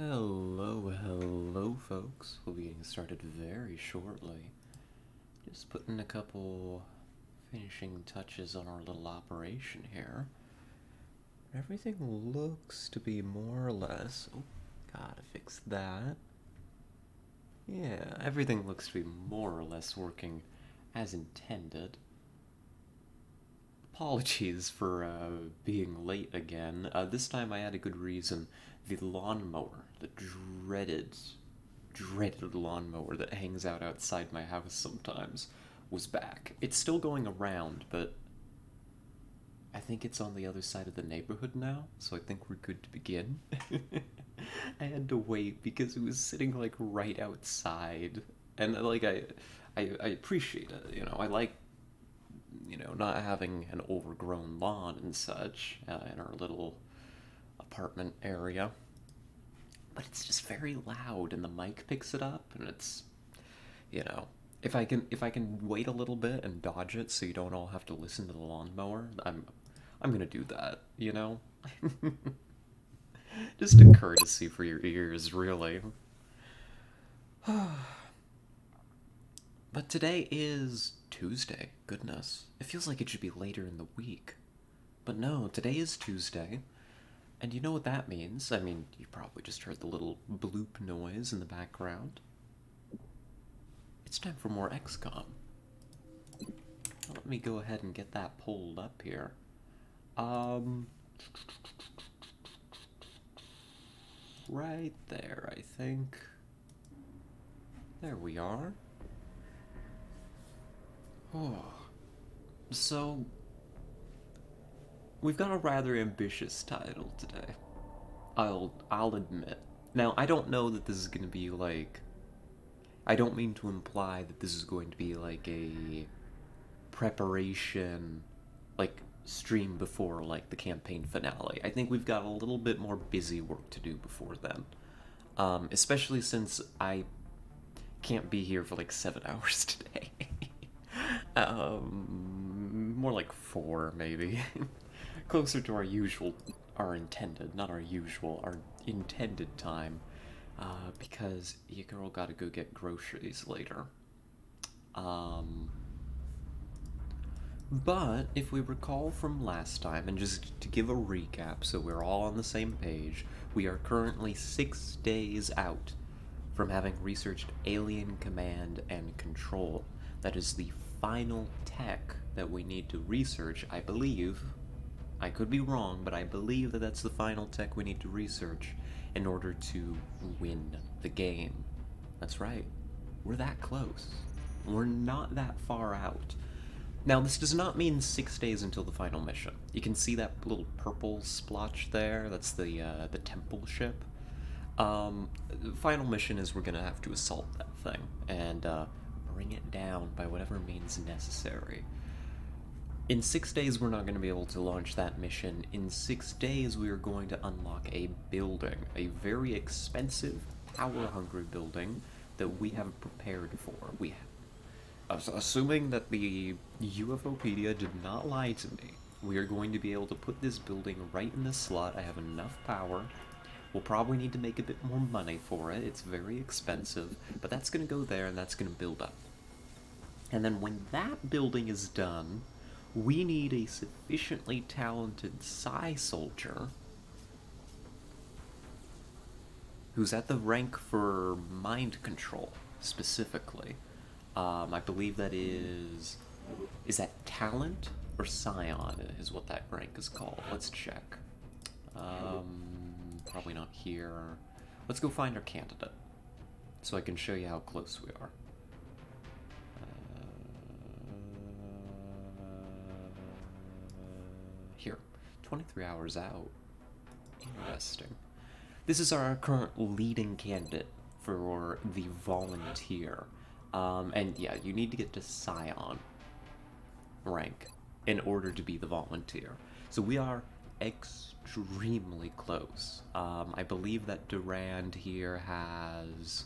Hello, folks. We'll be getting started very shortly. Just putting a couple finishing touches on our little operation here. Everything looks to be more or less. Oh, gotta fix that. Yeah, everything looks to be more or less working as intended. Apologies for being late again. This time I had a good reason. The lawnmower, the dreaded lawnmower that hangs out outside my house sometimes, was back. It's still going around, but I think it's on the other side of the neighborhood now, so I think we're good to begin. I had to wait because it was sitting like right outside, and I appreciate it. I like not having an overgrown lawn and such in our little apartment area. But it's just very loud, and the mic picks it up, and it's you know, if I can wait a little bit and dodge it, so you don't all have to listen to the lawnmower, I'm gonna do that. Just a courtesy for your ears, really. But today is Tuesday. Goodness, it feels like it should be later in the week. But no, today is Tuesday. And you know what that means? I mean, you probably just heard the little bloop noise in the background. It's time for more XCOM. Let me go ahead and get that pulled up here. Right there, I think. There we are. Oh. So, we've got a rather ambitious title today. I'll admit. Now, I don't know that this is going to be like I don't mean to imply that this is going to be like a preparation like stream before like the campaign finale. I think we've got a little bit more busy work to do before then. Especially since I can't be here for like 7 hours today. More like 4 maybe. Closer to our intended, not our usual, our intended time. Because your girl gotta go get groceries later. Um, but if we recall from last time, and just to give a recap so we're all on the same page, we are currently 6 days out from having researched Alien Command and Control. That is the final tech that we need to research, I believe. I could be wrong, but I believe that that's the final tech we need to research in order to win the game. That's right. We're that close. We're not that far out. Now, this does not mean 6 days until the final mission. You can see that little purple splotch there. That's the temple ship. The final mission is we're gonna have to assault that thing and bring it down by whatever means necessary. In 6 days, we're not going to be able to launch that mission. In 6 days, we are going to unlock a building, a very expensive, power-hungry building that we have prepared for. Assuming that the UFOpedia did not lie to me, we are going to be able to put this building right in the slot. I have enough power. We'll probably need to make a bit more money for it. It's very expensive, but that's going to go there and that's going to build up. And then when that building is done, we need a sufficiently talented Psi soldier who's at the rank for mind control, specifically. I believe that is that talent or scion is what that rank is called. Let's check. Probably not here. Let's go find our candidate so I can show you how close we are. Here, 23 hours out. Interesting. This is our current leading candidate for the volunteer. And yeah, you need to get to Scion rank in order to be the volunteer. So we are extremely close. I believe that Durand here has...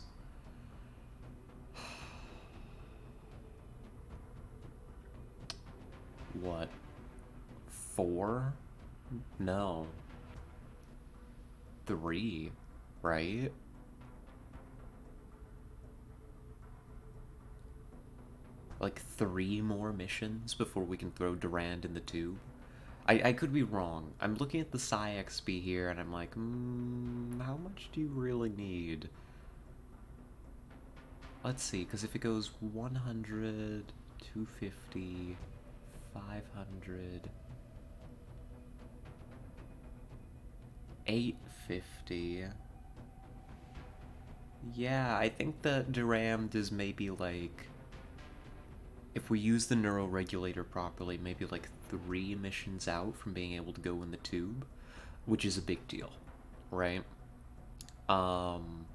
what? 4? No. 3. right? Like 3 more missions before we can throw Durand in the tube. I could be wrong. I'm looking at the Psi XP here and I'm like, how much do you really need? Let's see, because if it goes 100, 250, 500, 850. Yeah, I think that Durand is maybe like, if we use the neuroregulator properly, maybe like 3 missions out from being able to go in the tube, which is a big deal, right?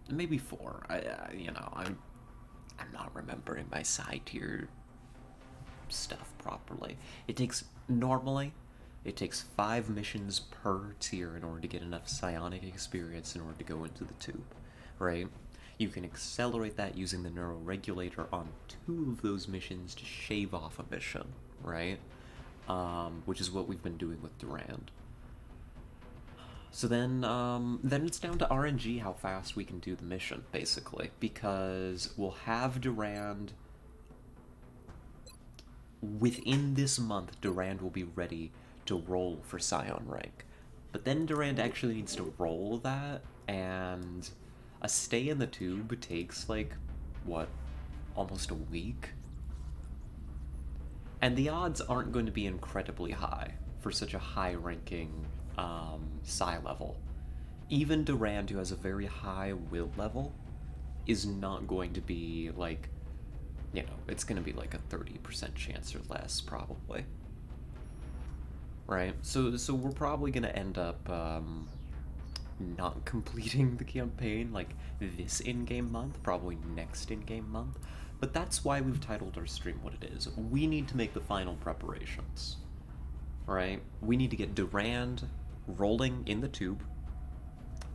Maybe 4. I'm not remembering my side tier stuff properly. Normally, it takes 5 missions per tier in order to get enough psionic experience in order to go into the tube, right? You can accelerate that using the neuroregulator on 2 of those missions to shave off a mission, right? Which is what we've been doing with Durand. So then it's down to RNG how fast we can do the mission, basically, because we'll have Durand within this month. Durand will be ready to roll for Scion rank, but then Durand actually needs to roll that, and a stay in the tube takes like what, almost a week, and the odds aren't going to be incredibly high for such a high-ranking psi level. Even Durand, who has a very high will level, is not going to be like, it's going to be like a 30% chance or less, probably. Right? So we're probably going to end up not completing the campaign like this in-game month, probably next in-game month. But that's why we've titled our stream what it is. We need to make the final preparations. Right? We need to get Durand rolling in the tube.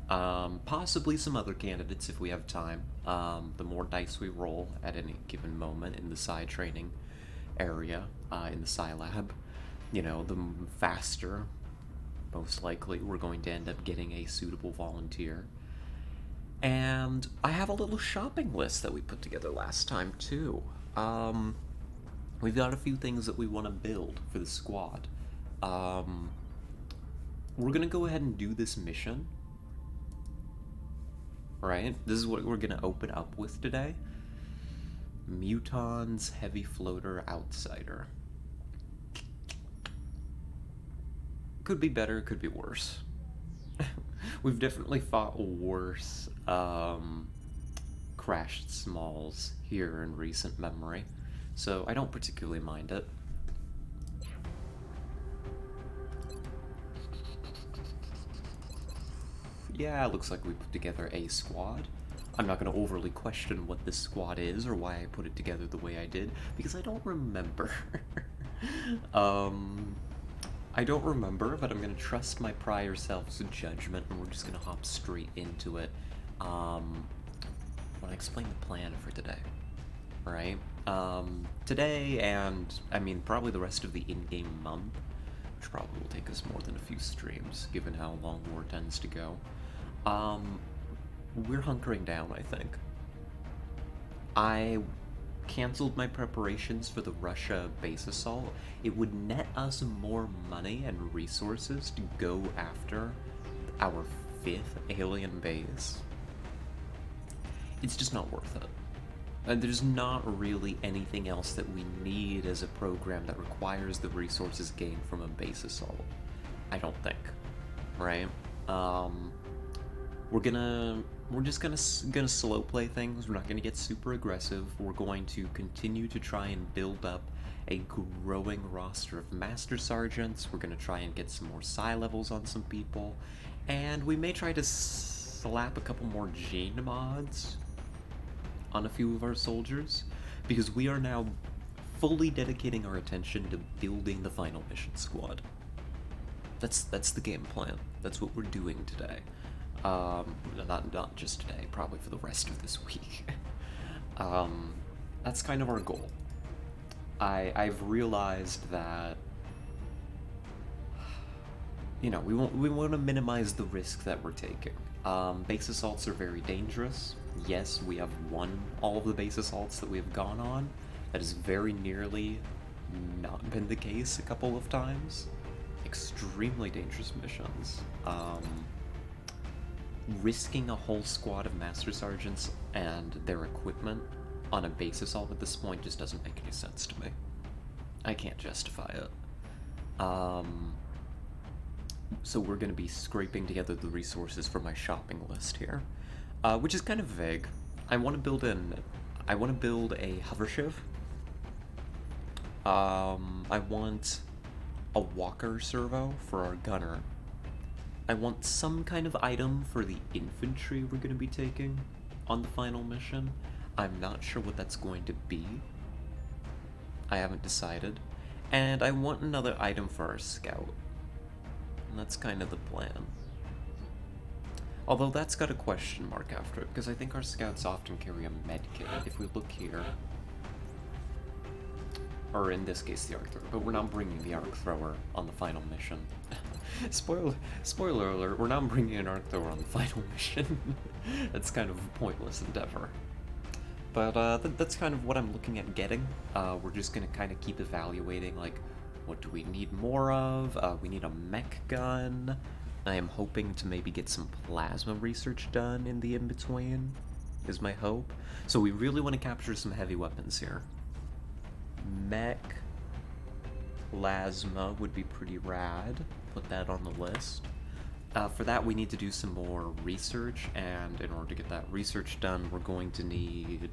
Possibly some other candidates if we have time. The more dice we roll at any given moment in the Psi training area, in the Psi lab, the faster, most likely, we're going to end up getting a suitable volunteer. And I have a little shopping list that we put together last time, too. We've got a few things that we want to build for the squad. We're gonna go ahead and do this mission. Right? This is what we're gonna open up with today. Muton's Heavy Floater Outsider. Could be better, could be worse. We've definitely fought worse crashed smalls here in recent memory, so I don't particularly mind it. Yeah, it looks like we put together a squad. I'm not going to overly question what this squad is or why I put it together the way I did, because I don't remember. I don't remember, but I'm going to trust my prior self's judgment, and we're just going to hop straight into it when I explain the plan for today. Right? Today, and I mean probably the rest of the in-game month, which probably will take us more than a few streams, given how long war tends to go. We're hunkering down, I think. I canceled my preparations for the Russia base assault. It would net us more money and resources to go after our 5th alien base. It's just not worth it. And there's not really anything else that we need as a program that requires the resources gained from a base assault. I don't think. Right? We're just gonna slow play things. We're not gonna get super aggressive. We're going to continue to try and build up a growing roster of Master Sergeants. We're gonna try and get some more Psi levels on some people, and we may try to slap a couple more gene mods on a few of our soldiers, because we are now fully dedicating our attention to building the final mission squad. That's the game plan. That's what we're doing today. Not just today, probably for the rest of this week. That's kind of our goal. I've realized that, we want to minimize the risk that we're taking. Base assaults are very dangerous. Yes, we have won all of the base assaults that we have gone on. That has very nearly not been the case a couple of times. Extremely dangerous missions. Risking a whole squad of Master Sergeants and their equipment on a base assault at this point just doesn't make any sense to me. I can't justify it. So we're going to be scraping together the resources for my shopping list here, which is kind of vague. I want to build a hover shiv. I want a walker servo for our gunner. I want some kind of item for the infantry we're going to be taking on the final mission. I'm not sure what that's going to be. I haven't decided. And I want another item for our scout. And that's kind of the plan. Although that's got a question mark after it, because I think our scouts often carry a med kit. If we look here, or in this case the arc thrower, but we're not bringing the arc thrower on the final mission. Spoiler alert, we're not bringing an arc thrower on the final mission. That's kind of a pointless endeavor. But that's kind of what I'm looking at getting. We're just gonna kind of keep evaluating, like, what do we need more of? We need a mech gun. I am hoping to maybe get some plasma research done in the in-between, is my hope. So we really want to capture some heavy weapons here. Mech plasma would be pretty rad. Put that on the list. For that, we need to do some more research, and in order to get that research done, we're going to need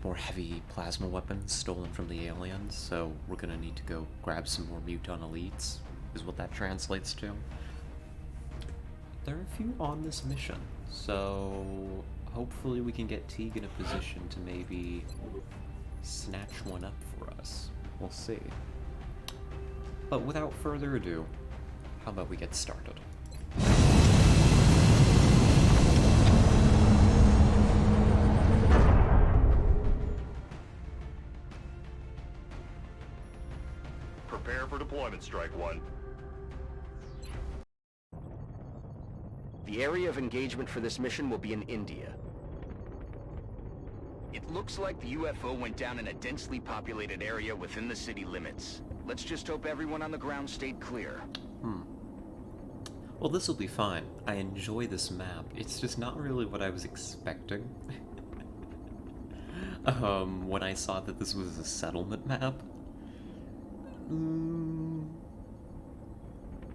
more heavy plasma weapons stolen from the aliens, so we're going to need to go grab some more muton elites, is what that translates to. There are a few on this mission, so hopefully we can get Teague in a position to maybe snatch one up for us. We'll see. But without further ado, how about we get started? Prepare for deployment, Strike One. The area of engagement for this mission will be in India. It looks like the UFO went down in a densely populated area within the city limits. Let's just hope everyone on the ground stayed clear. Well, this will be fine. I enjoy this map. It's just not really what I was expecting. When I saw that this was a settlement map.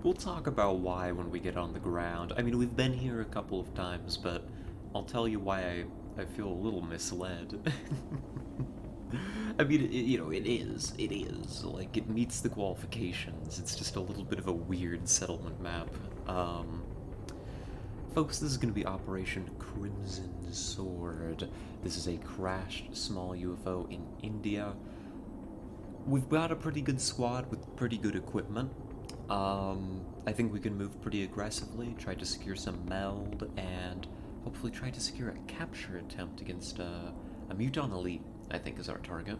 We'll talk about why when we get on the ground. I mean, we've been here a couple of times, but I'll tell you why I feel a little misled. I mean, it is. Like, it meets the qualifications. It's just a little bit of a weird settlement map. Folks, this is going to be Operation Crimson Sword. This is a crashed small UFO in India. We've got a pretty good squad with pretty good equipment. I think we can move pretty aggressively, try to secure some meld, and hopefully try to secure a capture attempt against a muton elite, I think, is our target.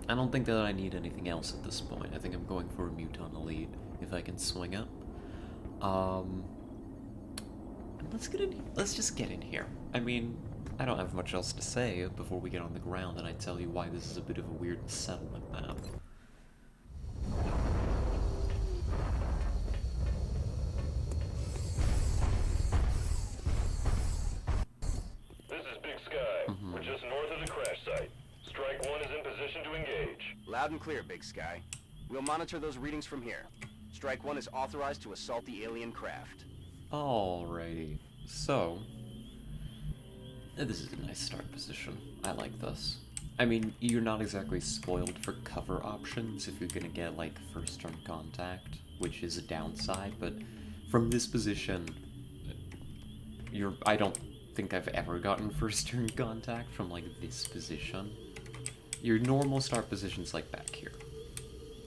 I don't think that I need anything else at this point. I think I'm going for a muton elite, if I can swing it. Let's just get in here. I mean, I don't have much else to say before we get on the ground and I tell you why this is a bit of a weird settlement map. This is Big Sky. We're just north of the crash site. Strike One is in position to engage. Loud and clear, Big Sky. We'll monitor those readings from here. Strike One is authorized to assault the alien craft. Alrighty, so this is a nice start position. I like this. I mean, you're not exactly spoiled for cover options if you're gonna get, like, first turn contact, which is a downside, but from this position, I don't think I've ever gotten first turn contact from, like, this position. Your normal start position's, like, back here.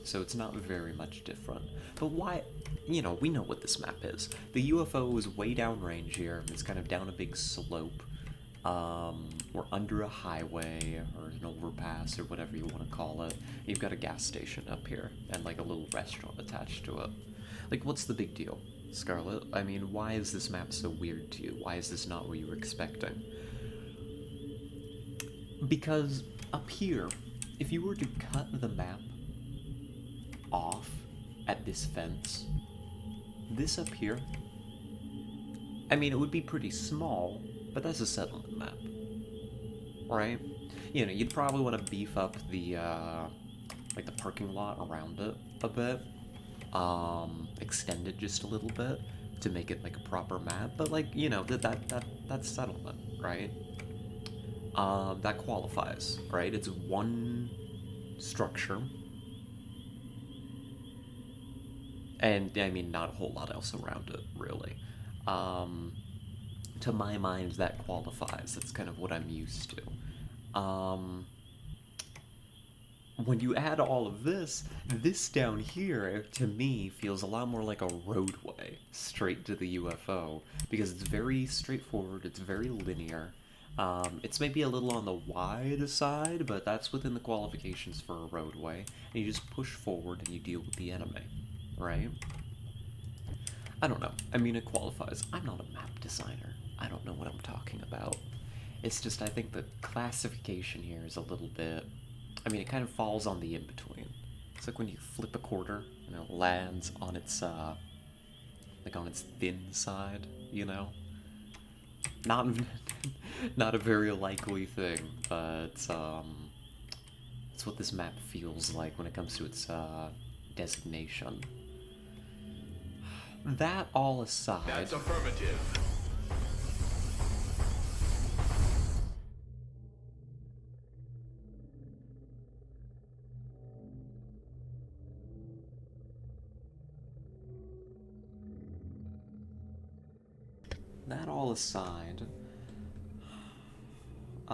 So it's not very much different. But why, we know what this map is. The UFO is way downrange here. It's kind of down a big slope. We're under a highway, or an overpass, or whatever you want to call it. You've got a gas station up here, and like a little restaurant attached to it. Like, what's the big deal? Scarlet? I mean, why is this map so weird to you? Why is this not what you were expecting? Because up here, if you were to cut the map off at this fence, this up here, I mean, it would be pretty small, but that's a settlement map, right? You know, you'd probably want to beef up the, like the parking lot around it a bit, extend it just a little bit to make it like a proper map, but like, you know, that's settlement, right? That qualifies, right? It's one structure. And, I mean, not a whole lot else around it, really. To my mind, that qualifies. That's kind of what I'm used to. When you add all of this, this down here, to me, feels a lot more like a roadway straight to the UFO, because it's very straightforward, it's very linear. It's maybe a little on the wide side, but that's within the qualifications for a roadway, and you just push forward and you deal with the enemy, right? I don't know. I mean, it qualifies. I'm not a map designer. I don't know what I'm talking about. It's just, I think the classification here is a little bit... I mean, it kind of falls on the in-between. It's like when you flip a quarter and it lands on its, like on its thin side, you know? Not a very likely thing, but it's what this map feels like when it comes to its designation. That all aside, That's affirmative.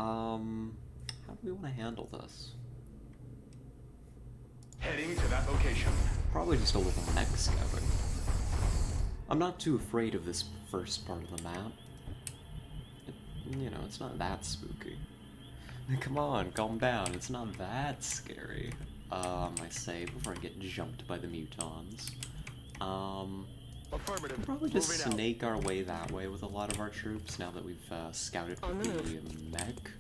how do we want to handle this? Heading to that location. Probably just a little mech scouting. I'm not too afraid of this first part of the map. You know, it's not that spooky. Come on, calm down. It's not that scary. I say before I get jumped by the mutons. Affirmative. We'll probably just Moving out. snake our way that way with a lot of our troops now that we've scouted On the the move. mech.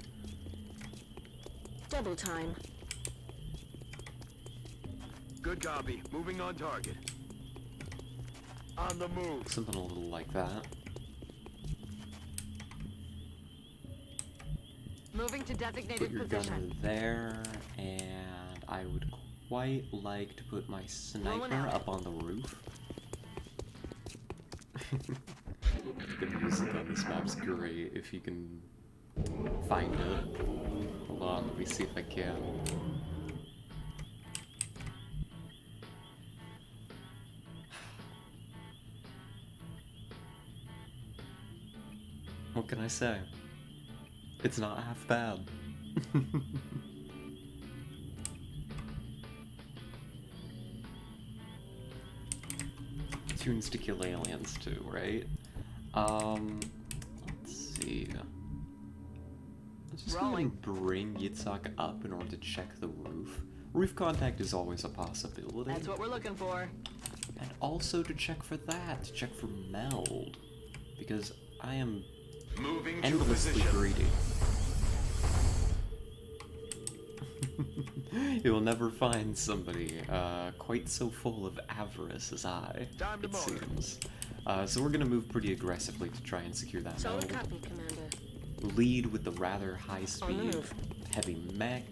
Double time. Good copy. Moving on target. On the move. Something a little like that. Moving to Put designated your gunner position. there, and I would quite like to put my sniper out. up on the roof. The music on this map's great, if you can find it. Hold on, let me see if I can. What can I say? It's not half bad. Tunes to kill aliens too, right? Let's see. Let's just go ahead and bring Yitzhak up in order to check the roof. Roof contact is always a possibility. That's what we're looking for. And also to check for that, to check for meld. Because I am Moving to endlessly position. greedy. You will never find somebody quite so full of avarice as I, Time to it motor. seems. So we're gonna move pretty aggressively to try and secure that Solid meld. copy, Commander. Lead with the rather On the high-speed, move. heavy mech.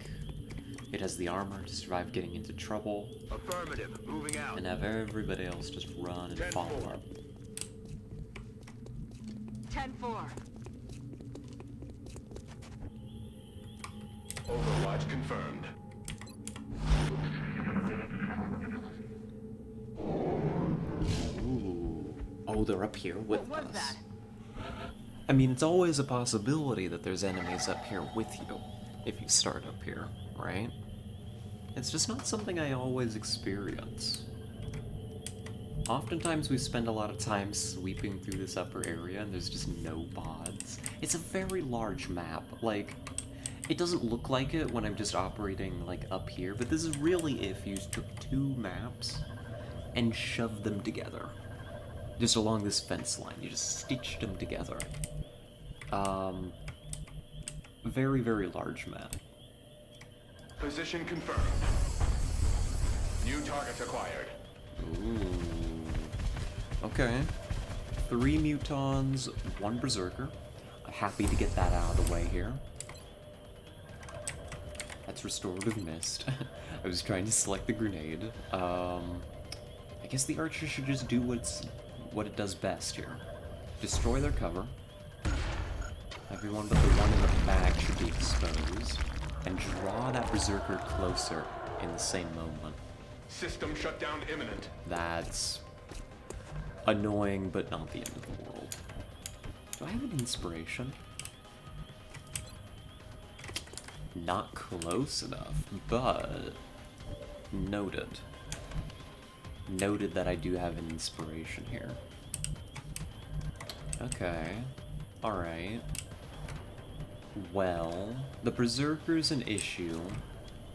It has the armor to survive getting into trouble, Affirmative. Moving out. and have everybody else just run and 10-4. follow up. 10-4. Overwatch confirmed. Ooh. Oh, they're up here with What was us. that? I mean, it's always a possibility that there's enemies up here with you, if you start up here, right? It's just not something I always experience. Oftentimes we spend a lot of time sweeping through this upper area and there's just no pods. It's a very large map, like, it doesn't look like it when I'm just operating, like, up here, but this is really if you took two maps and shoved them together. Just along this fence line. You just stitched them together. Very, very large map. Position confirmed. New targets acquired. Ooh. Okay. 3 mutons, 1 berserker. Happy to get that out of the way here. That's restorative mist. I was trying to select the grenade. I guess the archer should just do what it does best here. Destroy their cover. Everyone but the one in the back should be exposed. And draw that berserker closer in the same moment. System shutdown imminent. That's annoying, but not the end of the world. Do I have an inspiration? Not close enough, but noted. Noted that I do have an inspiration here. Okay. Alright. Well, the Berserker's an issue.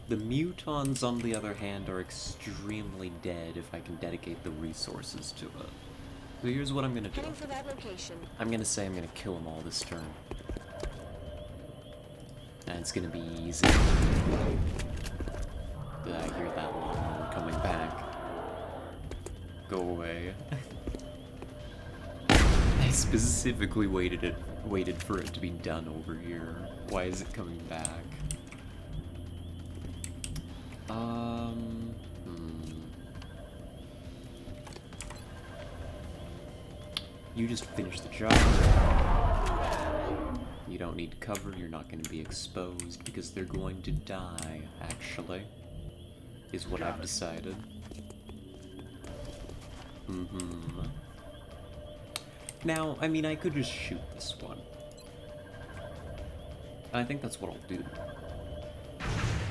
The Mutons, on the other hand, are extremely dead if I can dedicate the resources to it. So here's what I'm gonna do. Heading for that location. I'm gonna say I'm gonna kill them all this turn. And it's gonna be easy. Did I hear that lawnmower coming back? Go away. I specifically waited for it to be done over here. Why is it coming back? You just finish the job. You don't need cover, you're not going to be exposed because they're going to die, actually. Is what I've decided. Now, I mean, I could just shoot this one. And I think that's what I'll do.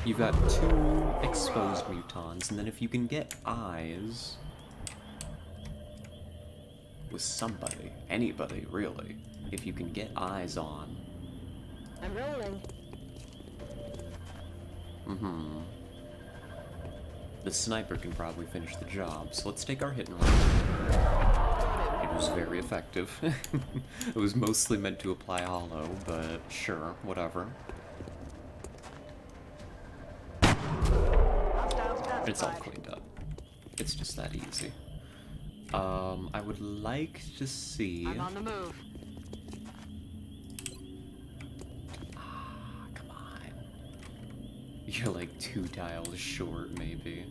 You've got 2 exposed mutons, and then if you can get eyes with somebody, anybody, really, if you can get eyes on. I'm rolling. The sniper can probably finish the job, so let's take our hit and run. It was very effective. It was mostly meant to apply hollow, but sure, whatever. It's all cleaned up. It's just that easy. I would like to see... I'm on the move. Come on. You're like 2 tiles short, maybe.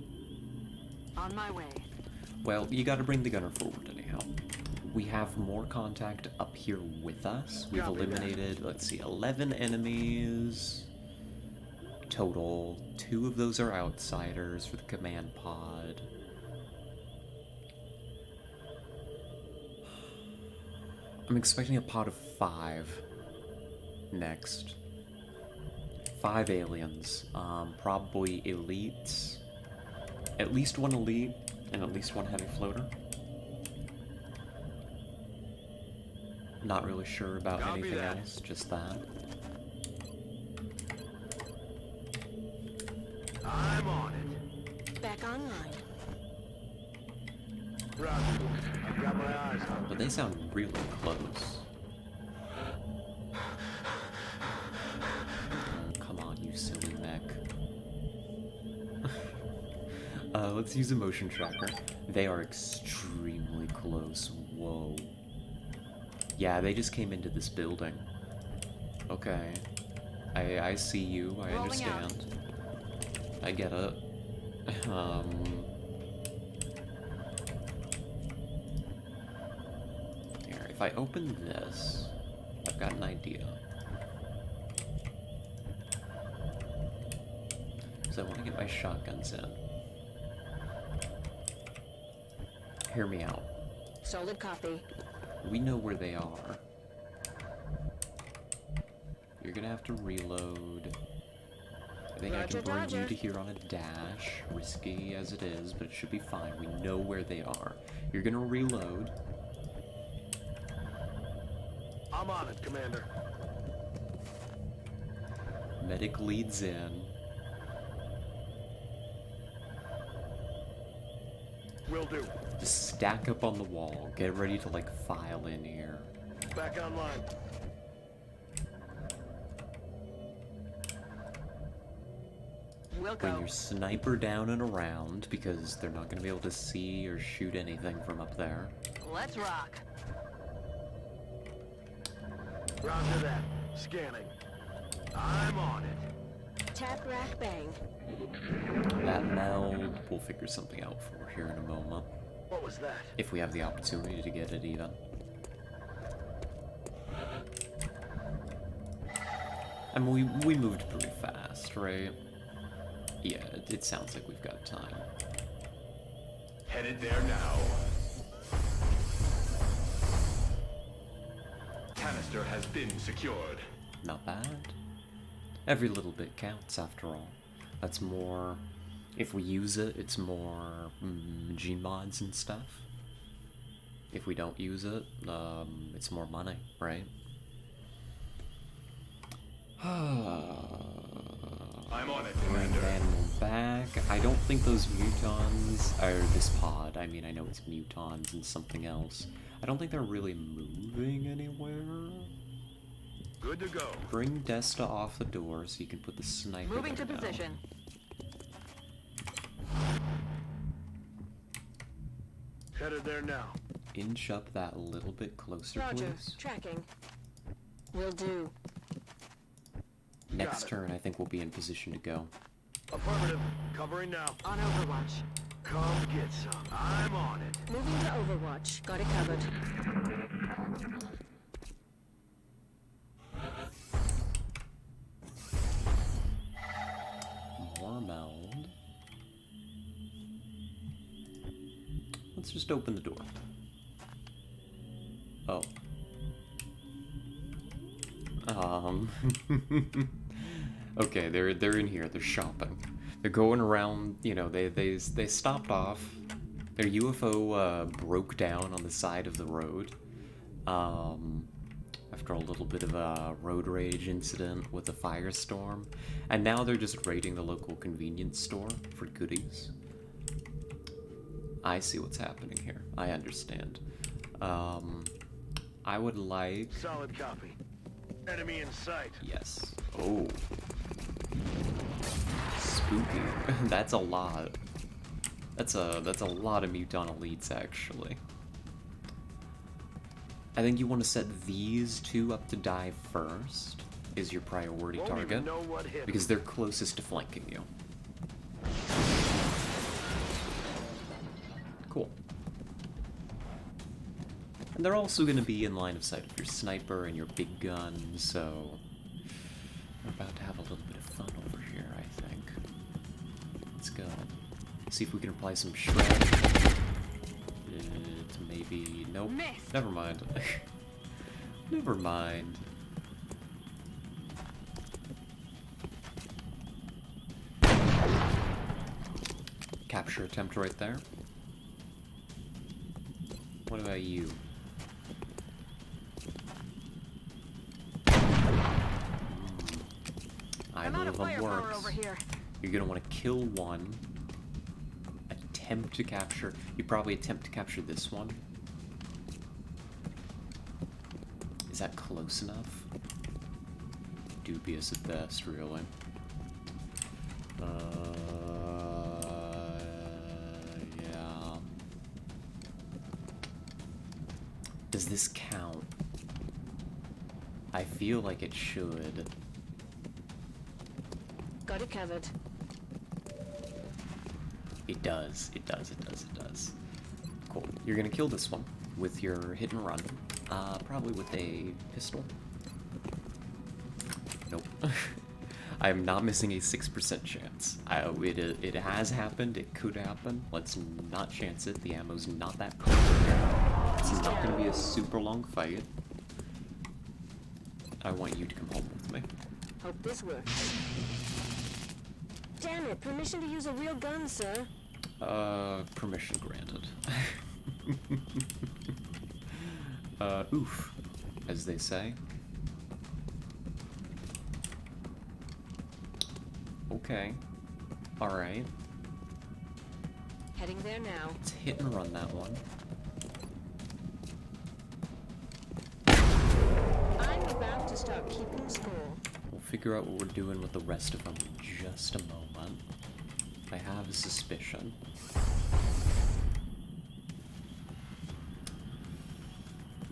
On my way. Well, you gotta bring the gunner forward anyhow. We have more contact up here with us. We've eliminated, let's see, 11 enemies total. 2 of those are outsiders for the command pod. I'm expecting a pod of 5 next. 5 aliens. Probably elites. At least 1 elite, and at least 1 heavy floater. Not really sure about anything else, just that. I'm on it. Back online. Roger. I've got my eyes on But they sound really close. Oh, come on, you silly mech. Let's use a motion tracker. They are extremely close. Whoa. Yeah, they just came into this building. Okay. I see you, I understand. I get it. Here, if I open this, I've got an idea. So I want to get my shotguns in. Hear me out. Solid copy. We know where they are. You're gonna have to reload. I think I can bring you to here on a dash. Risky as it is, but it should be fine. We know where they are. You're gonna reload. I'm on it, Commander. Medic leads in. Will do. Just stack up on the wall. Get ready to, like, file in here. Back online. We'll Bring go. your sniper down and around, because they're not going to be able to see or shoot anything from up there. Let's rock. Roger that. Scanning. I'm on it. Tap, rack, bang. That meld, we'll figure something out for here in a moment. What was that? If we have the opportunity to get it even. I mean, we moved pretty fast, right? Yeah, it sounds like we've got time. Headed there now. Canister has been secured. Not bad. Every little bit counts, after all. That's more... If we use it, it's more Gmods and stuff. If we don't use it, it's more money, right? I'm on it, Bring Commander. animal back. I don't think those mutons, or this pod, I mean, I know it's mutons and something else. I don't think they're really moving anywhere. Good to go. Bring Desta off the door so you can put the sniper Moving to there now. position. Headed there now. Inch up that little bit closer, Roger. please. Tracking. Will do. Next Got it. turn, I think we'll be in position to go. Affirmative. Covering now. On Overwatch. Come get some. I'm on it. Moving to Overwatch. Got it covered. More meld. Let's just open the door. Oh. Okay, they're in here. They're shopping. They're going around. You know, they stopped off. Their UFO broke down on the side of the road. After a little bit of a road rage incident with a firestorm, and now they're just raiding the local convenience store for goodies. I see what's happening here. I understand. I would like... Solid copy. Enemy in sight. Yes. Oh. Spooky. That's a lot. That's a lot of mutant elites, actually. I think you want to set these two up to die first, is your priority Won't target, even know what hit. because they're closest to flanking you. Cool. And they're also going to be in line of sight of your sniper and your big gun, so we're about to have a little bit of fun over here, I think. Let's go. See if we can apply some shred. Maybe... Nope. Missed. Never mind. Never mind. Capture attempt right there. What about you? I'm out Either of of them firepower works. over here. You're gonna want to kill one. Attempt to capture. You probably attempt to capture this one. Is that close enough? Dubious at best, really. Yeah. Does this count? I feel like it should. Got it covered. It does. It does. It does. It does. Cool. You're gonna kill this one with your hit and run. Probably with a pistol. Nope. I am not missing a 6% chance. It has happened. It could happen. Let's not chance it. The ammo's not that close. This is not gonna be a super long fight. I want you to come home with me. Hope this works. Damn it, permission to use a real gun, sir. Permission granted. Oof, as they say. Okay. Alright. Heading there now. Let's hit and run that one. I'm about to start keeping score. We'll figure out what we're doing with the rest of them in just a moment. I have a suspicion.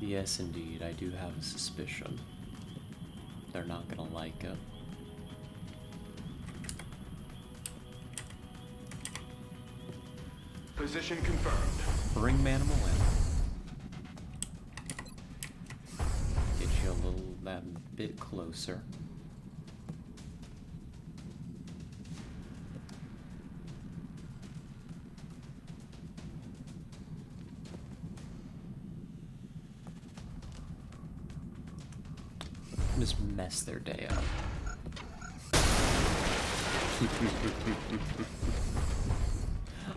Yes, indeed, I do have a suspicion. They're not gonna like it. Position confirmed. Bring Manimal in. Get you a little, that bit closer. Just mess their day up.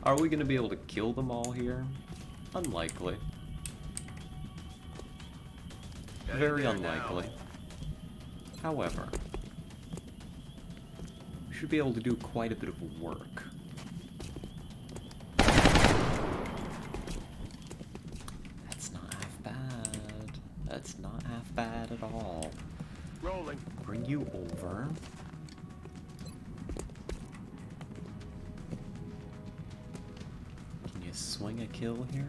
Are we gonna be able to kill them all here? Unlikely. Very unlikely. However, we should be able to do quite a bit of work. That's not half bad. That's not half bad at all. Rolling. Bring you over. Can you swing a kill here?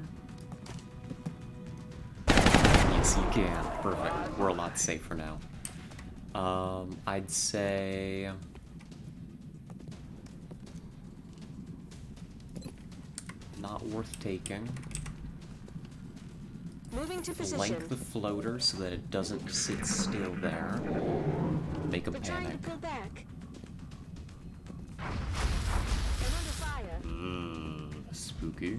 Yes, you can. Perfect. We're a lot safer now. I'd say... not worth taking. Moving to position. Flank the floater so that it doesn't sit still there. Make them We're trying panic. to pull back. I'm under fire. Spooky.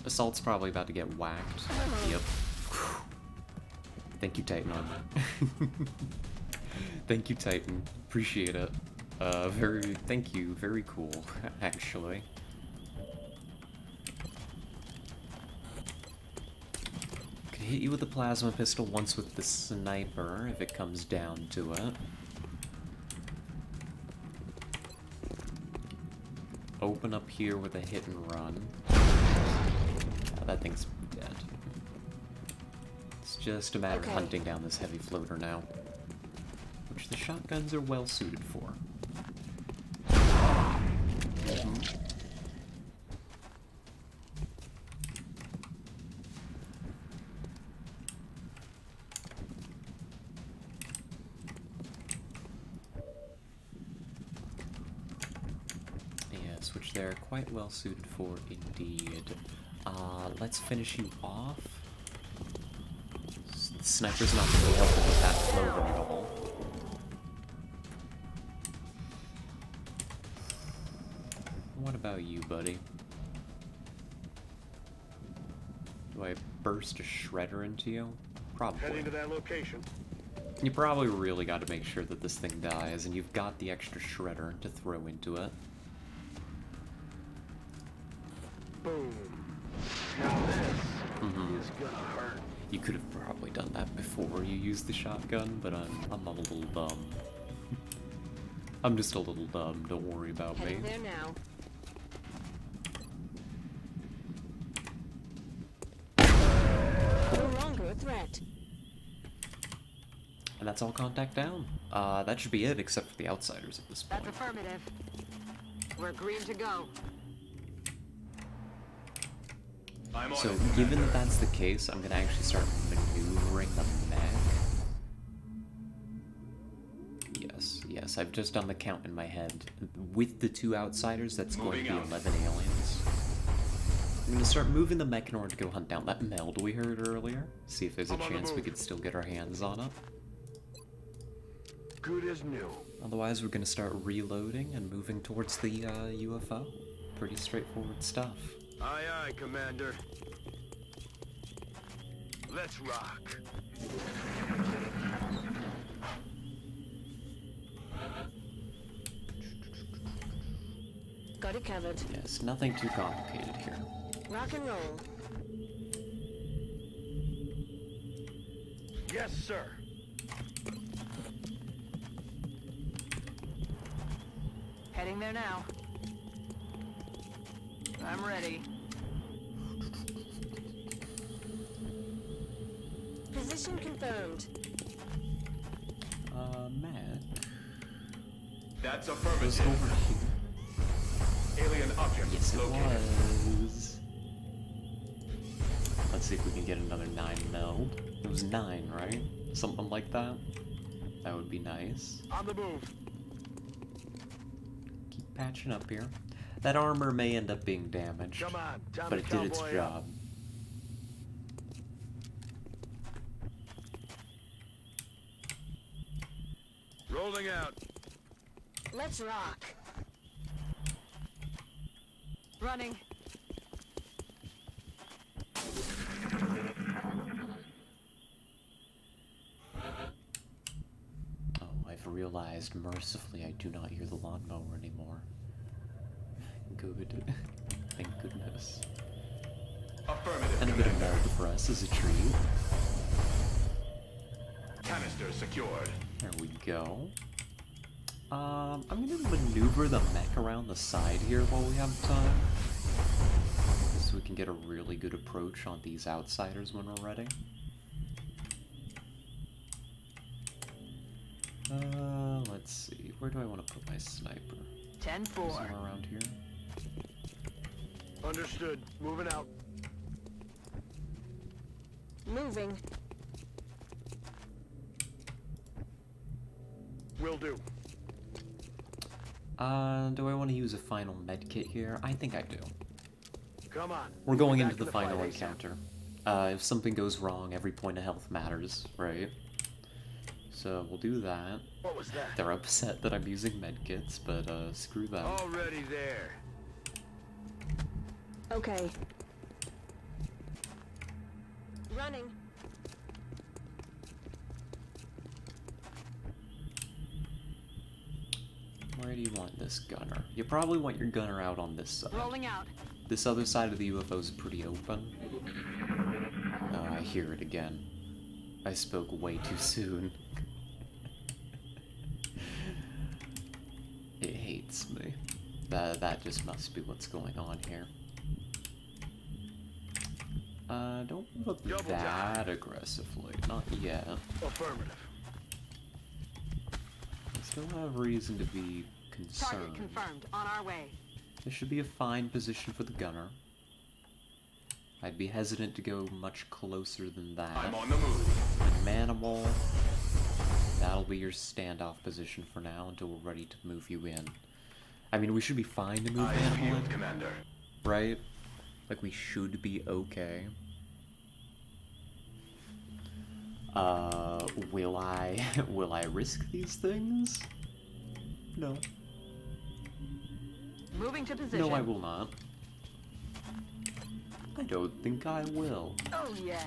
Assault's probably about to get whacked. Yep. Thank you, Titan Armor. Thank you, Titan. Appreciate it. Thank you. Very cool, actually. Could hit you with the plasma pistol, once with the sniper, if it comes down to it. Open up here with a hit and run. Yeah, that thing's dead. It's just a matter of hunting down this heavy floater now, which the shotguns are well suited for. Yes, which they're quite well suited for indeed. Let's finish you off. The sniper's not going to be helpful with that floater at all. What about you, buddy? Do I burst a shredder into you? Probably. Heading to that location. You probably really got to make sure that this thing dies, and you've got the extra shredder to throw into it. Boom. Now this is gonna hurt. You could have probably done that before you used the shotgun, but I'm a little dumb. I'm just a little dumb, don't worry about me. Heading there now. No longer a threat. And that's all contact down. That should be it, except for the outsiders at this point. That's affirmative. We're green to go. I'm on So, it, given Commander. that that's the case, I'm gonna actually start maneuvering the mech. Yes, I've just done the count in my head. With the 2 outsiders, that's going to be 11 aliens. I'm gonna start moving the mech in order to go hunt down that meld we heard earlier. See if there's a I'm on the chance we move. could still get our hands on it. Good as new. Otherwise, we're gonna start reloading and moving towards the UFO. Pretty straightforward stuff. Aye, aye, Commander. Let's rock. Got it covered. Yes, nothing too complicated here. Rock and roll. Yes, sir. Heading there now. I'm ready. Position confirmed. Matt. That's Was affirmative. over here. Alien object Yes, it located. was. Let's see if we can get another 9 meld. It was 9, right? Something like that. That would be nice. On the move. Keep patching up here. That armor may end up being damaged, Come on, time but to it did its cowboy up. job. Rolling out. Let's rock. Running. Oh, I've realized mercifully I do not hear the lawnmower anymore. Good. Thank goodness. Affirmative. And a bit of Commander. meld for us as a treat. Canister secured. There we go. I'm gonna maneuver the mech around the side here while we have time. So we can get a really good approach on these outsiders when we're ready. Let's see. Where do I want to put my sniper? 10-4. Somewhere around here? Understood. Moving out. Moving. Will do. Do I want to use a final medkit here? I think I do. Come on. We're going Back into in the final fight, encounter. If something goes wrong, every point of health matters, right? So we'll do that. What was that? They're upset that I'm using medkits, but screw that. Already there. Okay. Running. Where do you want this gunner? You probably want your gunner out on this side. Rolling out. This other side of the UFO is pretty open. Oh, I hear it again. I spoke way too soon. It hates me. That just must be what's going on here. Don't move up Double that aggressively. Not yet. Affirmative. I still have reason to be concerned. Target confirmed. On our way. This should be a fine position for the gunner. I'd be hesitant to go much closer than that. I'm on the move. And Manimal, that'll be your standoff position for now until we're ready to move you in. I mean, we should be fine to move Eyes Manimal peeled, in, Commander. right? Like, we should be okay. Will I risk these things? No. Moving to position. No, I will not. I don't think I will. Oh, yeah.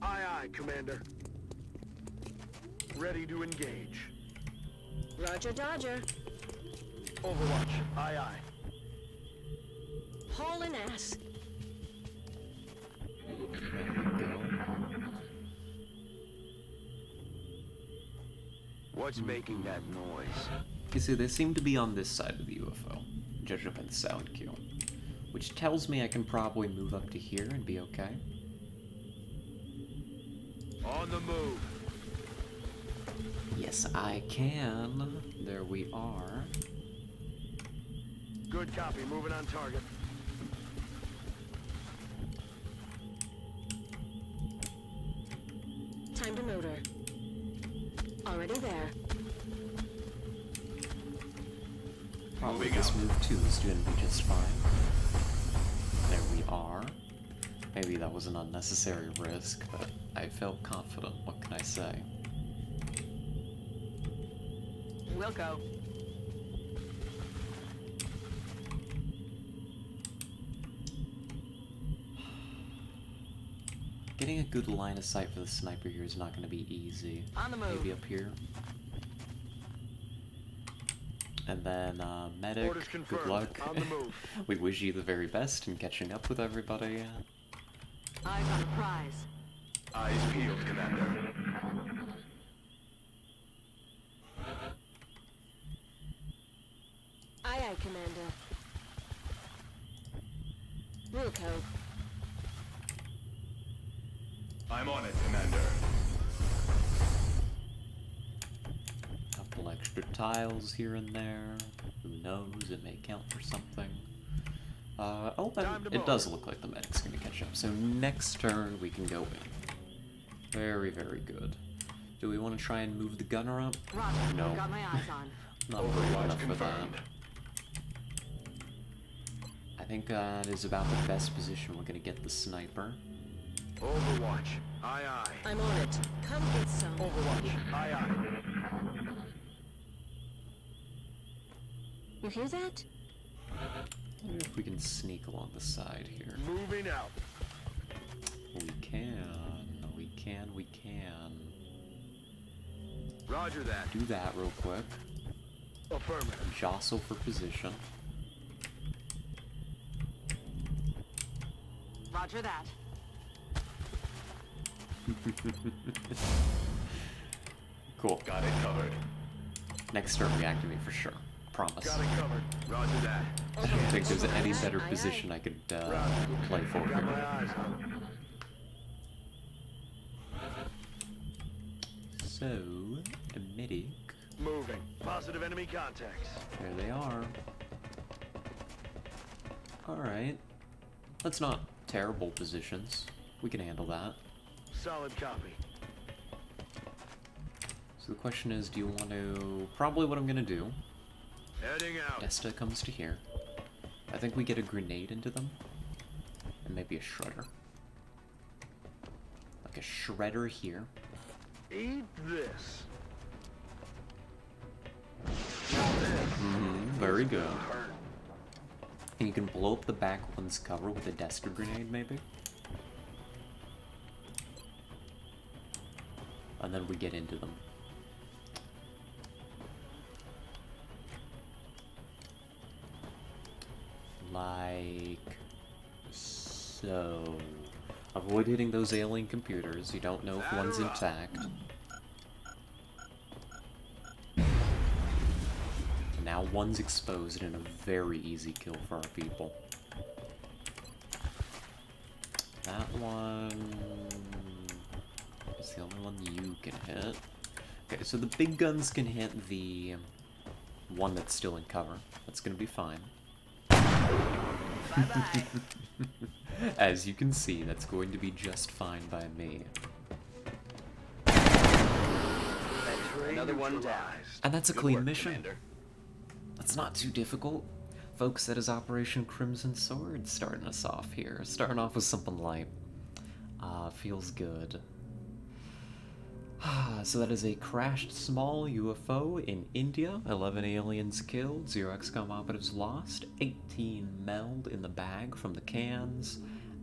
Aye, aye, Commander. Ready to engage. Roger, Dodger. Overwatch. Aye, aye. Hauling ass. There we go. What's making that noise? You see, they seem to be on this side of the UFO, judging by the sound cue. Which tells me I can probably move up to here and be okay. On the move. Yes, I can. There we are. Good copy. Moving on target. Time to motor. Already there. Probably Moving this out. move too is going to be just fine. There we are. Maybe that was an unnecessary risk, but I felt confident. What can I say? We'll go. Getting a good line of sight for the sniper here is not going to be easy. On the move. Maybe up here. And then, medic, Orders good confirmed. luck. On the move. We wish you the very best in catching up with everybody. Eyes on the prize. Eyes peeled, Commander. Aye, Commander. Wilco. I'm on it, Commander. Couple extra tiles here and there. Who knows? It may count for something. Oh, and it does look like the medic's gonna catch up. So next turn we can go in. Very, very good. Do we want to try and move the gunner up? Roger. No. Got my eyes on. Not brave enough for that. I think that is about the best position we're gonna get the sniper. Overwatch. Aye, aye. I'm on it. Come get some. Overwatch. Aye, aye. You hear that? Wonder if we can sneak along the side here. Moving out. We can. We can. We can. Roger that. Do that real quick. Affirmative. Jostle for position. Roger that. Cool. Got it covered. Next turn we activate for sure. Promise. Got it covered. Roger that. I don't think there's any Aye, better aye, position aye. I could Roger. play for Got my here. eyes on. So, a medic. Moving. Positive enemy contacts. There they are. Alright. That's not terrible positions. We can handle that. Solid copy. So the question is, do you want to... Probably what I'm gonna do. Heading out. Esta comes to here. I think we get a grenade into them. And maybe a shredder. Like a shredder here. Eat this. Very good. And you can blow up the back one's cover with a Dester grenade, maybe? And then we get into them. Like so. Avoid hitting those alien computers. You don't know if one's intact. Now one's exposed and a very easy kill for our people. That one is the only one you can hit. Okay, so the big guns can hit the one that's still in cover. That's gonna be fine. Bye-bye. As you can see, that's going to be just fine by me. Another one down. And that's a Good clean work, mission. Commander. That's not too difficult. Folks, that is Operation Crimson Sword starting us off here. Starting off with something light. Feels good. So that is a crashed small UFO in India. 11 aliens killed, 0 XCOM operatives lost, 18 meld in the bag from the cans,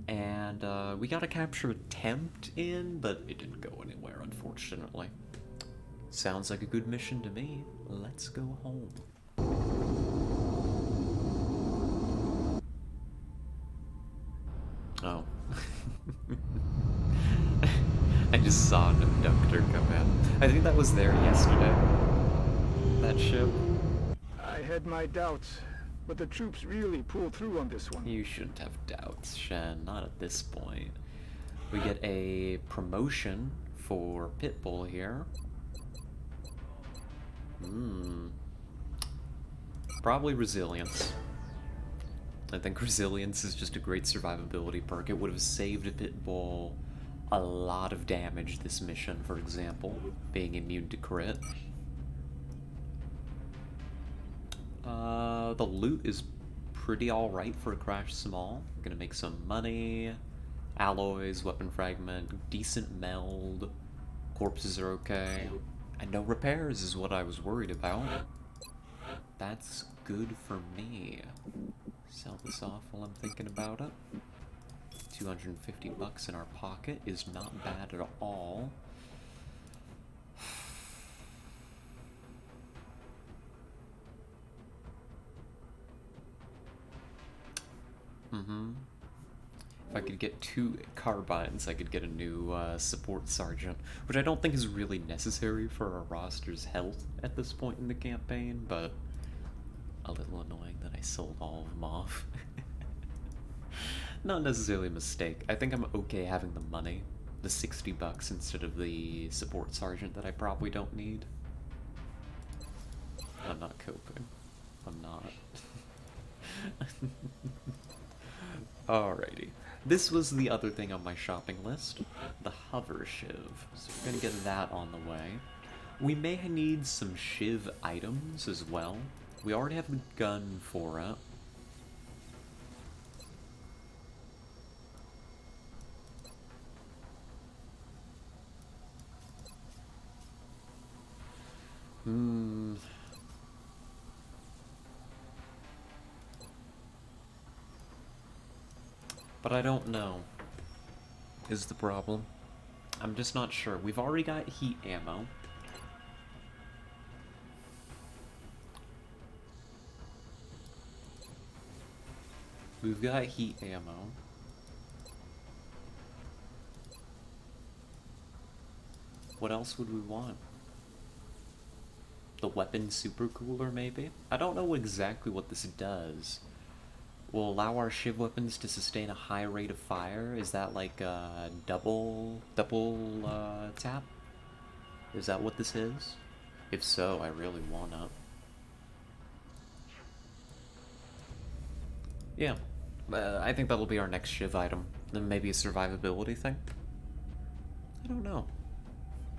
and we got a capture attempt in, but it didn't go anywhere, unfortunately. Sounds like a good mission to me. Let's go home. Oh. I just saw an abductor come in. I think that was there yesterday. That ship. I had my doubts, but the troops really pulled through on this one. You shouldn't have doubts, Shen. Not at this point. We get a promotion for Pitbull here. Probably resilience. I think resilience is just a great survivability perk. It would have saved Pitbull a lot of damage this mission, for example, being immune to crit. The loot is pretty alright for a crash small. We're gonna make some money. Alloys, weapon fragment, decent meld. Corpses are okay. And no repairs is what I was worried about. That's good for me. Sell this off while I'm thinking about it. 250 bucks in our pocket is not bad at all. If I could get 2 carbines, I could get a new support sergeant, which I don't think is really necessary for our roster's health at this point in the campaign, but a little annoying that I sold all of them off. Not necessarily a mistake. I think I'm okay having the money. The 60 bucks instead of the support sergeant that I probably don't need. I'm not coping. I'm not. Alrighty. This was the other thing on my shopping list. The hover shiv. So we're gonna get that on the way. We may need some shiv items as well. We already have the gun for it. But I don't know, is the problem. I'm just not sure. We've already got heat ammo. We've got heat ammo. What else would we want? The weapon super cooler, maybe? I don't know exactly what this does. Will allow our shiv weapons to sustain a high rate of fire? Is that like a double tap? Is that what this is? If so, I really want it. Yeah, I think that'll be our next shiv item. Then maybe a survivability thing? I don't know.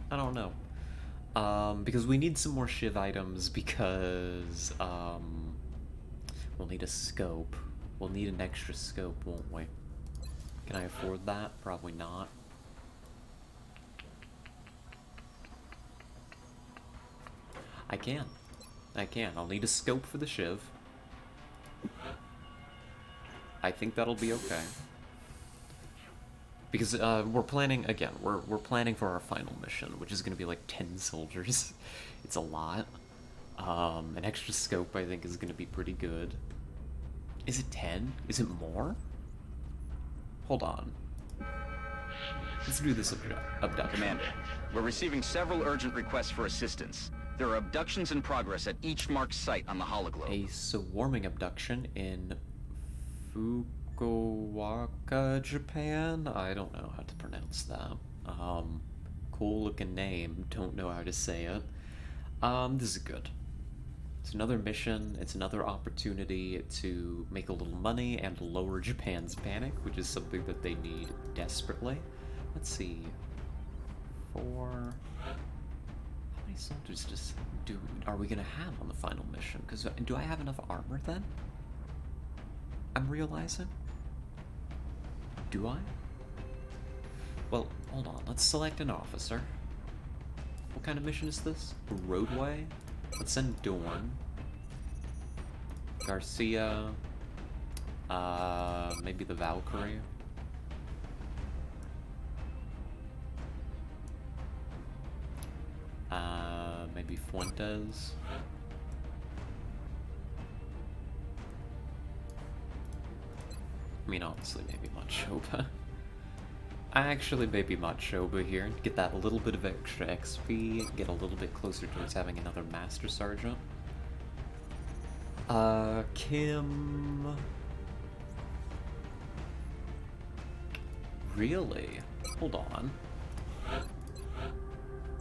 I don't know. Because we need some more shiv items because, we'll need a scope. We'll need an extra scope, won't we? Can I afford that? Probably not. I can. I can. I'll need a scope for the shiv. I think that'll be okay. Because we're planning, again, we're planning for our final mission, which is going to be like 10 soldiers. It's a lot. An extra scope, I think, is going to be pretty good. Is it 10? Is it more? Hold on. Let's do this abduction. Commander, we're receiving several urgent requests for assistance. There are abductions in progress at each marked site on the hologlobe. A swarming abduction in Fukuoka, Japan? I don't know how to pronounce that. Cool looking name, don't know how to say it. This is good. It's another mission, it's another opportunity to make a little money and lower Japan's panic, which is something that they need desperately. Let's see. How many soldiers are we gonna have on the final mission? Because do I have enough armor then? I'm realizing. Do I? Well, hold on. Let's select an officer. What kind of mission is this? A roadway? Let's send Dorn. Garcia. Maybe the Valkyrie. Maybe Fuentes. I mean, honestly, maybe Machoba. Actually, maybe Machoba here. Get that little bit of extra XP, get a little bit closer towards having another Master Sergeant. Kim... Really? Hold on.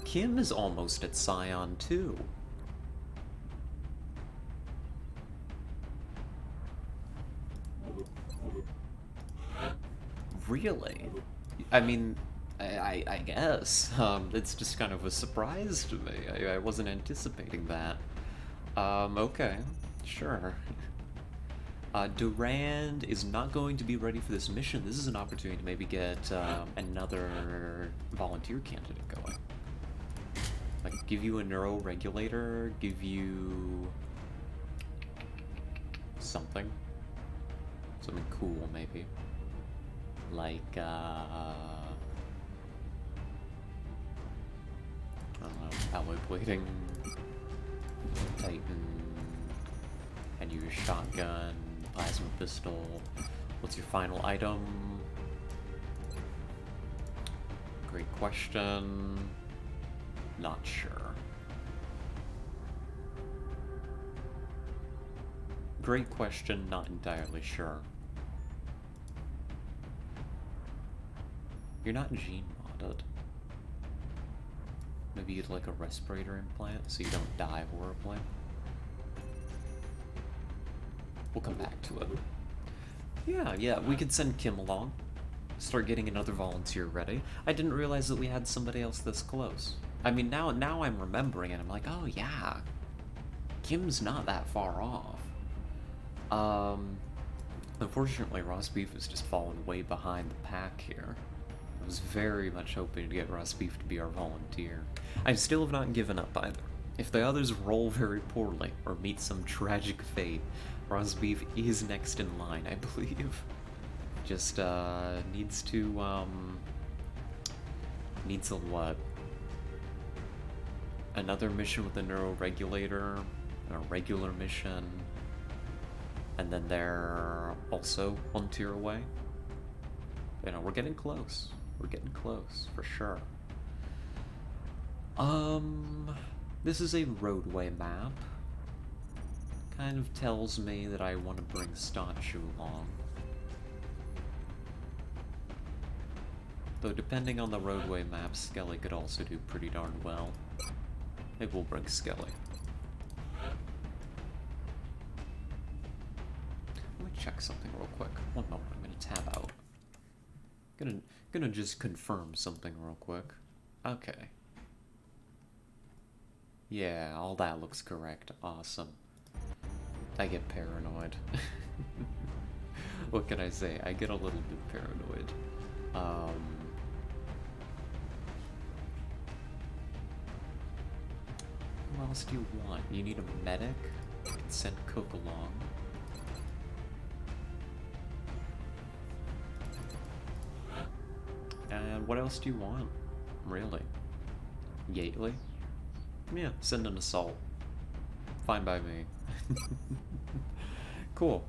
Kim is almost at Scion too. Really? I mean, I guess. It's just kind of a surprise to me. I wasn't anticipating that. Okay. Sure. Durand is not going to be ready for this mission. This is an opportunity to maybe get another volunteer candidate going. Like, give you a neuroregulator, give you something. Something cool, maybe. Like, I don't know, alloy plating, Titan, and use shotgun, plasma pistol. What's your final item? Great question. Not sure. Great question, not entirely sure. You're not gene modded. Maybe you'd like a respirator implant so you don't die horribly. We'll come back to it. Yeah, we could send Kim along. Start getting another volunteer ready. I didn't realize that we had somebody else this close. I mean, now I'm remembering it. I'm like, oh yeah, Kim's not that far off. Unfortunately, Roast Beef has just fallen way behind the pack here. I was very much hoping to get Roast Beef to be our volunteer. I still have not given up either. If the others roll very poorly or meet some tragic fate, Roast Beef is next in line, I believe. Just, needs to, needs a what? Another mission with a neuroregulator, a regular mission, and then they're also 1 tier away. You know, we're getting close. We're getting close, for sure. This is a roadway map. Kind of tells me that I want to bring Statue along. Though depending on the roadway map, Skelly could also do pretty darn well. Maybe we'll bring Skelly. Let me check something real quick. One moment, I'm gonna tab out. Gonna just confirm something real quick. Okay. Yeah, all that looks correct. Awesome. I get paranoid. What can I say? I get a little bit paranoid. What else do you want? You need a medic? You can send Cook along. And what else do you want? Really? Gately? Yeah, send an assault. Fine by me. Cool.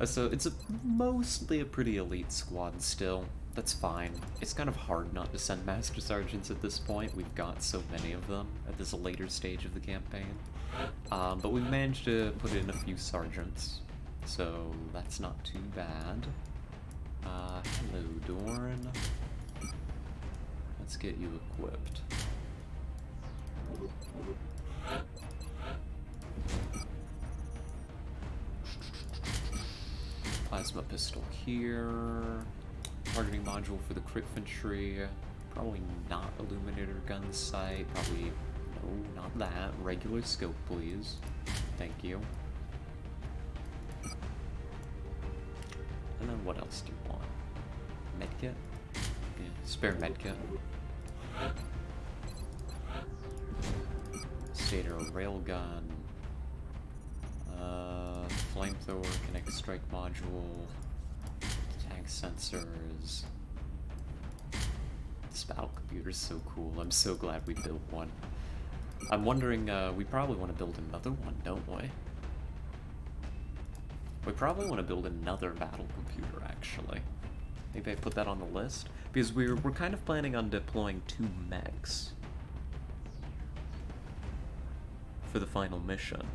So it's mostly a pretty elite squad still. That's fine. It's kind of hard not to send Master Sergeants at this point. We've got so many of them at this later stage of the campaign. But we've managed to put in a few Sergeants, so that's not too bad. Hello, Dorn. Let's get you equipped. Plasma pistol here. Targeting module for the crit infantry. Probably not illuminator gun sight. Probably no, not that. Regular scope, please. Thank you. And then what else do you want? Medkit? Yeah, spare medkit. Stator railgun. Flamethrower, kinetic strike module. Tank sensors. This battle computer's so cool. I'm so glad we built one. I'm wondering, we probably want to build another one, don't we? We probably want to build another battle computer, actually. Maybe I put that on the list? Because we're kind of planning on deploying 2 mechs for the final mission.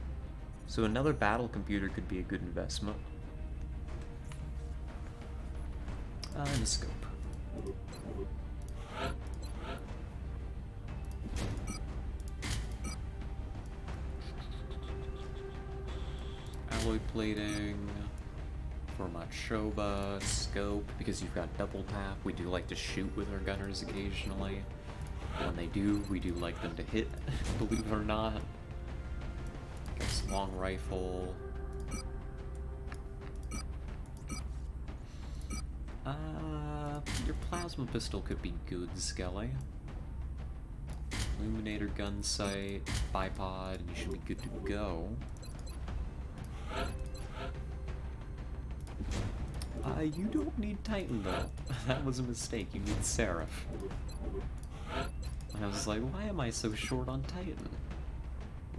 So another battle computer could be a good investment. And a scope. Alloy plating for Machoba, scope, because you've got double tap. We do like to shoot with our gunners occasionally. When they do, we do like them to hit, believe it or not. Got some long rifle. Your plasma pistol could be good, Skelly. Illuminator gun sight, bipod, and you should be good to go. You don't need Titan though. That was a mistake. You need Seraph. And I was like, why am I so short on Titan?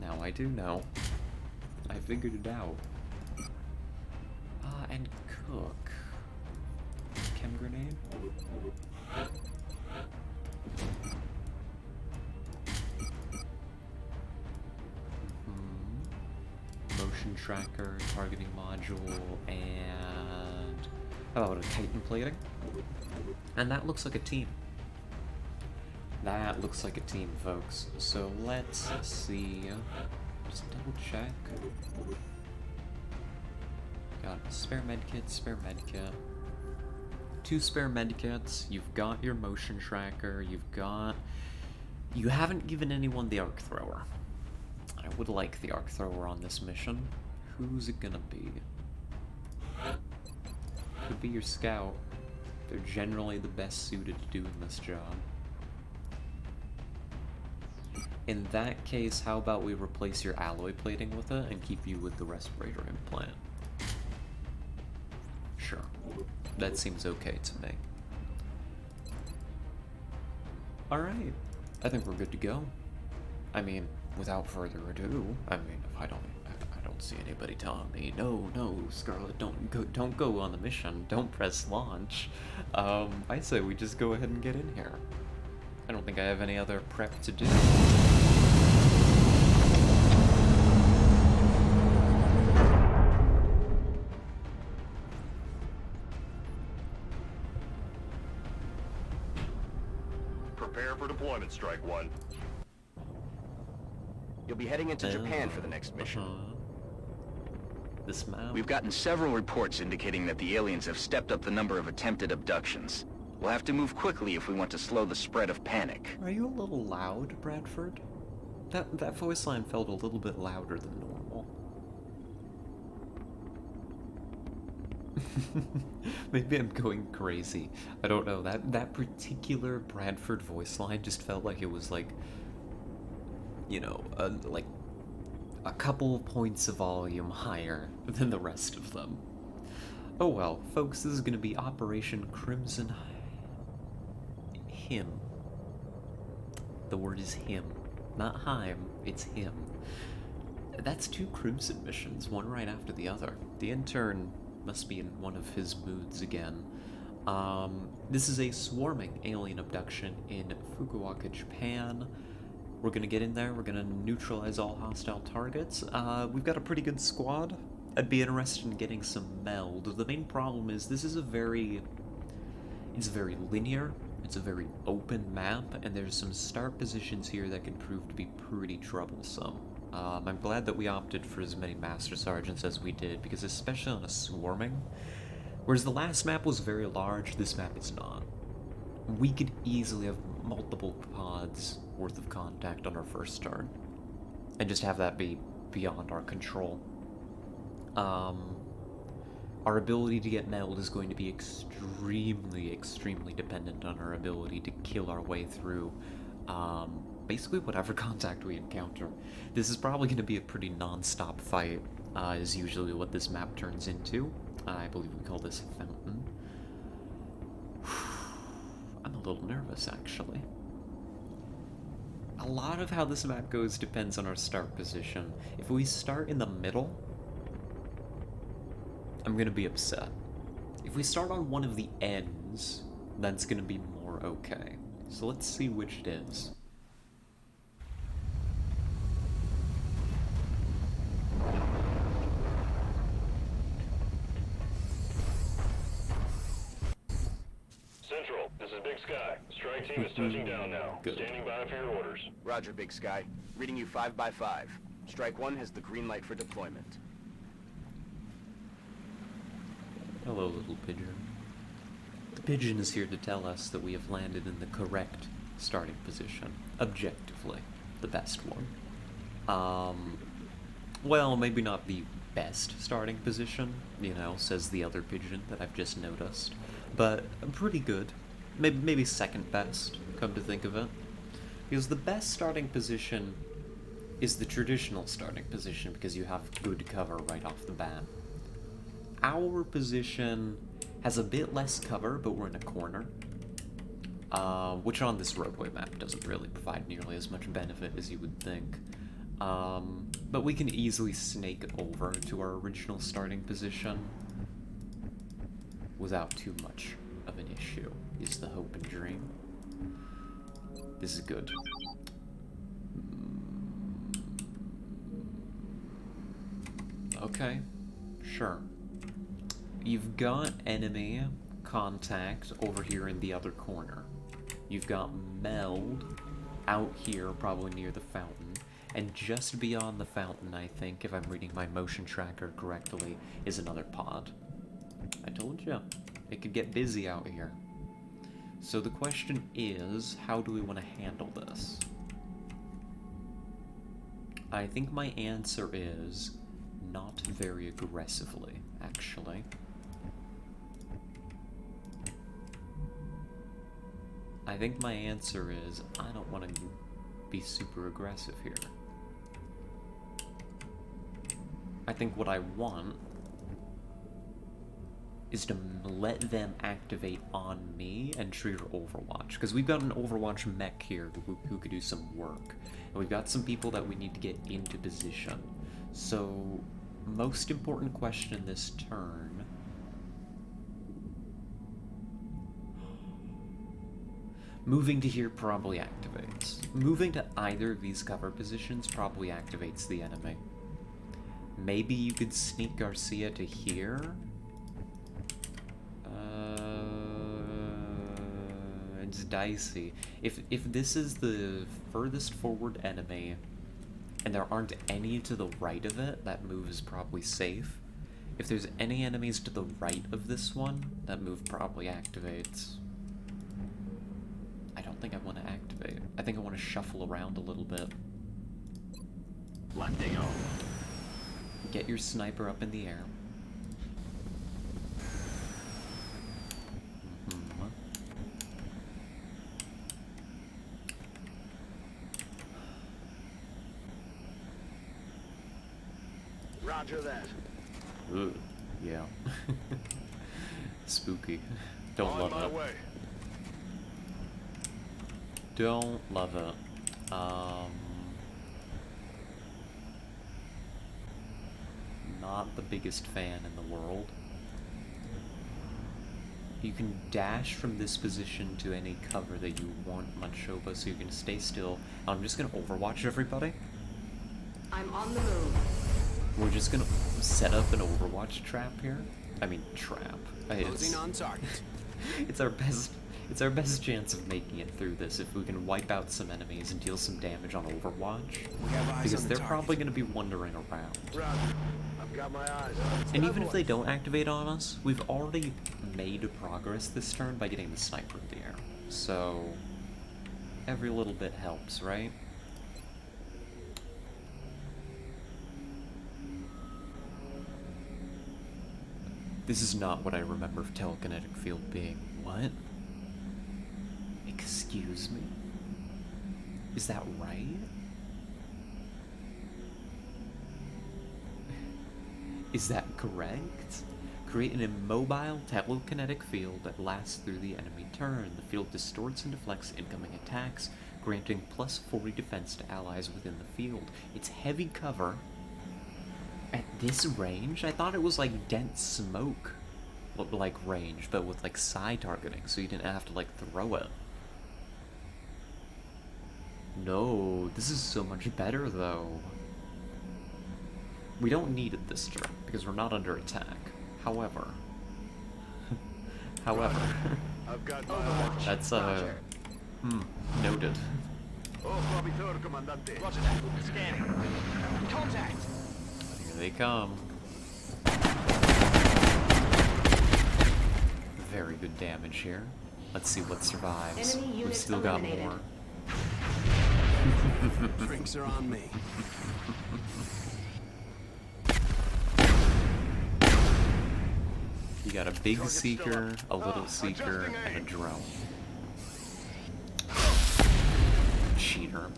Now I do know. I figured it out. And Cook. Chem grenade? Motion motion tracker, targeting module, and how about a Titan plating? And that looks like a team. That looks like a team, folks. So let's see. Just double check. Got spare medkit, spare medkit. 2 spare medkits. You've got your motion tracker. You haven't given anyone the arc thrower. I would like the arc thrower on this mission. Who's it gonna be? Could be your scout. They're generally the best suited to doing this job. In that case, how about we replace your alloy plating with it and keep you with the respirator implant? Sure. That seems okay to me. Alright. I think we're good to go. I mean, without further ado, I don't see anybody telling me, no, Scarlet, don't go on the mission, don't press launch. I say we just go ahead and get in here. I don't think I have any other prep to do. Prepare for deployment, Strike One. You'll be heading into Japan for the next mission. This map. We've gotten several reports indicating that the aliens have stepped up the number of attempted abductions. We'll have to move quickly if we want to slow the spread of panic. Are you a little loud, Bradford? That voice line felt a little bit louder than normal. Maybe I'm going crazy. I don't know. That particular Bradford voice line just felt like it was like, you know, like a couple points of volume higher than the rest of them. Oh well, folks, this is gonna be Operation Crimson Him. The word is him. Not Heim, it's him. That's 2 Crimson missions, one right after the other. The intern must be in one of his moods again. This is a swarming alien abduction in Fukuoka, Japan. We're gonna get in there, we're gonna neutralize all hostile targets. We've got a pretty good squad. I'd be interested in getting some meld. The main problem is this is it's very linear, it's a very open map, and there's some start positions here that can prove to be pretty troublesome. I'm glad that we opted for as many Master Sergeants as we did, because especially on a swarming, whereas the last map was very large, this map is not. We could easily have multiple pods worth of contact on our first turn, and just have that be beyond our control. Our ability to get meld is going to be extremely dependent on our ability to kill our way through basically whatever contact we encounter. This is probably going to be a pretty non-stop fight, is usually what this map turns into. I believe we call this a fountain. I'm a little nervous, actually. A lot of how this map goes depends on our start position. If we start in the middle, I'm gonna be upset. If we start on one of the ends, that's gonna be more okay. So let's see which it is. Central, this is Big Sky. Strike team is touching down now. Good. Standing by for your orders. Roger, Big Sky. Reading you 5 by 5. Strike One has the green light for deployment. Hello, little pigeon. The pigeon is here to tell us that we have landed in the correct starting position. Objectively, the best one. Well, maybe not the best starting position, you know, says the other pigeon that I've just noticed. But pretty good. Maybe second best, come to think of it. Because the best starting position is the traditional starting position because you have good cover right off the bat. Our position has a bit less cover, but we're in a corner. Which on this roadway map doesn't really provide nearly as much benefit as you would think. But we can easily snake over to our original starting position without too much of an issue, is the hope and dream. This is good. Okay, sure. You've got enemy contact over here in the other corner. You've got Meld out here, probably near the fountain. And just beyond the fountain, I think, if I'm reading my motion tracker correctly, is another pod. I told you, it could get busy out here. So the question is, how do we want to handle this? I think my answer is not very aggressively, actually. I think my answer is I don't want to be super aggressive here. I think what I want is to let them activate on me and trigger Overwatch. Because we've got an Overwatch mech here who could do some work. And we've got some people that we need to get into position. So, most important question this turn. Moving to here probably activates. Moving to either of these cover positions probably activates the enemy. Maybe you could sneak Garcia to here? It's dicey. If this is the furthest forward enemy, and there aren't any to the right of it, that move is probably safe. If there's any enemies to the right of this one, that move probably activates. I don't think I want to activate. I think I want to shuffle around a little bit. Lateo. Get your sniper up in the air. Roger that. Ugh, yeah. Spooky. Don't love On my it. way. Don't love it. Not the biggest fan in the world. You can dash from this position to any cover that you want, Machoba, so you can stay still. I'm just gonna Overwatch everybody. I'm on the move. We're just gonna set up an Overwatch trap here. I mean, trap. Closing on target. It's our best chance of making it through this if we can wipe out some enemies and deal some damage on Overwatch. We have eyes Because on the they're target. probably gonna be wandering around. Roger. I've got my eyes on it. And even if they don't activate on us, we've already made progress this turn by getting the sniper in the air. So, every little bit helps, right? This is not what I remember of telekinetic field being. What? Excuse me? Is that right? Is that correct? Create an immobile telekinetic field that lasts through the enemy turn. The field distorts and deflects incoming attacks, granting plus 40 defense to allies within the field. It's heavy cover. At this range? I thought it was like dense smoke, like range, but with like side targeting, so you didn't have to like throw it. No, this is so much better though. We don't need it this turn, because we're not under attack. However, I've got my eyes. that's noted. Oh, Provitor, Comandante. Roger that. Scanning. Contact. Here they come. Very good damage here. Let's see what survives. Enemy We've units still got eliminated. more. Drinks are on me. You got a big seeker, a little seeker, and a drone. Cheater.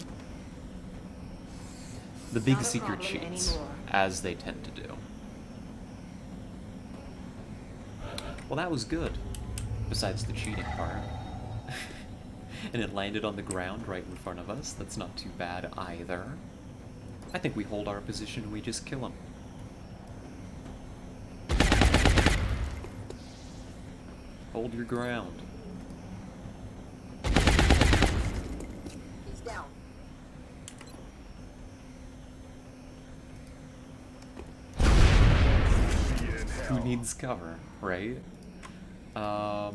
The big Not a seeker problem cheats, anymore. as they tend to do. Well, that was good. Besides the cheating part. And it landed on the ground right in front of us. That's not too bad either. I think we hold our position and we just kill him. Hold your ground. He's down. needs cover, right? I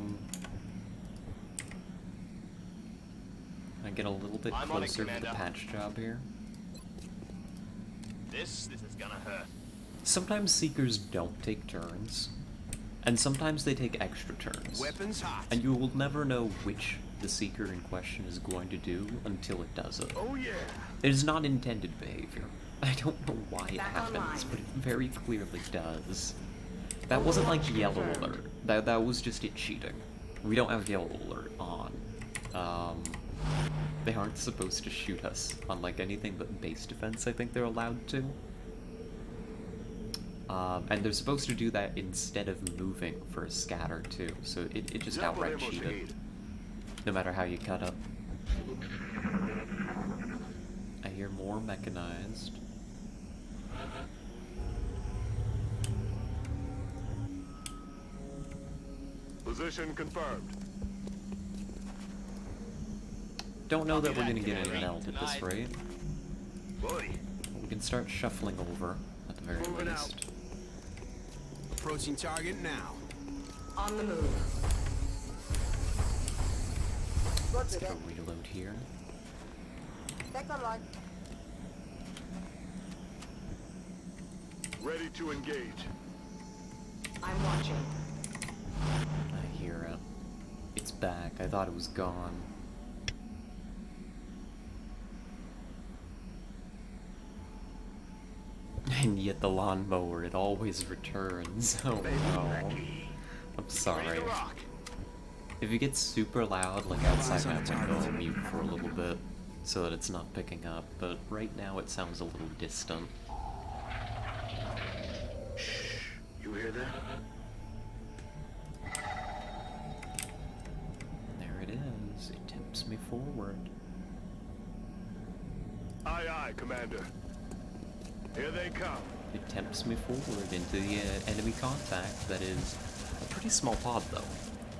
get a little bit I'm on it, closer to the Commander. patch job here. This is gonna hurt. Sometimes Seekers don't take turns, and sometimes they take extra turns. Weapons hot. And you will never know which the Seeker in question is going to do until it does it. Oh yeah. It is not intended behavior. I don't know why it Back happens, online. but it very clearly does. That wasn't like yellow alert. That was just it cheating. We don't have yellow alert on. They aren't supposed to shoot us on like anything but base defense. I think they're allowed to. And they're supposed to do that instead of moving for a scatter too. So it just Ya outright podemos cheated. seguir. No matter how you cut up. I hear more mechanized. Position confirmed. Don't know that Copy we're that, gonna get any Commander. melt at this Nice. rate. Boy. We can start shuffling over, at the very Moving out. least. Approaching target now. On the move. Let's get a reload here. Ready to engage. I'm watching. I hear it. It's back. I thought it was gone. And yet the lawnmower, it always returns. Oh no. I'm sorry. If it gets super loud, like outside my window, I'll mute for a little bit so that it's not picking up, but right now it sounds a little distant. You hear that? There it is. It tips me forward. Aye, aye, Commander. Here they come. It tempts me forward into the enemy contact that is a pretty small pod, though.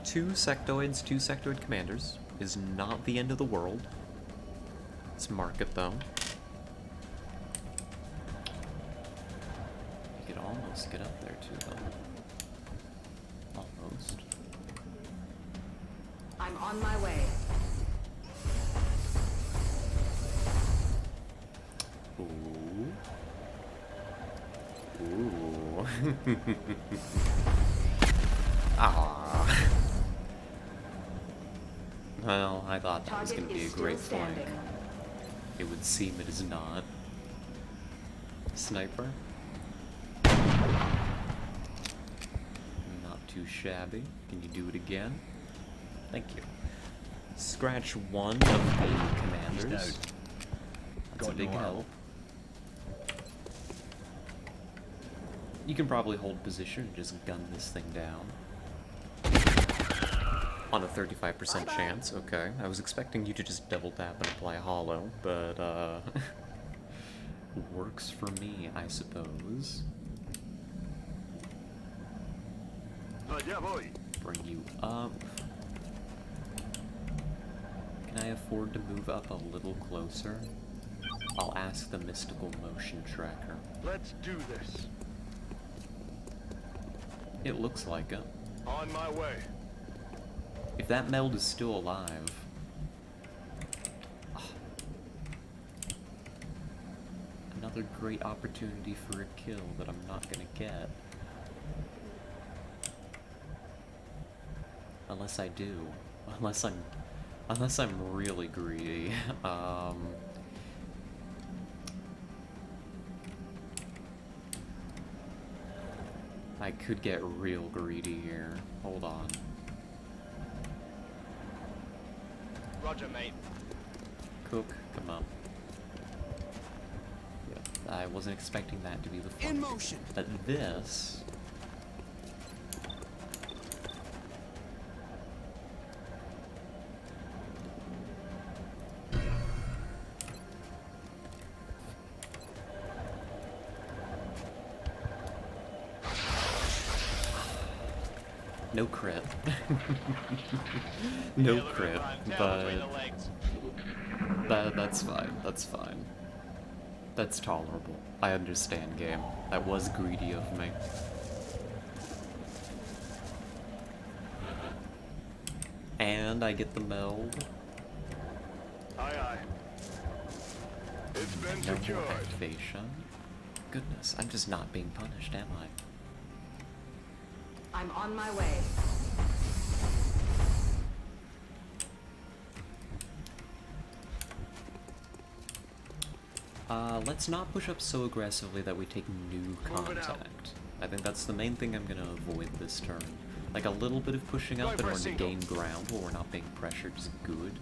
2 sectoids, 2 sectoid commanders is not the end of the world. Let's mark it, though. You could almost get up there, too, though. Almost. I'm on my way. Ooh. Ooh. Ah. Well, I thought that was Target going to be a is still great flank. standing. It would seem it is not. Sniper. Not too shabby. Can you do it again? Thank you. Scratch one of the commanders. That's a big help. You can probably hold position and just gun this thing down. On a 35% chance, okay. I was expecting you to just double tap and apply a hollow, but works for me, I suppose. Allá voy. Bring you up. Can I afford to move up a little closer? I'll ask the mystical motion tracker. Let's do this. It looks like it. On my way. If that meld is still alive... Another great opportunity for a kill that I'm not gonna get. Unless I do. Unless I'm really greedy. I could get real greedy here. Hold on. Roger, mate. Cook, come up. Yep, I wasn't expecting that to be the fun. In motion. But this... No crit. No crit, but that's fine, that's fine. That's tolerable. I understand, game. That was greedy of me. And I get the meld. Aye, aye. It's been No more secured. activation. Goodness, I'm just not being punished, am I? I'm on my way. Let's not push up so aggressively that we take new contact. I think that's the main thing I'm gonna avoid this turn. Like a little bit of pushing up in order to gain ground while we're not being pressured is good.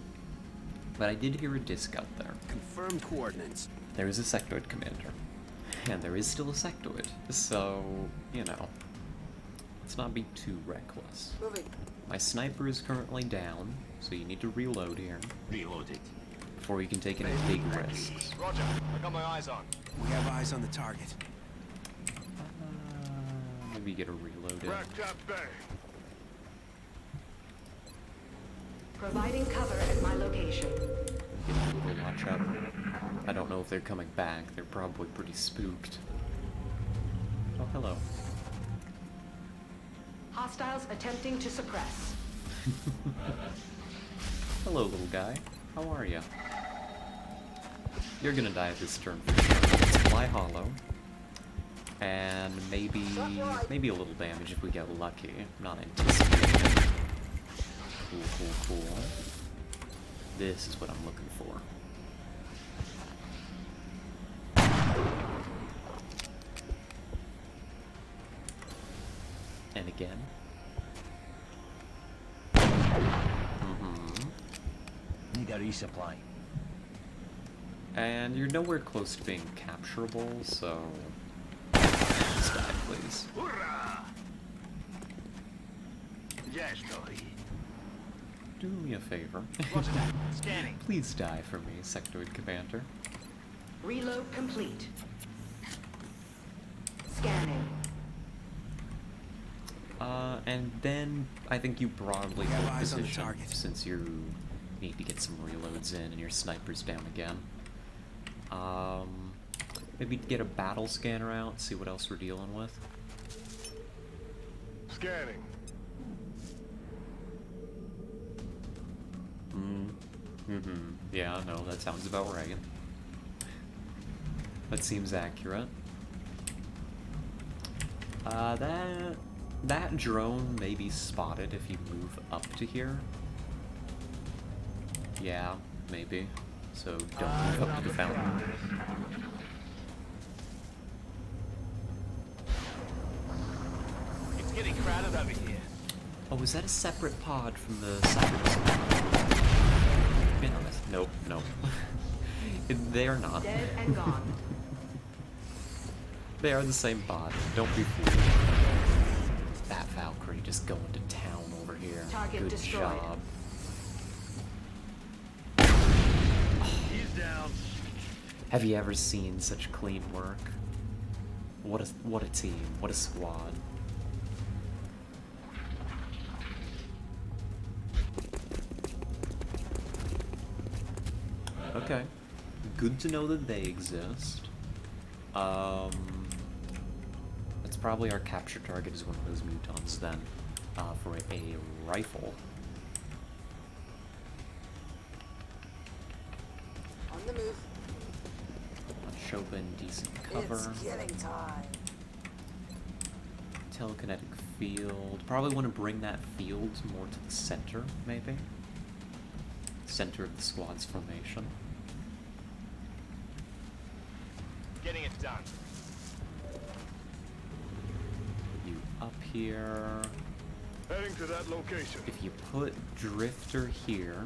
But I did hear a disc out there. Confirmed coordinates. There is a sectoid commander. And there is still a sectoid. So, you know, let's not be too reckless. Moving. My sniper is currently down, so you need to reload here. Reloaded. Before you can take any big risks. Roger. I got my eyes on. We have eyes on the target. Maybe get a reload in. Crack that bay. Providing cover at my location. Get a little watch out. I don't know if they're coming back. They're probably pretty spooked. Oh, hello. Hostiles attempting to suppress. Hello, little guy. How are ya? You're gonna die this turn for sure. Let's fly hollow. And maybe a little damage if we get lucky. I'm not anticipating. Cool, cool, cool. This is what I'm looking for. And again. Need a resupply. And you're nowhere close to being capturable, so just die, please. Hurrah! Yes, Dolly. Do me a favor. Roger that. Scanning. Please die for me, Sectoid Commander. Reload complete. Scanning. And then I think you broadly We have hold eyes on the position target. since you need to get some reloads in and your sniper's down again. Maybe get a battle scanner out, see what else we're dealing with. Scanning. Yeah, no, that sounds about right. That seems accurate. That drone may be spotted if you move up to here. Yeah, maybe. So don't move up to the fountain. It's getting crowded over here. Oh, is that a separate pod from the cyber? Be honest. Nope, nope. They are not. Dead and gone. They are the same pod. Don't be fooled. That Valkyrie just going to town over here. Target Good destroyed. job. He's down. Have you ever seen such clean work? What a team. What a squad. Okay. Good to know that they exist. That's probably our capture target is one of those mutons then. For a rifle. On the move. Let's open decent cover. getting time. Telekinetic field. Probably want to bring that field more to the center, maybe. Center of the squad's formation. Getting it done. You up here. Heading to that location. If you put Drifter here,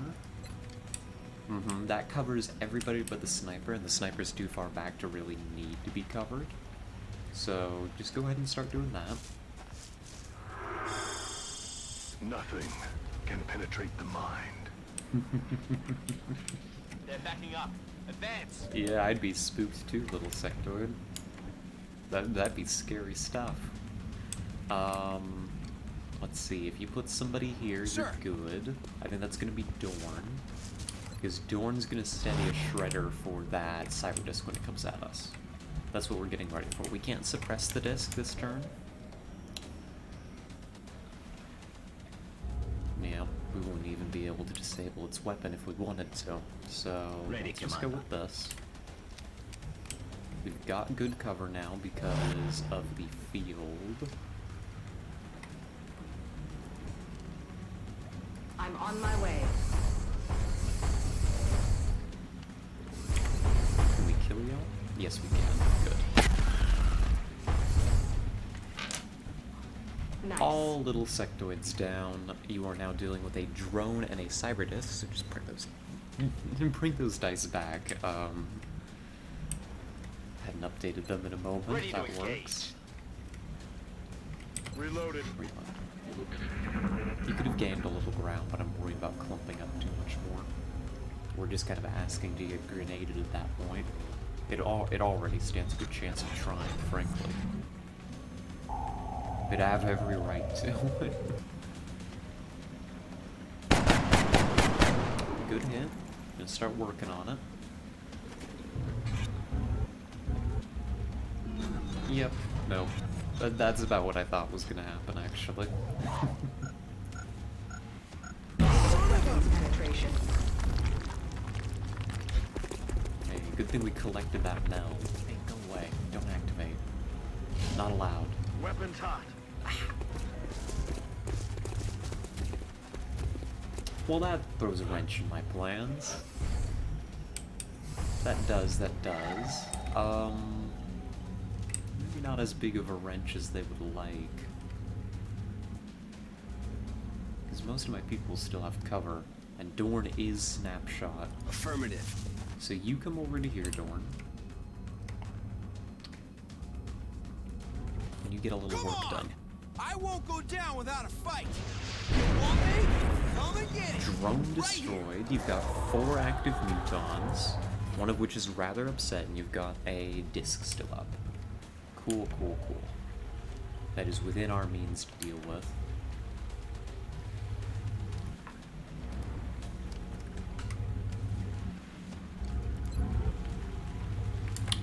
that covers everybody but the sniper, and the sniper's too far back to really need to be covered. So just go ahead and start doing that. Nothing can penetrate the mind. They're backing up. Advance. Yeah, I'd be spooked too, little sectoid. That'd be scary stuff. Let's see, if you put somebody here, Sir. you're good. I think that's gonna be Dorn. Because Dorn's gonna steady a shredder for that cyber disc when it comes at us. That's what we're getting ready for. We can't suppress the disc this turn. Yeah, wouldn't even be able to disable its weapon if we wanted to. So let's just go with this. We've got good cover now because of the field. I'm on my way. Can we kill y'all? Yes, we can. Good. Nice. All little sectoids down. You are now dealing with a drone and a cyber disc, so just bring those dice back. Hadn't updated them in a moment. Ready to That engage. works. Reloaded. Reload. You could have gained a little ground, but I'm worried about clumping up too much more. We're just kind of asking to get grenaded at that point. It already stands a good chance of trying, frankly. It'd have every right to. Good hit. Gonna start working on it. Yep. No. That's about what I thought was gonna happen, actually. Penetration. Hey, good thing we collected that meld. Hey, go away. Don't activate. Not allowed. Weapons hot. Well, that throws a wrench in my plans. That does. Maybe not as big of a wrench as they would like. Because most of my people still have cover, and Dorn is snapshot. Affirmative. So you come over to here, Dorn. And you get a little Come work on! done. I won't go down without a fight. You want me? Come and get it. Drone Right here. destroyed. You've got 4 active mutons, one of which is rather upset, and you've got a disc still up. Cool. That is within our means to deal with.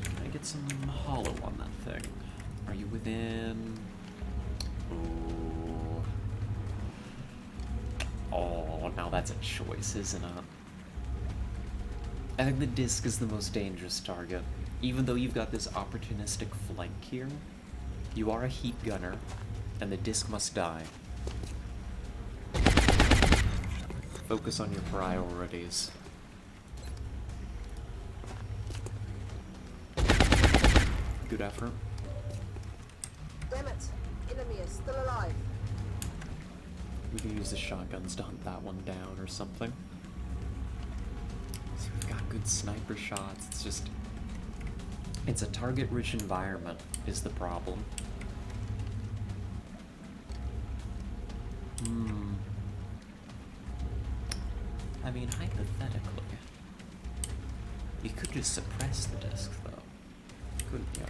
Can I get some hollow on that thing? Are you within... Ooh. Oh, now that's a choice, isn't it? I think the disc is the most dangerous target. Even though you've got this opportunistic flank here, you are a heat gunner, and the disc must die. Focus on your priorities. Good effort. Damn it! Enemy is still alive. We can use the shotguns to hunt that one down or something. So we've got good sniper shots. It's just... It's a target-rich environment, is the problem. I mean, hypothetically, you could just suppress the disc, though. Couldn't you?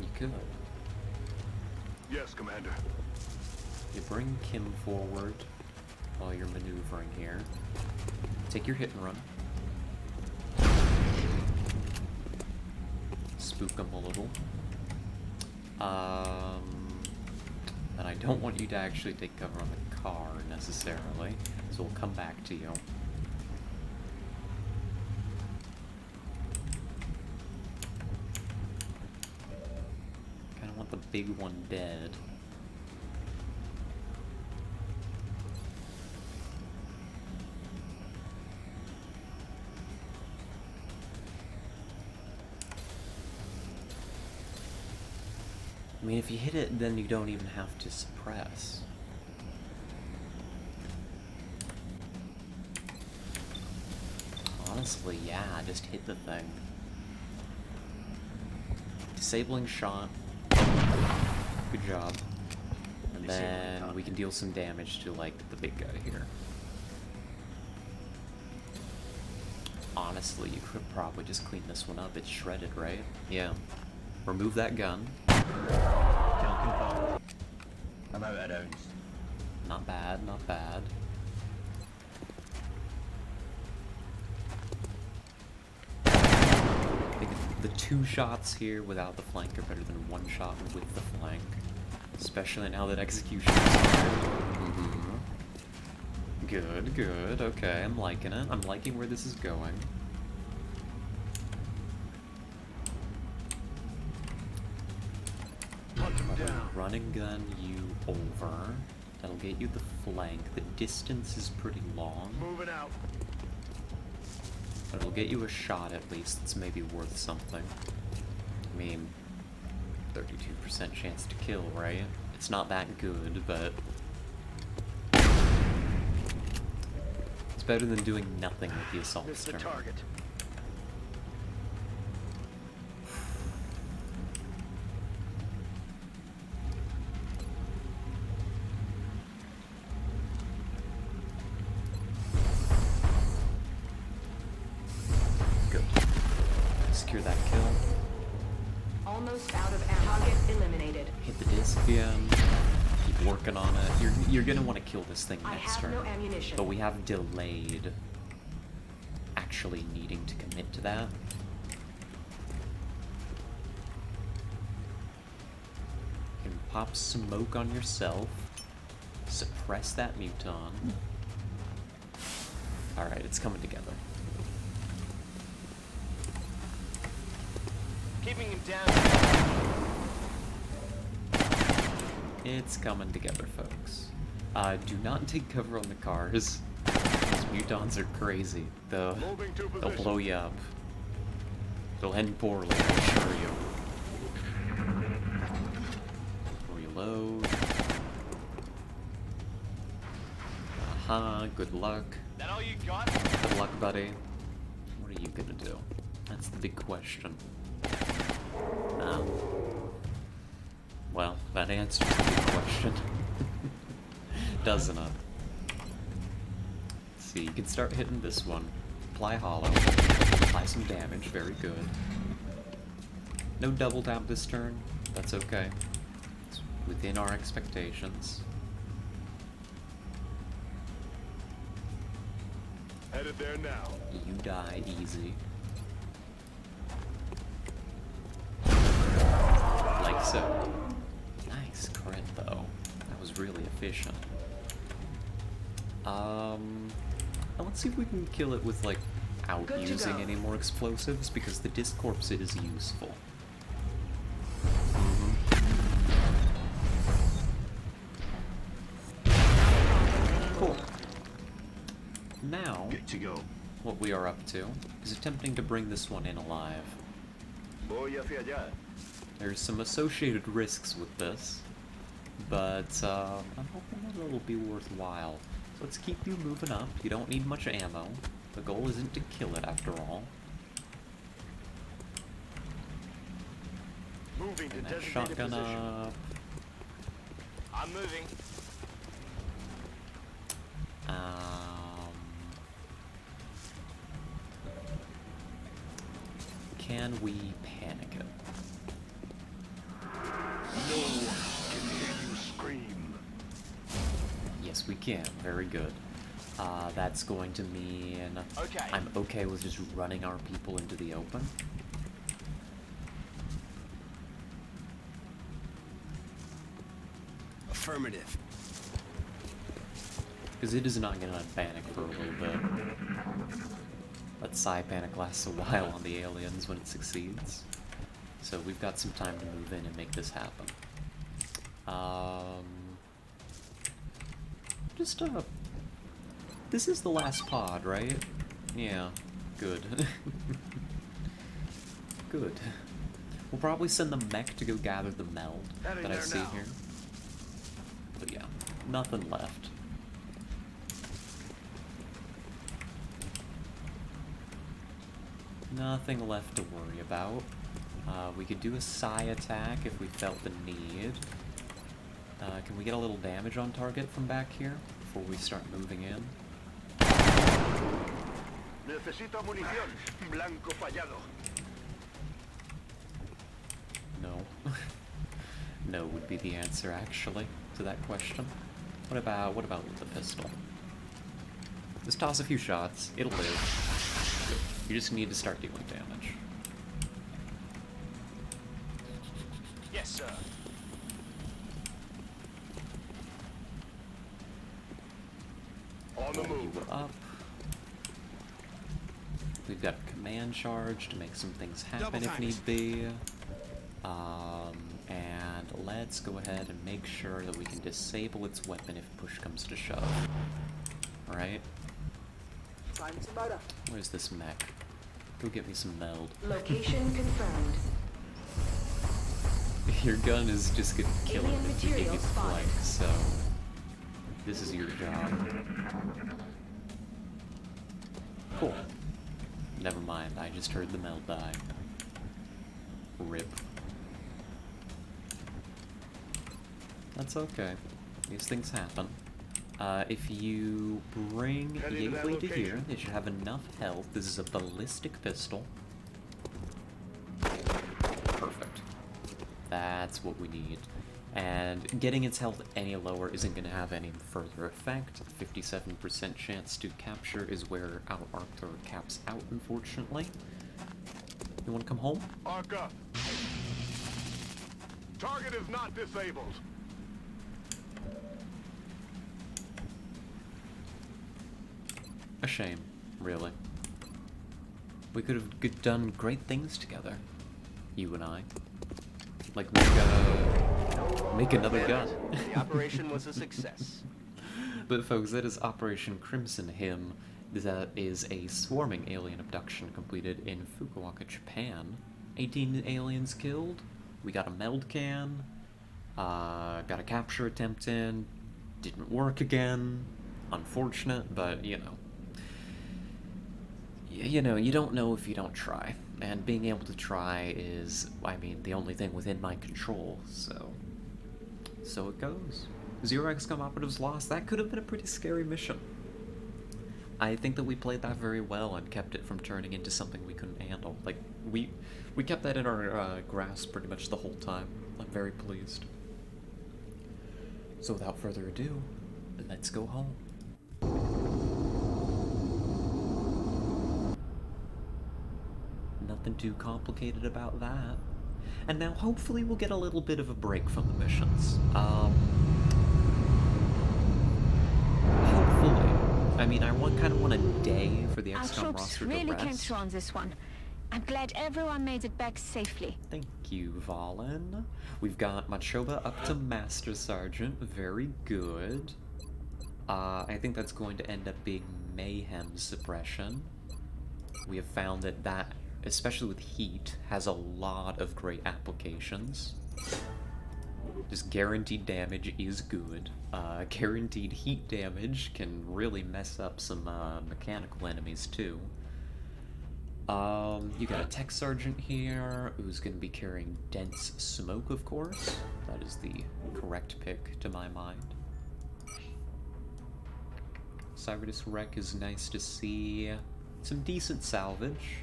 You could. Yes, Commander. You bring Kim forward while you're maneuvering here. Take your hit and run. Spook him a little. And I don't want you to actually take cover on the car, necessarily, so we'll come back to you. Kinda want the big one dead. I mean, if you hit it, then you don't even have to suppress. Honestly, yeah, just hit the thing. Disabling shot. Good job. And then we can deal some damage to, like, the big guy here. Honestly, you could probably just clean this one up. It's shredded, right? Yeah. Remove that gun. I'm out of zones. Not bad, not bad. I think the 2 shots here without the flank are better than 1 shot with the flank. Especially now that execution is started. Good, good. Okay, I'm liking it. I'm liking where this is going. Run and gun you over. That'll get you the flank. The distance is pretty long. Moving out. But it'll get you a shot at least. It's maybe worth something. I mean, 32% chance to kill, right? It's not that good, but it's better than doing nothing with the assault This is the stern. target. Good. Secure that kill. Almost out of ammo. Target eliminated. Hit the disc again. Keep working on it. You're gonna want to kill this thing I next have turn. no ammunition. But we have delayed actually needing to commit to that. You can pop smoke on yourself. Suppress that muton. Alright, it's coming together. Keeping him down. It's coming together, folks. Do not take cover on the cars. These mutons are crazy. They'll Moving to blow position. you up. They'll end poorly, I assure you. Reload. Good luck. That all you got? Good luck, buddy. What are you gonna do? That's the big question. Well, that answers the big question. Doesn't it? Let's see, you can start hitting this one. Apply hollow. Apply some damage, very good. No double tap this turn. That's okay. It's within our expectations. Headed there now. You die easy. Like so. Nice crit though. That was really efficient. Now let's see if we can kill it with, like, out Good to using go. any more explosives, because the disc corpse is useful. Cool. Now, Good to go. what we are up to is attempting to bring this one in alive. Voy hacia allá. There's some associated risks with this, but I'm hoping that it'll be worthwhile. So let's keep you moving up. You don't need much ammo. The goal isn't to kill it after all. Moving to And that designated shotgun position. up. I'm moving. Can we panic it? No one can hear you scream. Yes, we can. Very good. That's going to mean Okay. I'm okay with just running our people into the open. Affirmative. Because it is not going to panic for a little bit. That psi panic lasts a while on the aliens when it succeeds. So we've got some time to move in and make this happen. This is the last pod, right? Yeah, good. Good. We'll probably send the mech to go gather the meld Heading that I there see now. here. But yeah, nothing left. Nothing left to worry about. We could do a psi attack if we felt the need. Can we get a little damage on target from back here before we start moving in? Necesito munición. Blanco fallado. No. No would be the answer, actually, to that question. What about with the pistol? Just toss a few shots. It'll live. You just need to start dealing damage. On the pull you move. up. We've got a command charge to make some things happen if need be. And let's go ahead and make sure that we can disable its weapon if push comes to shove. Alright? Time to motor. Where's this mech? Go get me some meld. Location confirmed. Your gun is just gonna kill Alien him if you materials get spotted. flank, so this is your job. Cool. Never mind, I just heard the meld die. RIP. That's okay. These things happen. If you bring Heading to that Gateway to here, location. they should have enough health. This is a ballistic pistol. Perfect. That's what we need. And getting its health any lower isn't going to have any further effect. 57% chance to capture is where our Arthur caps out, unfortunately. You want to come home? Arc up. Target is not disabled. A shame, really. We could have done great things together, you and I. Like make another gun. The operation was a success. But folks, that is Operation Crimson Hymn. That is a swarming alien abduction completed in Fukuoka, Japan. 18 aliens killed. We got a meld can. Got a capture attempt in. Didn't work again. Unfortunate, but you know. You know, you don't know if you don't try. And being able to try is, I mean, the only thing within my control, so it goes. 0 XCOM operatives lost. That could have been a pretty scary mission. I think that we played that very well and kept it from turning into something we couldn't handle. Like, we kept that in our grasp pretty much the whole time. I'm very pleased. So without further ado, let's go home. Nothing too complicated about that. And now hopefully we'll get a little bit of a break from the missions. Hopefully. I mean, I kind of want a day for the Our XCOM troops roster really to rest. came through on this one. I'm glad everyone made it back safely. Thank you, Valen. We've got Machoba up to Master Sergeant. Very good. I think that's going to end up being Mayhem Suppression. We have found that, especially with heat, has a lot of great applications. Just guaranteed damage is good. Guaranteed heat damage can really mess up some mechanical enemies too. You got a tech sergeant here who's going to be carrying dense smoke, of course. That is the correct pick to my mind. Cyberdis Wreck is nice to see. Some decent salvage.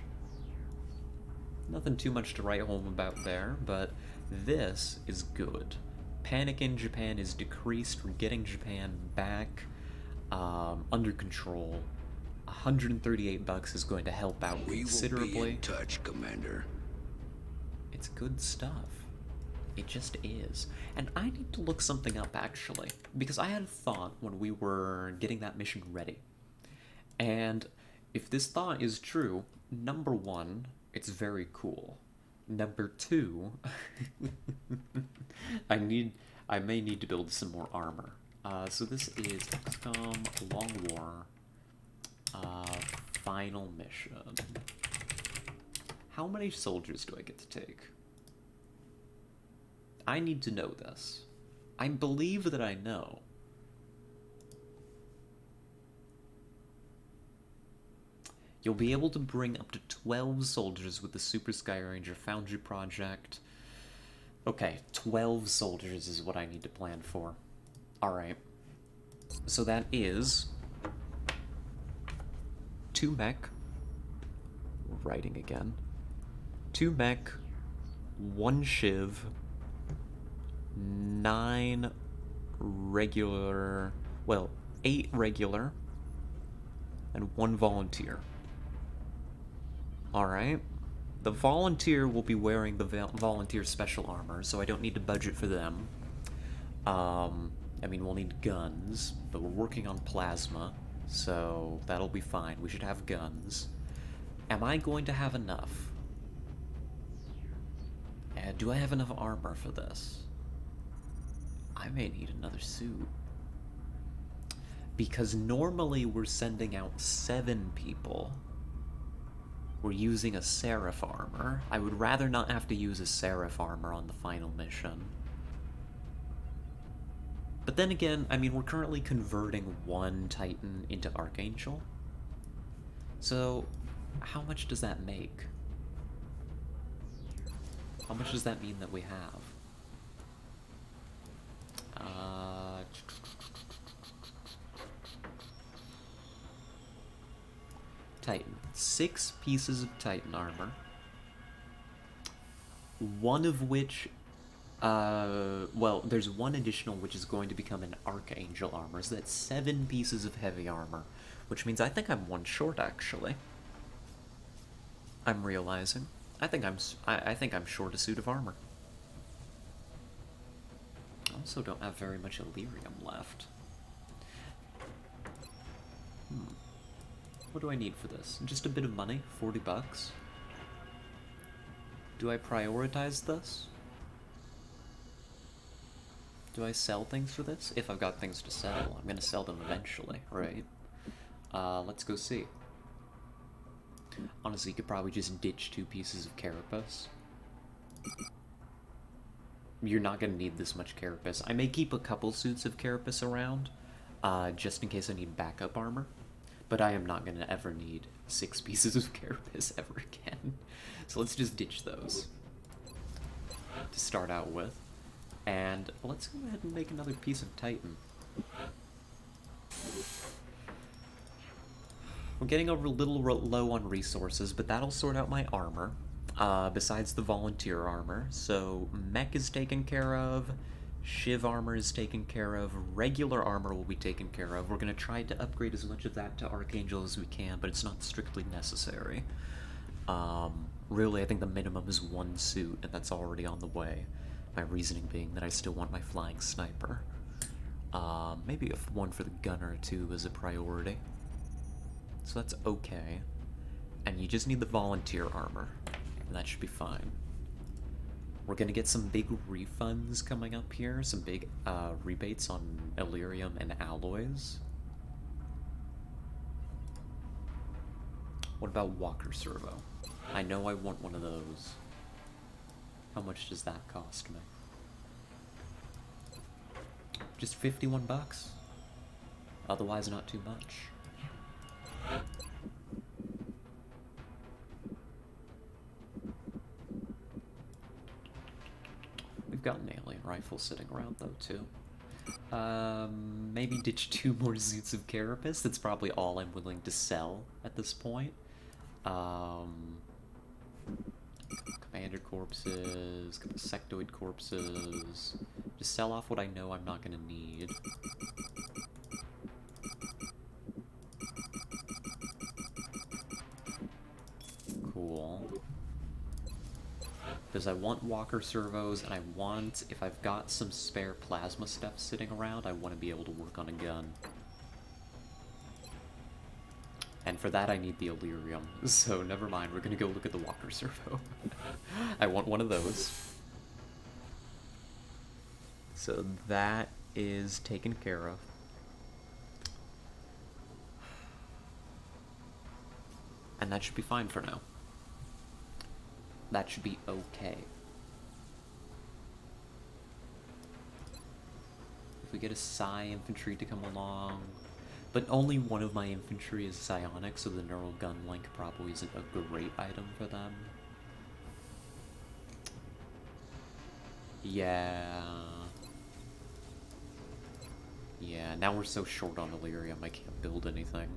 Nothing too much to write home about there, but this is good. Panic in Japan is decreased. We're getting Japan back under control. $138 is going to help out considerably. We will be in touch, Commander. It's good stuff. It just is. And I need to look something up, actually, because I had a thought when we were getting that mission ready. And if this thought is true, number one, it's very cool. Number two, I may need to build some more armor. So this is XCOM Long War final mission. How many soldiers do I get to take? I need to know this. I believe that I know. You'll be able to bring up to 12 soldiers with the Super Sky Ranger Foundry project. Okay, 12 soldiers is what I need to plan for. Alright. So that is 2 mech. Writing again. 2 mech, 1 shiv, 9 regular, well, 8 regular, and 1 volunteer. Alright. The volunteer will be wearing the volunteer special armor, so I don't need to budget for them. I mean, we'll need guns, but we're working on plasma. So that'll be fine. We should have guns. Am I going to have enough? Do I have enough armor for this? I may need another suit. Because normally we're sending out 7 people. We're using a Seraph armor. I would rather not have to use a Seraph armor on the final mission. But then again, I mean, we're currently converting 1 Titan into Archangel. So, how much does that make? How much does that mean that we have? Titan. 6 pieces of Titan armor. 1 of which, well, there's 1 additional which is going to become an Archangel armor, so that's 7 pieces of heavy armor, which means I think I'm 1 short, actually. I'm realizing. I think I'm short a suit of armor. I also don't have very much Illyrium left. What do I need for this? Just a bit of money, 40 bucks. Do I prioritize this? Do I sell things for this? If I've got things to sell, I'm gonna sell them eventually, right? Let's go see. Honestly, you could probably just ditch 2 pieces of carapace. You're not gonna need this much carapace. I may keep a couple suits of carapace around, just in case I need backup armor. But I am not gonna ever need 6 pieces of carapace ever again. So let's just ditch those to start out with. And let's go ahead and make another piece of Titan. We're getting a little low on resources, but that'll sort out my armor, besides the volunteer armor. So mech is taken care of, Shiv armor is taken care of, regular armor will be taken care of. We're going to try to upgrade as much of that to Archangel as we can, but it's not strictly necessary. Really, I think the minimum is 1 suit, and that's already on the way. My reasoning being that I still want my flying sniper. Maybe if 1 for the gunner, too, is a priority. So that's okay. And you just need the volunteer armor, and that should be fine. We're gonna get some big refunds coming up here, some big rebates on Illyrium and alloys. What about Walker Servo? I know I want one of those. How much does that cost me? Just 51 bucks. Otherwise, not too much. We've got an alien rifle sitting around though too. Maybe ditch 2 more suits of carapace. That's probably all I'm willing to sell at this point. Commander corpses, couple sectoid corpses. Just sell off what I know I'm not gonna need. Cool. Because I want walker servos, and I want, if I've got some spare plasma stuff sitting around, I want to be able to work on a gun. And for that I need the Illyrium, so never mind, we're gonna go look at the walker servo. I want one of those. So that is taken care of. And that should be fine for now. That should be okay. If we get a Psi infantry to come along, but only one of my infantry is psionic, so the neural gun link probably isn't a great item for them. Yeah, now we're so short on Illyrium, I can't build anything.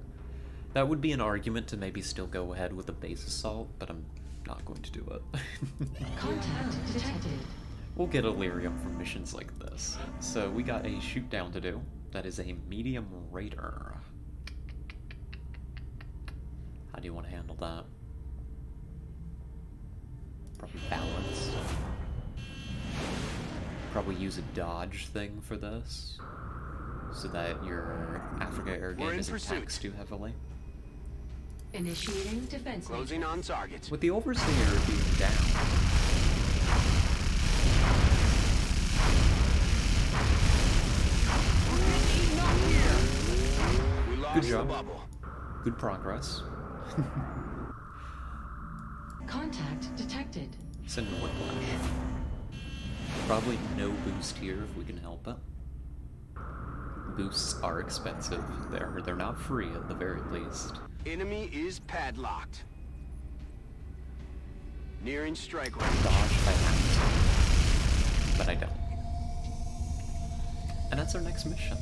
That would be an argument to maybe still go ahead with a base assault, but I'm not going to do it. Contact detected. We'll get Illyrium from missions like this. So we got a shoot down to do. That is a medium raider. How do you want to handle that? Probably balance. Probably use a dodge thing for this. so that your Africa air game We're in isn't pursuit. taxed too heavily. Initiating defense. Closing on target. With the Overseer being down, We lost good the job. bubble. Good progress. Contact detected. Send a whiplash. Probably no boost here if we can help it. Boosts are expensive. They're not free at the very least. Enemy is padlocked. Nearing strike range. Dodge if I have to, but I don't. And that's our next mission.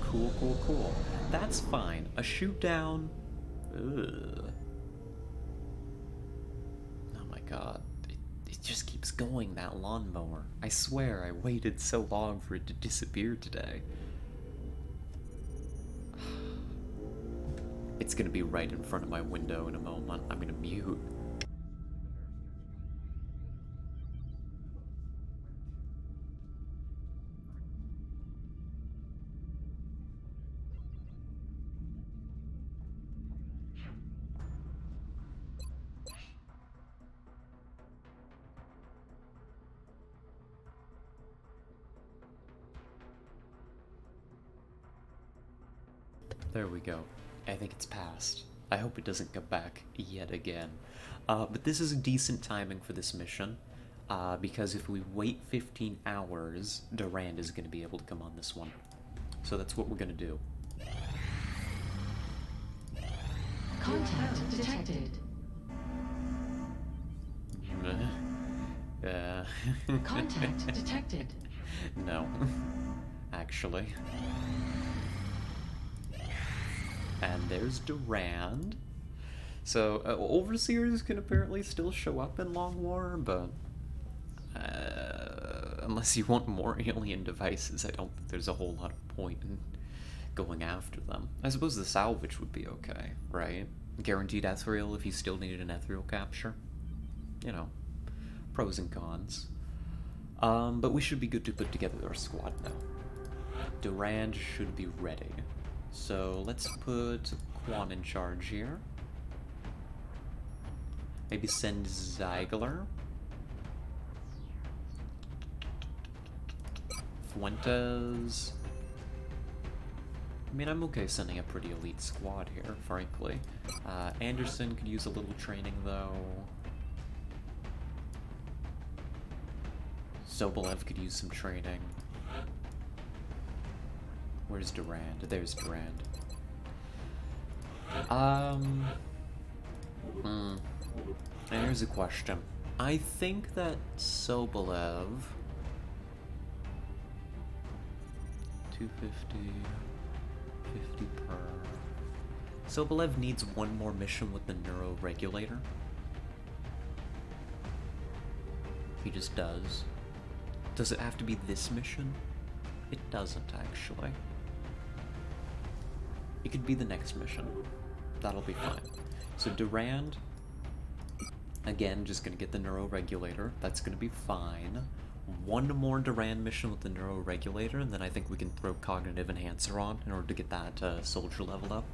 Cool, cool, cool. That's fine. A shoot down. Ugh. Oh my god. It just keeps going, that lawnmower. I swear I waited so long for it to disappear today. It's gonna be right in front of my window in a moment. I'm gonna mute. There we go. I think it's passed. I hope it doesn't come back yet again. But this is decent timing for this mission, because if we wait 15 hours, Durand is going to be able to come on this one. So that's what we're going to do. Contact detected. Contact detected. No. Actually. And there's Durand. So, Overseers can apparently still show up in Long War, but unless you want more alien devices, I don't think there's a whole lot of point in going after them. I suppose the salvage would be okay, right? Guaranteed ethereal if you still needed an ethereal capture. You know, pros and cons. But we should be good to put together our squad now. Durand should be ready. So let's put Quan in charge here. Maybe send Ziegler. Fuentes. I mean, I'm okay sending a pretty elite squad here, frankly. Anderson could use a little training, though. Sobolev could use some training. Where's Durand? There's Durand. And here's a question. I think that Sobolev... 250... 50 per... Sobolev needs one more mission with the neuroregulator. He just does. Does it have to be this mission? It doesn't, actually. It could be the next mission. That'll be fine. So Durand, again, just gonna get the neuroregulator. That's gonna be fine. One more Durand mission with the neuroregulator, and then I think we can throw Cognitive Enhancer on in order to get that soldier leveled up.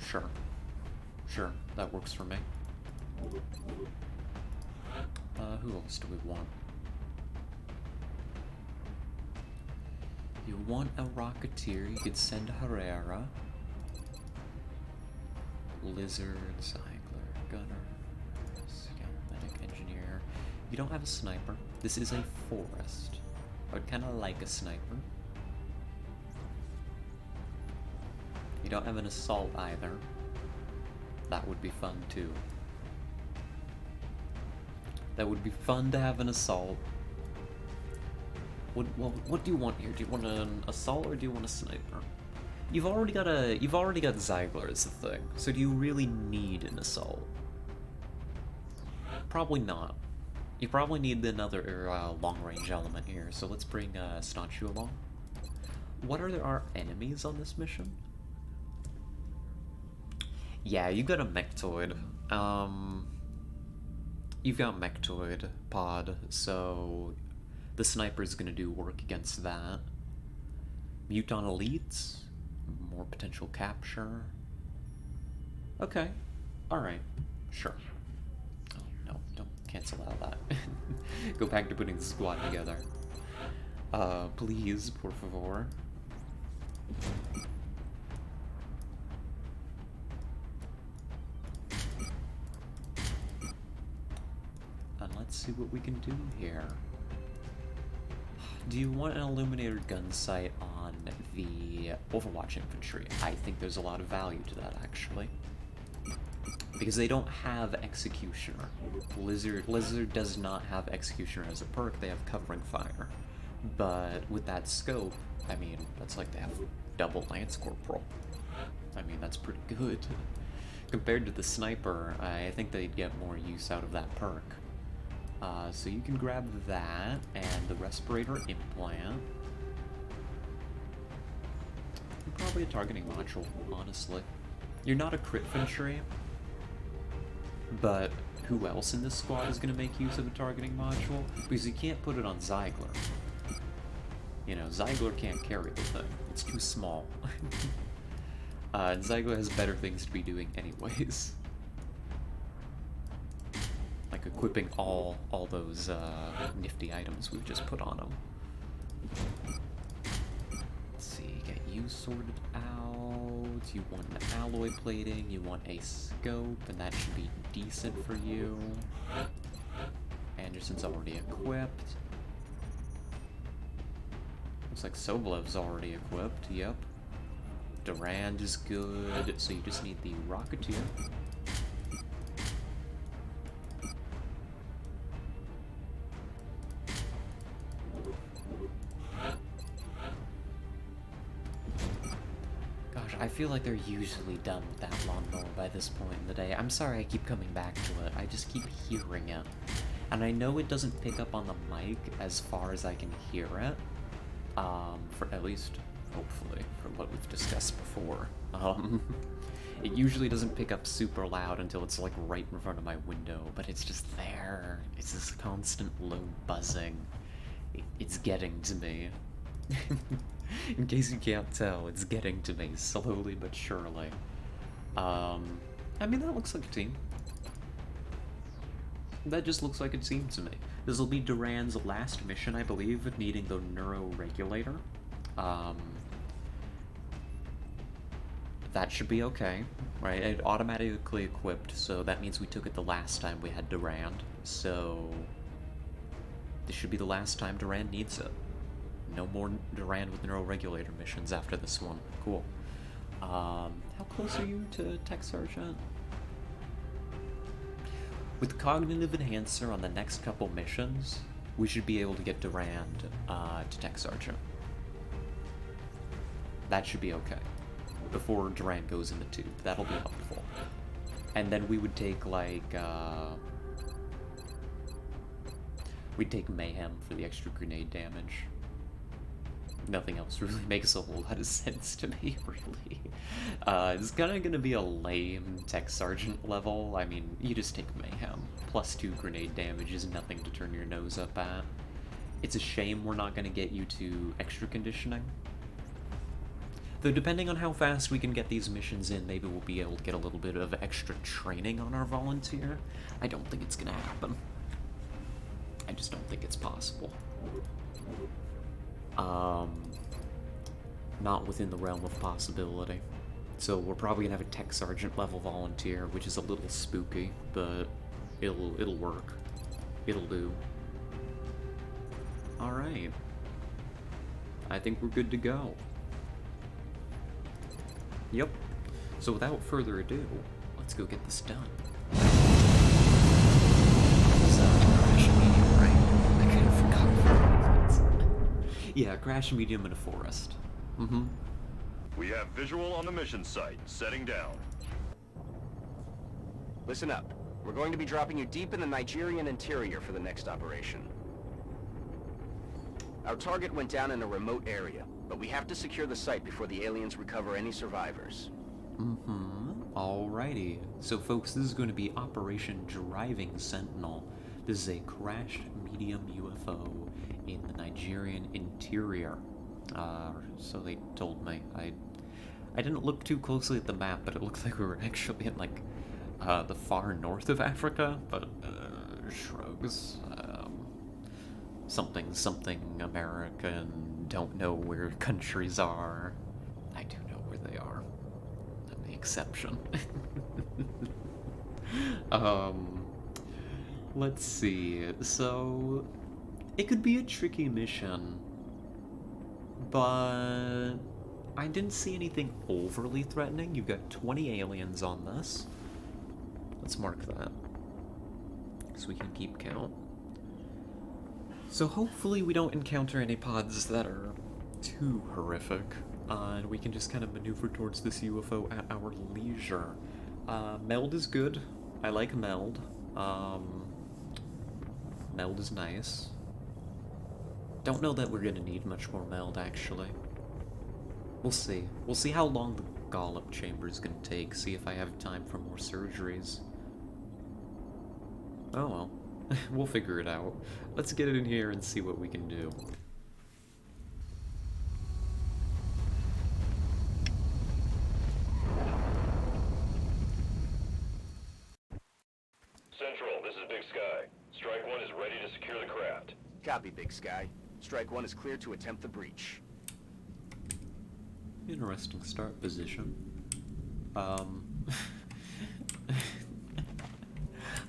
Sure. Sure, that works for me. Who else do we want? You want a Rocketeer, you could send Herrera. Lizard, Cycler, Gunner, Scout, Medic, Engineer. You don't have a Sniper. This is a forest. I would kinda like a Sniper. You don't have an Assault either. That would be fun too. That would be fun to have an Assault. What do you want here? Do you want an Assault or do you want a Sniper? You've already got Ziegler as the thing. So do you really need an Assault? Probably not. You probably need another long-range element here. So let's bring Snatchu along. What are our enemies on this mission? Yeah, you got a Mechtoid. You've got Mechtoid pod, so The sniper's gonna do work against that. Muton elites, more potential capture. Okay, alright, sure. Oh, no, don't cancel out that. Go back to putting the squad together. Please, por favor. And let's see what we can do here. Do you want an illuminator gun sight on the Overwatch infantry? I think there's a lot of value to that, actually. Because they don't have Executioner. Blizzard does not have Executioner as a perk, they have Covering Fire. But with that scope, I mean, that's like they have double Lance Corporal. I mean, that's pretty good. Compared to the Sniper, I think they'd get more use out of that perk. So you can grab that, and the Respirator Implant. And probably a targeting module, honestly. You're not a crit infantry, but who else in this squad is going to make use of a targeting module? Because you can't put it on Ziegler. You know, Ziegler can't carry the thing. It's too small. And Ziegler has better things to be doing anyways. Like equipping all those nifty items we've just put on them. Let's see, get you sorted out. You want an alloy plating, you want a scope, and that should be decent for you. Anderson's already equipped. Looks like Sobolev's already equipped, yep. Durand is good, so you just need the Rocketeer. I feel like they're usually done with that lawnmower by this point in the day. I'm sorry I keep coming back to it. I just keep hearing it. And I know it doesn't pick up on the mic as far as I can hear it. For at least, hopefully, for what we've discussed before. It usually doesn't pick up super loud until it's like right in front of my window, but it's just there. It's this constant low buzzing. It's getting to me. In case you can't tell, it's getting to me, slowly but surely. I mean, that looks like a team. That just looks like a team to me. This will be Durand's last mission, I believe, needing the neuroregulator. That should be okay, right? It automatically equipped, so that means we took it the last time we had Durand. So this should be the last time Durand needs it. No more Durand with neuroregulator missions after this one. Cool. How close are you to Tech Sergeant? With Cognitive Enhancer on the next couple missions, we should be able to get Durand to Tech Sergeant. That should be okay. Before Durand goes in the tube. That'll be helpful. And then we would take, like, we'd take Mayhem for the extra grenade damage. Nothing else really makes a whole lot of sense to me, really. It's kinda gonna be a lame Tech Sergeant level. I mean, you just take Mayhem. +2 grenade damage is nothing to turn your nose up at. It's a shame we're not gonna get you to extra conditioning. Though depending on how fast we can get these missions in, maybe we'll be able to get a little bit of extra training on our volunteer. I don't think it's gonna happen. I just don't think it's possible. Not within the realm of possibility. So we're probably gonna have a Tech Sergeant level volunteer, which is a little spooky, but it'll work. It'll do. Alright. I think we're good to go. Yep. So without further ado, let's go get this done. Crash medium, right? I kind of forgot for a moment. Yeah, crash medium in a forest. Mm-hmm. We have visual on the mission site. Setting down. Listen up. We're going to be dropping you deep in the Nigerian interior for the next operation. Our target went down in a remote area, but we have to secure the site before the aliens recover any survivors. Mm-hmm. Alrighty. So folks, this is going to be Operation Driving Sentinel. This is a crashed medium UFO in the Nigerian interior. So they told me. I didn't look too closely at the map, but it looked like we were actually in, like, the far north of Africa, but, shrugs. Something American, don't know where countries are. I do know where they are. I'm the exception. Let's see. So, it could be a tricky mission, but I didn't see anything overly threatening. You've got 20 aliens on this. Let's mark that, so we can keep count. So hopefully we don't encounter any pods that are too horrific, and we can just kind of maneuver towards this UFO at our leisure. Meld is good. I like meld. Meld is nice. Don't know that we're gonna need much more meld, actually. We'll see. We'll see how long the Gollop chamber is gonna take, see if I have time for more surgeries. Oh well. We'll figure it out. Let's get it in here and see what we can do. Central, this is Big Sky. Strike 1 is ready to secure the craft. Copy, Big Sky. Strike 1 is clear to attempt the breach. Interesting start position.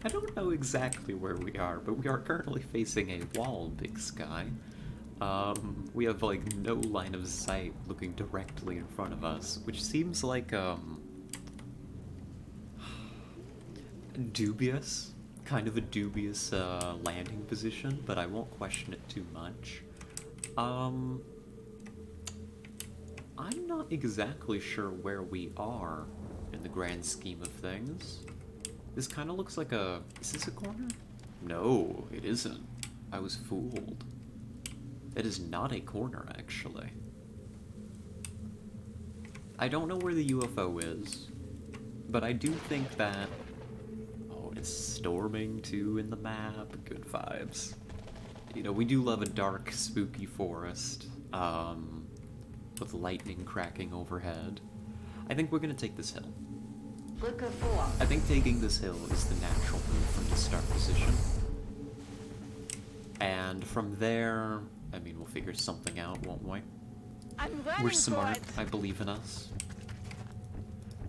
I don't know exactly where we are, but we are currently facing a wall, Big Sky. We have, like, no line of sight looking directly in front of us, which seems like, dubious. Kind of a dubious, landing position, but I won't question it too much. I'm not exactly sure where we are in the grand scheme of things. This kind of looks like a... Is this a corner? No, it isn't. I was fooled. It is not a corner, actually. I don't know where the UFO is, but I do think that... Oh, it's storming, too, in the map. Good vibes. You know, we do love a dark, spooky forest, with lightning cracking overhead. I think we're gonna take this hill. I think taking this hill is the natural move from the start position. And from there, I mean, we'll figure something out, won't we? We're smart. I believe in us.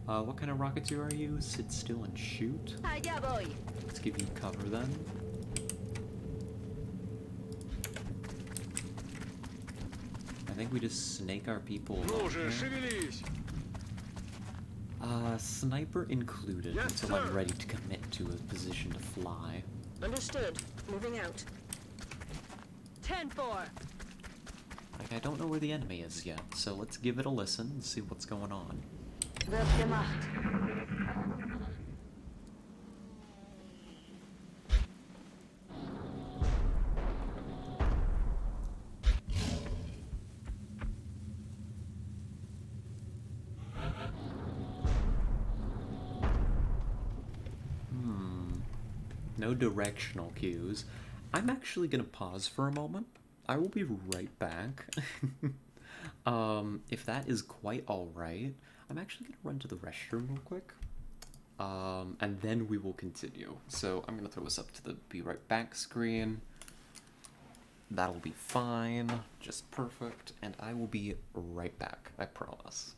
What kind of rocketeer are you? Sit still and shoot? Let's give you cover then. I think we just snake our people along here. Sniper included, Yes, until I'm sir. ready to commit to a position to fly. Understood. Moving out. 10-4. Like, I don't know where the enemy is yet, so let's give it a listen and see what's going on. Wird gemacht. No directional cues. I'm actually gonna pause for a moment. I will be right back. If that is quite alright, I'm actually gonna run to the restroom real quick. And then we will continue. So I'm gonna throw us up to the be right back screen. That'll be fine, just perfect, and I will be right back, I promise.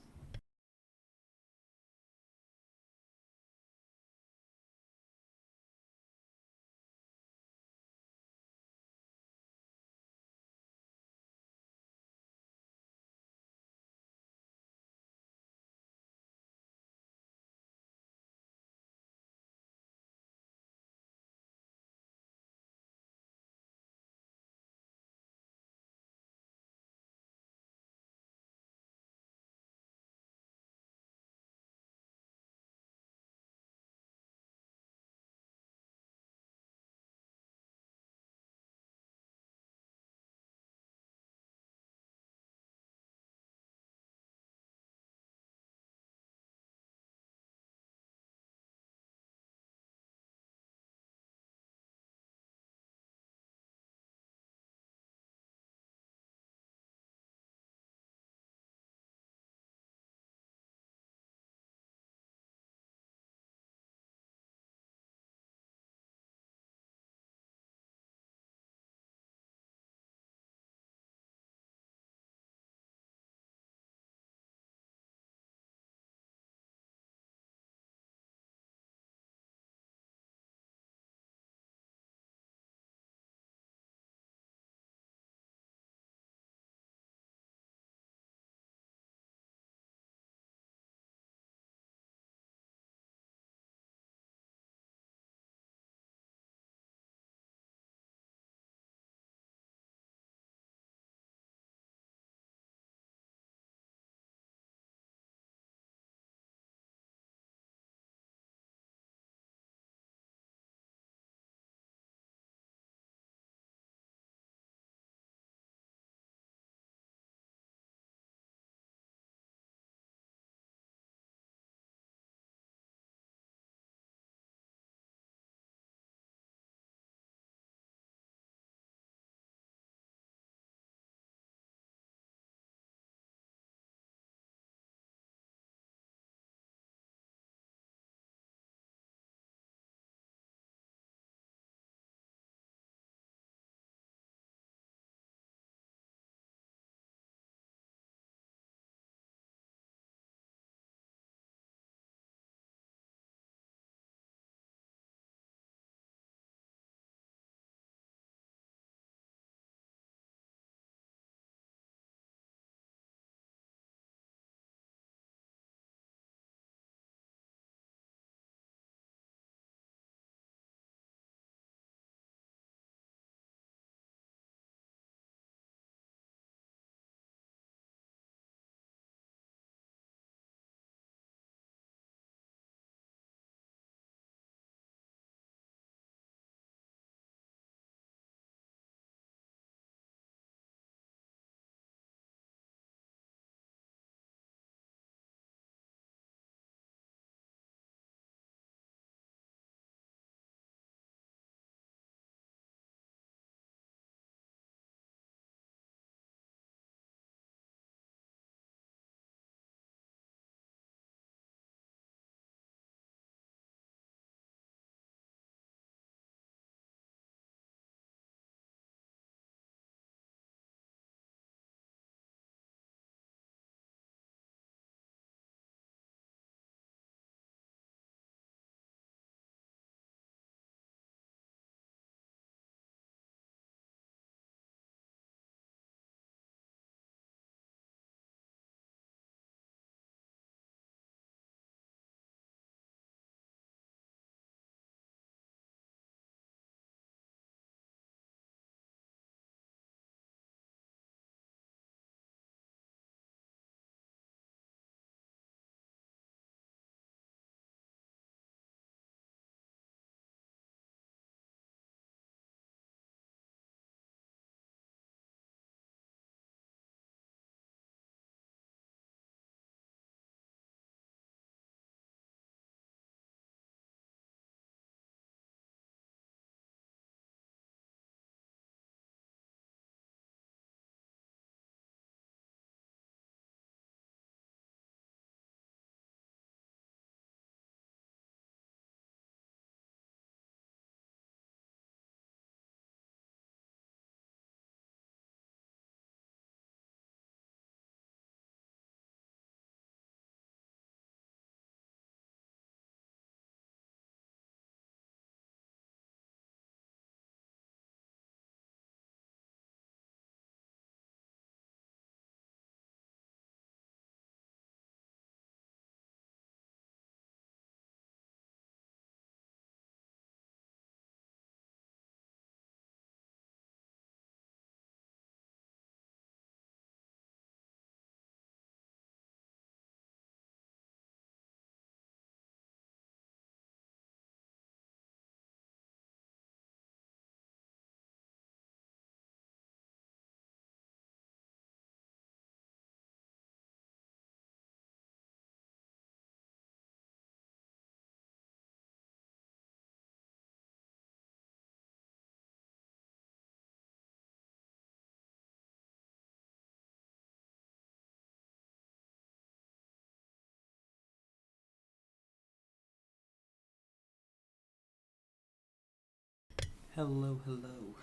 Hello, hello.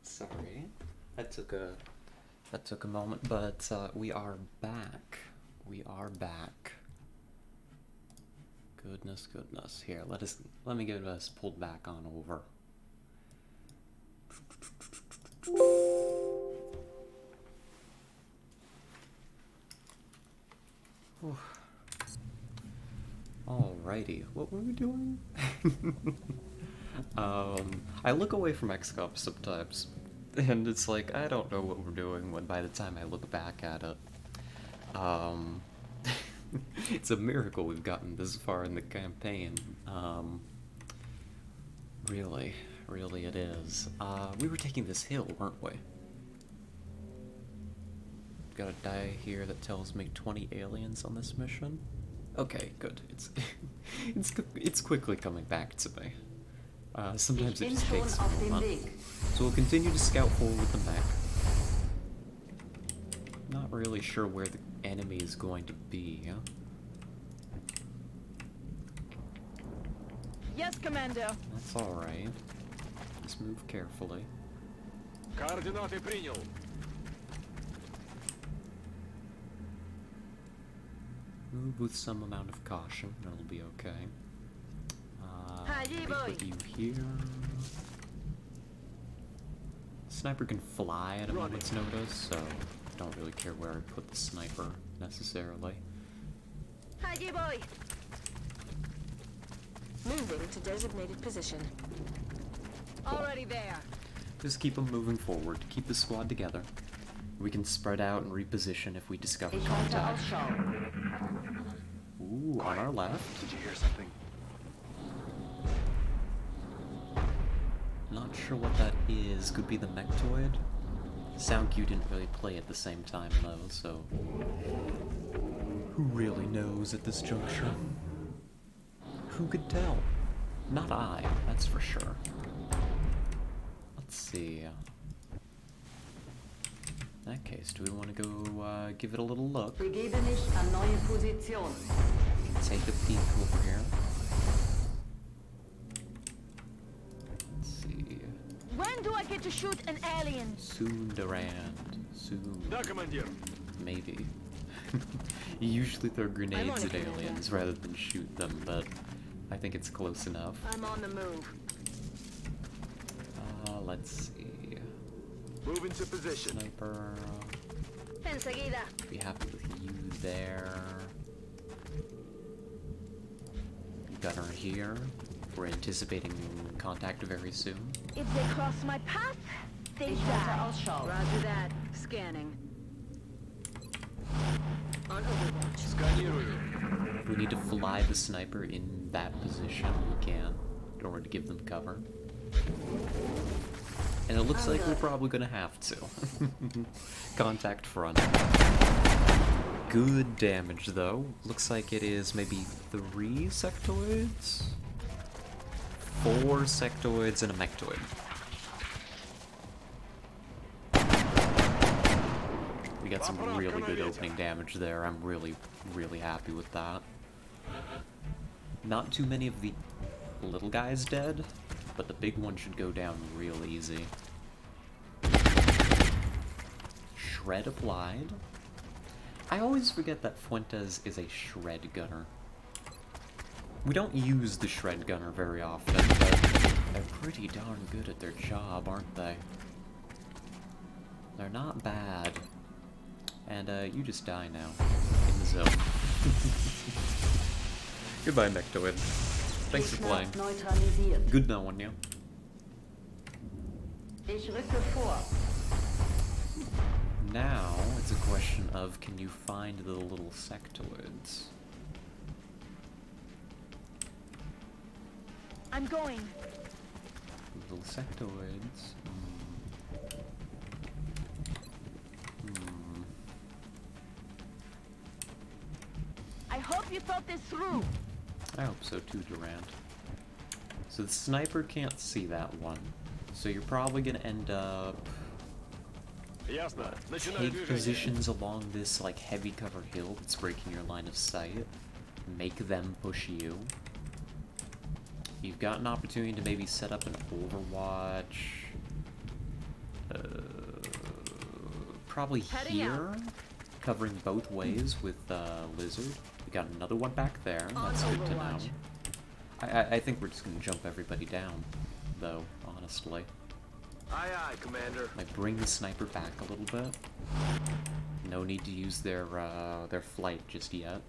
Sorry, that took a moment, but we are back. We are back. Goodness, goodness. Here, let me get us pulled back on over. Whew. Alrighty, what were we doing? I look away from XCOM sometimes, and it's like, I don't know what we're doing when by the time I look back at it. It's a miracle we've gotten this far in the campaign. Really, really it is. We were taking this hill, weren't we? Got a die here that tells me 20 aliens on this mission. Okay, good. It's quickly coming back to me. Sometimes it just takes a moment. So we'll continue to scout forward with the mech. Not really sure where the enemy is going to be. Huh? Yes, Commander. That's alright. Just move carefully. Координаты принял. Move with some amount of caution, and it'll be okay. Put you here. Sniper can fly at a moment's notice, so don't really care where I put the sniper necessarily. Boy. Moving to designated position. Already there. Just keep them moving forward, keep the squad together. We can spread out and reposition if we discover contact. Ooh, on our left. Did you hear something? Not sure what that is. Could be the Mechtoid. Sound cue didn't really play at the same time though, so who really knows at this juncture? Who could tell? Not I, that's for sure. Let's see. In that case, do we want to go give it a little look? Begebe mich an neue Position. Take a peek over here. Let's see. When do I get to shoot an alien? Soon, Durand. Soon. Да, командир. Maybe. You usually throw grenades at aliens rather than shoot them, but I think it's close enough. I'm on the move. Let's see. Move into position. Sniper. Enseguida. Be happy with you there. Gunner here. We're anticipating contact very soon. If they cross my path, they die. Roger that. Scanning. On Overwatch. Сканирую. If we need to fly the sniper in that position, we can, in order to give them cover. And it looks like we're probably gonna have to. Contact front. Good damage though. Looks like it is maybe 3 sectoids? 4 sectoids and a mechtoid. We got some really good opening damage there. I'm really, really happy with that. Not too many of the little guys dead, but the big one should go down real easy. Shred applied. I always forget that Fuentes is a shred gunner. We don't use the shred gunner very often, but they're pretty darn good at their job, aren't they? They're not bad. And you just die now. In the zone. Goodbye, Mechtoid. Thanks for playing. Good knowing you. Now, it's a question of, can you find the little sectoids? I'm going. Little sectoids. I hope you thought this through. I hope so too, Durant. So the sniper can't see that one. So you're probably gonna end up... Ясно. Начинаю take движение. positions along this like heavy cover hill that's breaking your line of sight. Make them push you. You've got an opportunity to maybe set up an Overwatch. Probably here, covering both ways with Lizard. We got another one back there. That's good to know. I think we're just gonna jump everybody down, though. Honestly. Aye, aye, Commander. Like bring the sniper back a little bit. No need to use their flight just yet.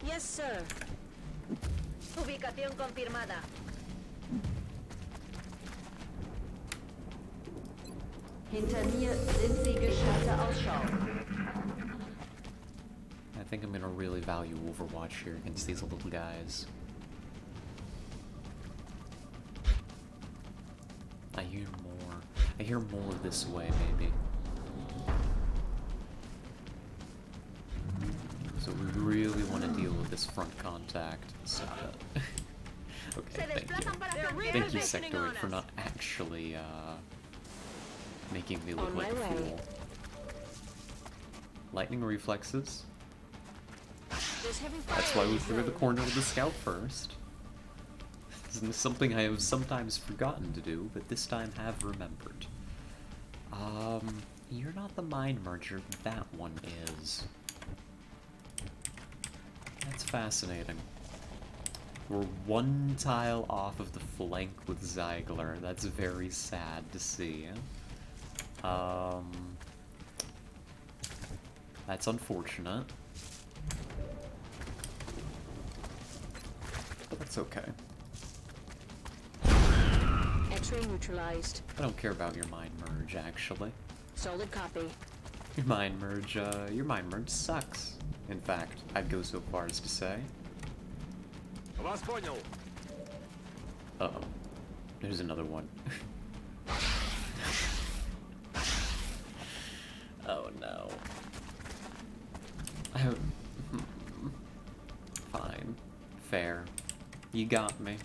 Yes, sir. Ubicación confirmada. Hinter mir sind sie geschaltet Ausschau. I think I'm gonna really value Overwatch here against these little guys. I hear more this way, maybe. So we really want to deal with this front contact. Stop it. Okay, thank you. Thank you, Sectoid, for not actually, making me look like a fool. Lightning reflexes. That's why we threw the corner of the scout first. This is something I have sometimes forgotten to do, but this time have remembered. You're not the mind merger, that one is. That's fascinating. We're one tile off of the flank with Ziegler. That's very sad to see. That's unfortunate. But that's okay. X-ray neutralized. I don't care about your mind merge, actually. Solid copy. Your mind merge sucks. In fact, I'd go so far as to say. Uh-oh. There's another one. Oh no. Fine. Fair. You got me.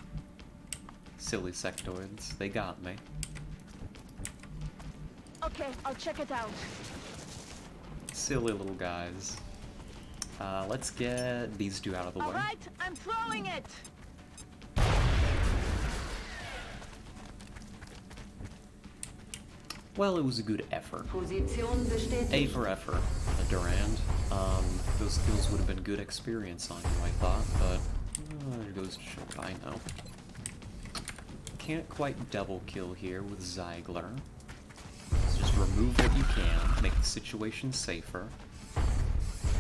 Silly sectoids. They got me. Okay, I'll check it out. Silly little guys. Let's get these two out of the way. Alright, I'm throwing it! Well, it was a good effort. Position bestätigt. A for effort, Durand. Those skills would have been good experience on you, I thought, but there goes to show what I know. Can't quite double kill here with Ziegler. So just remove what you can, make the situation safer.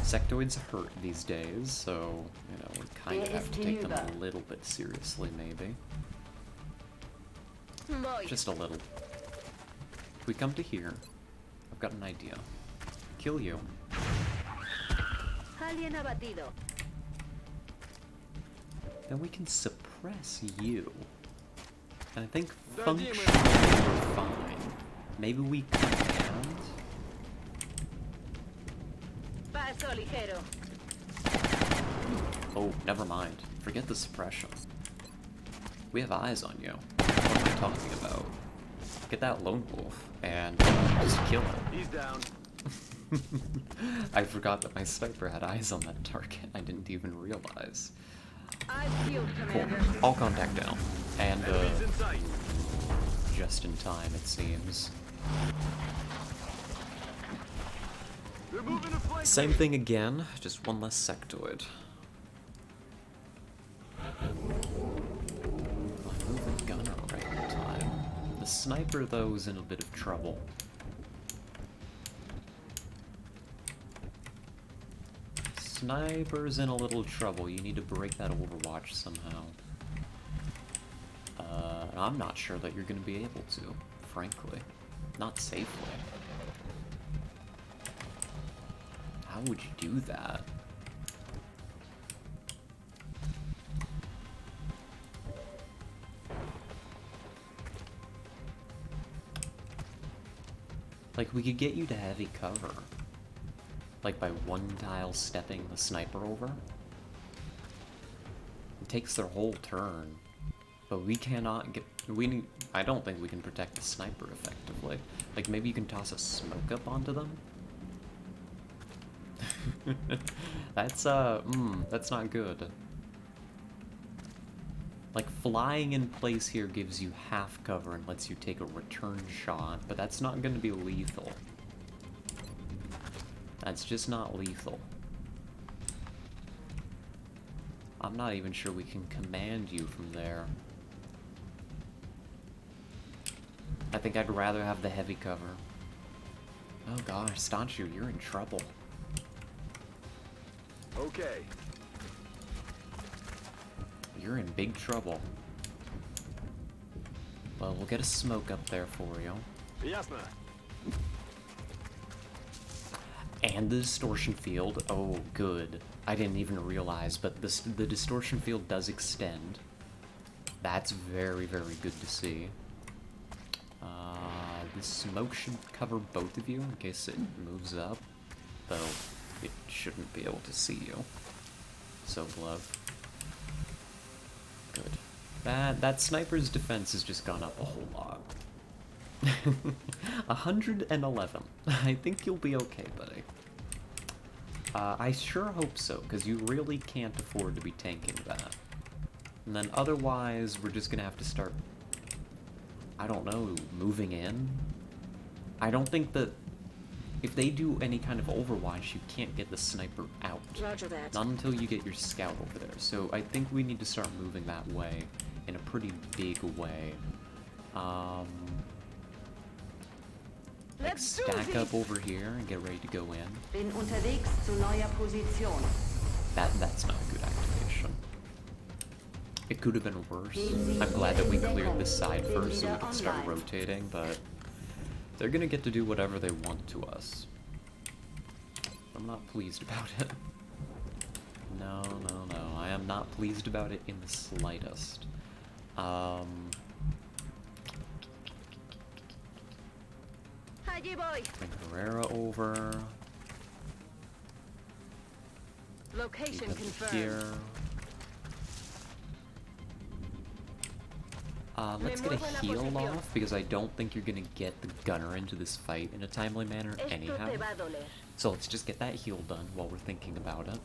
Sectoids hurt these days, so, you know, we kind of have to take them a little bit seriously, maybe. Just a little. If we come to here, I've got an idea. Kill you. Alien abatido. Then we can suppress you. And I think functionally we're fine. Maybe we command? Paso ligero. Oh, never mind. Forget the suppression. We have eyes on you. What am I talking about? Get that lone wolf and just kill it. He's down. I forgot that my sniper had eyes on that target. I didn't even realize. I feel, Commander. Cool. All contact down. And, Enemies in sight. just in time, it seems. They're moving to flank. Same thing again, just one less sectoid. I'm moving gunner right in time. The sniper, though, is in a bit of trouble. Sniper's in a little trouble. You need to break that Overwatch somehow. I'm not sure that you're going to be able to, frankly. Not safely. How would you do that? Like, we could get you to heavy cover. Like, by one tile stepping the sniper over. It takes their whole turn. But we cannot get... I don't think we can protect the sniper effectively. Like, maybe you can toss a smoke up onto them? that's not good. Like, flying in place here gives you half cover and lets you take a return shot, but that's not going to be lethal. That's just not lethal. I'm not even sure we can command you from there. I think I'd rather have the heavy cover. Oh gosh, Stanchu, you're in trouble. Okay. You're in big trouble. Well, we'll get a smoke up there for you. Ясно. And the distortion field. Oh, good. I didn't even realize, but the distortion field does extend. That's very, very good to see. The smoke should cover both of you in case it moves up, though it shouldn't be able to see you. So, glove. Good. That sniper's defense has just gone up a whole lot. 111. I think you'll be okay, buddy. I sure hope so, because you really can't afford to be tanking that. And then otherwise, we're just gonna have to start, I don't know, moving in? I don't think that if they do any kind of overwatch, you can't get the sniper out. Roger that. Not until you get your scout over there. So I think we need to start moving that way in a pretty big way. Like stack up over here and get ready to go in. Bin unterwegs zu neuer Position. That's not a good activation. It could have been worse. I'm glad that we cleared this side first so we can start rotating, but they're gonna get to do whatever they want to us. I'm not pleased about it. No, no, no. I am not pleased about it in the slightest. Bring Herrera over. Location confirmed. Here. Let's get a heal off, because I don't think you're gonna get the gunner into this fight in a timely manner anyhow. So let's just get that heal done while we're thinking about it.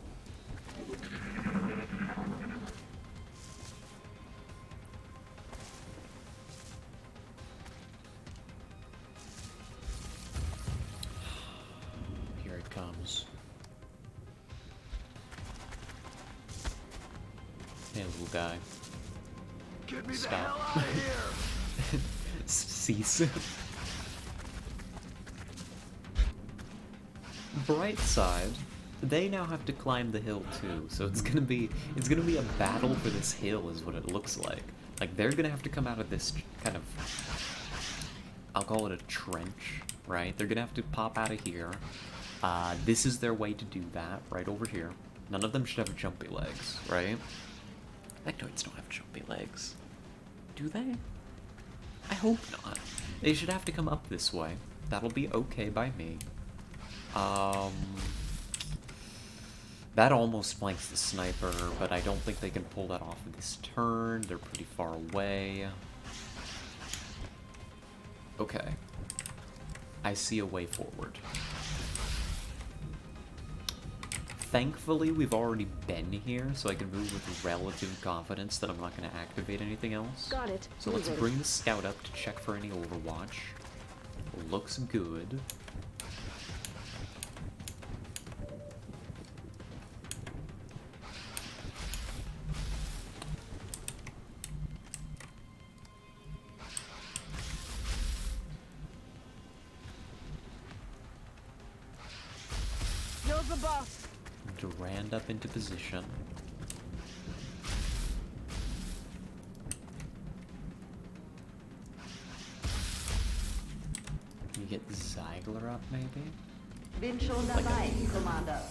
Here it comes. Hey, little guy. Get me Stop. the hell out of here! Cease. Bright side, they now have to climb the hill too, so it's gonna be a battle for this hill is what it looks like. Like they're gonna have to come out of this kind of, I'll call it a trench, right? They're gonna have to pop out of here. This is their way to do that, right over here. None of them should have jumpy legs, right? Mechtoids don't have jumpy legs. Do they? I hope not. They should have to come up this way. That'll be okay by me. That almost flanks the sniper, but I don't think they can pull that off this turn. They're pretty far away. Okay. I see a way forward. Thankfully, we've already been here, so I can move with relative confidence that I'm not going to activate anything else. Got it. So let's bring the scout up to check for any overwatch. Looks good. You're the boss. Durand up into position. You get Ziegler up, maybe? Bin schon dabei, Commander.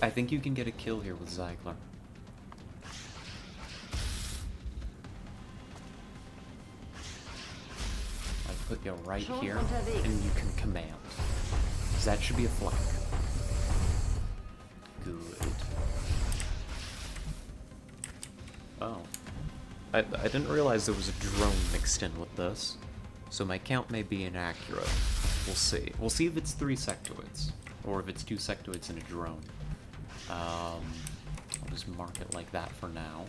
I think you can get a kill here with Ziegler. Put you right here, and you can command. Because that should be a flank. Good. Oh. I didn't realize there was a drone mixed in with this. So my count may be inaccurate. We'll see. We'll see if it's 3 sectoids. Or if it's 2 sectoids and a drone. I'll just mark it like that for now.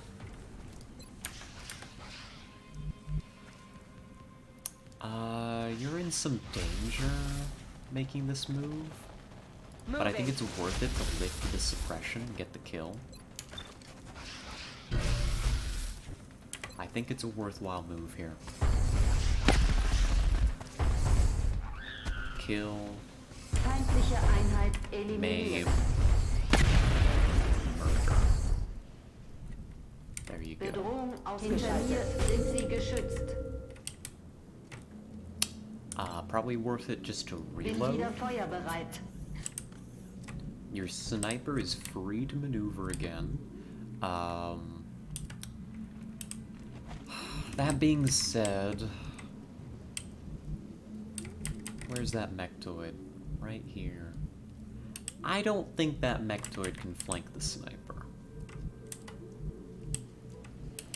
You're in some danger making this move, but I think it's worth it to lift the suppression and get the kill. I think it's a worthwhile move here. Kill. Feindliche Einheit Maim. eliminiert. Murder. There you go. Bedrohung ausgeschaltet. Hinter mir sind sie geschützt. Probably worth it just to Bin reload. wieder feuerbereit. Your sniper is free to maneuver again. That being said, where's that Mechtoid? Right here. I don't think that Mechtoid can flank the sniper.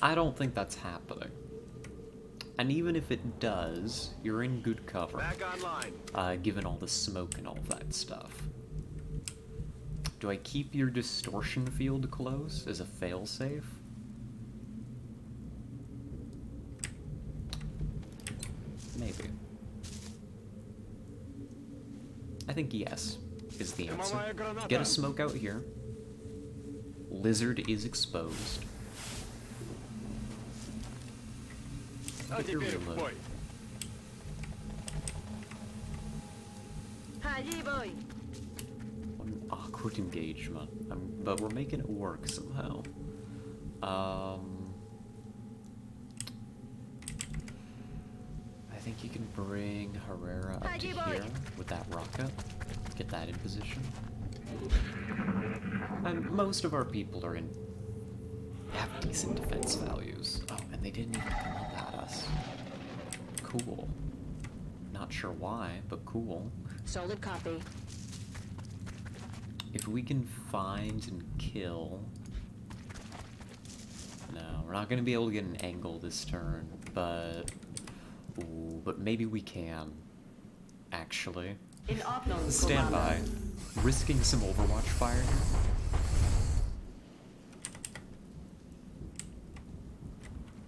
I don't think that's happening. And even if it does, you're in good cover. Back online. Given all the smoke and all that stuff. Do I keep your distortion field close as a failsafe? Maybe. I think yes is the answer. Get a smoke out here. Lizard is exposed. Get your reload. Allí voy. What an awkward engagement. But we're making it work somehow. I think you can bring Herrera up to here with that rocket. Get that in position. And most of our people are in... have decent defense values. Oh, and they didn't even come up at us. Cool. Not sure why, but cool. Solid copy. If we can find and kill... No, we're not going to be able to get an angle this turn, but... Ooh, but maybe we can. Actually. In Ordnung, Stand by. Risking some Overwatch fire here.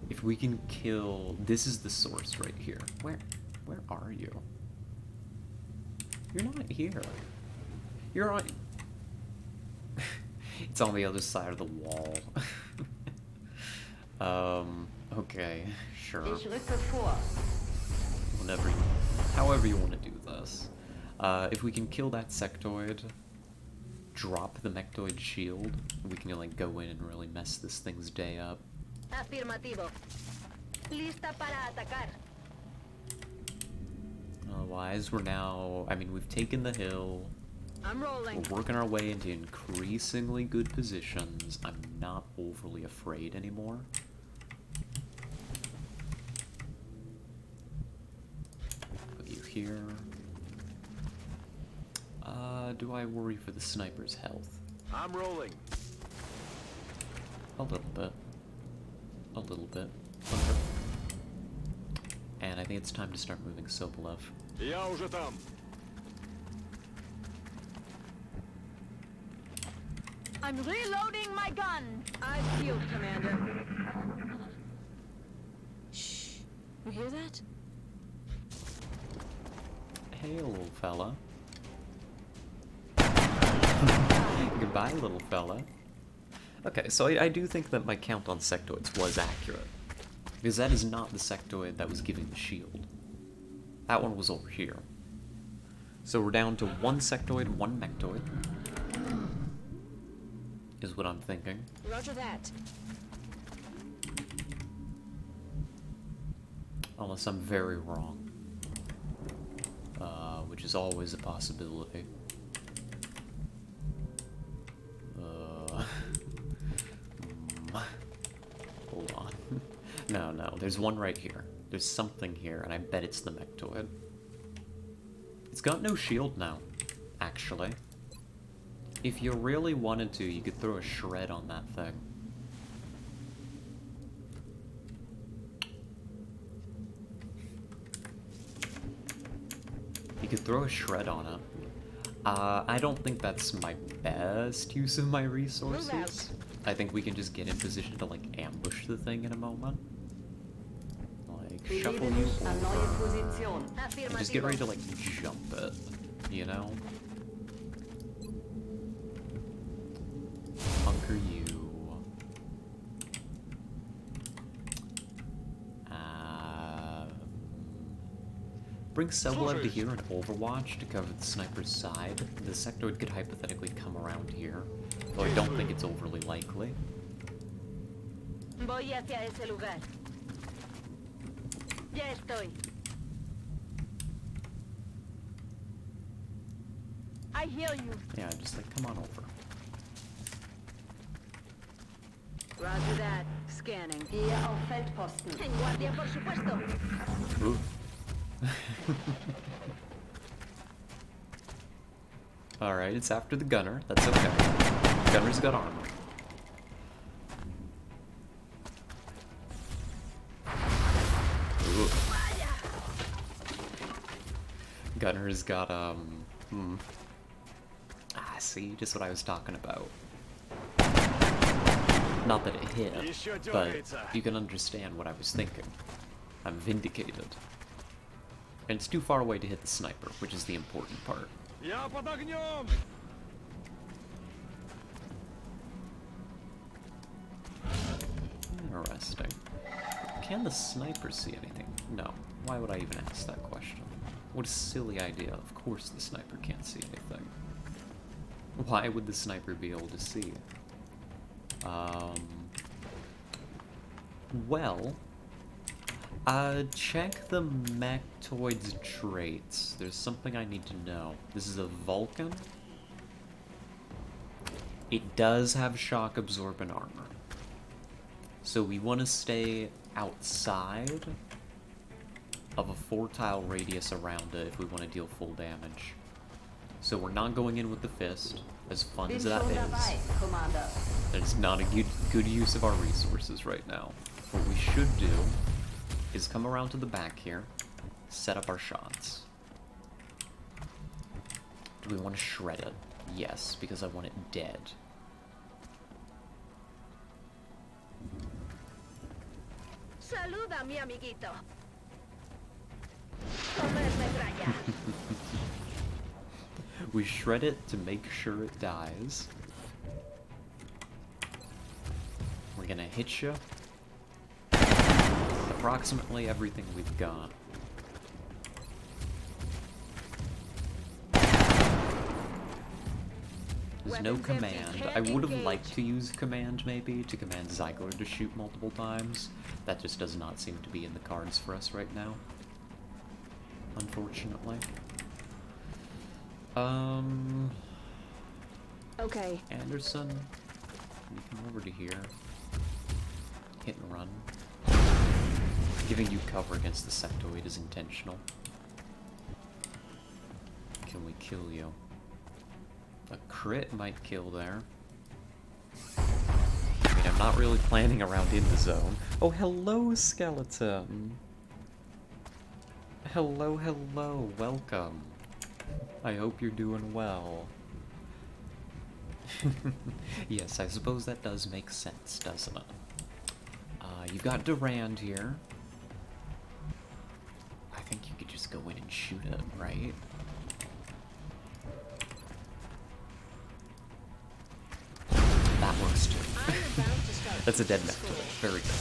If we can kill... This is the source right here. Where are you? You're not here. You're on... It's on the other side of the wall. Okay, sure. Ich rücke vor. Whatever however you want to do this. If we can kill that sectoid, drop the Mechtoid shield, we can like go in and really mess this thing's day up. Afirmativo. Lista para atacar. Otherwise, we're now... I mean, we've taken the hill. I'm rolling. We're working our way into increasingly good positions. I'm not overly afraid anymore. Put you here. Do I worry for the sniper's health? I'm rolling. A little bit. A little bit. Okay. And I think it's time to start moving Sobolev. Я уже там. I'm reloading my gun. I shield, Commander. Shh. You hear that? Hey, little fella. Goodbye, little fella. Okay, so I do think that my count on sectoids was accurate. Because that is not the sectoid that was giving the shield. That one was over here. So we're down to one sectoid, one mechtoid. Is what I'm thinking. Roger that. Unless I'm very wrong. Which is always a possibility. Hold on. No, there's one right here. There's something here, and I bet it's the Mechtoid. It's got no shield now, actually. If you really wanted to, you could throw a shred on that thing. You could throw a shred on it. I don't think that's my best use of my resources. I think we can just get in position to, like, ambush the thing in a moment. Like, shuffle you over. And just get ready to, like, jump it, you know? Bunker you. Bring Selblev to here in Overwatch to cover the sniper's side. The sectoid could hypothetically come around here, though I don't think it's overly likely. Voy hacia ese lugar. Ya estoy. I hear you. Yeah, just like, come on over. Roger that. Scanning. Gehe auf Feldposten. En guardia, por supuesto. Ooh. Alright, it's after the gunner. That's okay. Gunner's got armor. Ooh. Gunner's got, see, just what I was talking about. Not that it hit, but you can understand what I was thinking. I'm vindicated. And it's too far away to hit the sniper, which is the important part. Interesting. Can the sniper see anything? No. Why would I even ask that question? What a silly idea. Of course the sniper can't see anything. Why would the sniper be able to see? Well... check the Mechtoid's traits. There's something I need to know. This is a Vulcan. It does have shock-absorbent armor. So we want to stay outside of a 4-tile radius around it if we want to deal full damage. So we're not going in with the fist, as fun as that is. It's not a good use of our resources right now. What we should do is come around to the back here, set up our shots. Do we want to shred it? Yes, because I want it dead. Saluda, mi amiguito. We shred it to make sure it dies. We're gonna hit you. Approximately everything we've got. There's no command. I would have liked to use command, maybe, to command Ziegler to shoot multiple times. That just does not seem to be in the cards for us right now. Unfortunately. Okay. Anderson, you come over to here. Hit and run. Giving you cover against the sectoid is intentional. Can we kill you? A crit might kill there. I mean, I'm not really planning around in the zone. Oh, hello, skeleton! Hello, hello, welcome. I hope you're doing well. Yes, I suppose that does make sense, doesn't it? You've got Durand here. I think you could just go in and shoot it, right? That works too. That's a dead Mechtoid. Very good.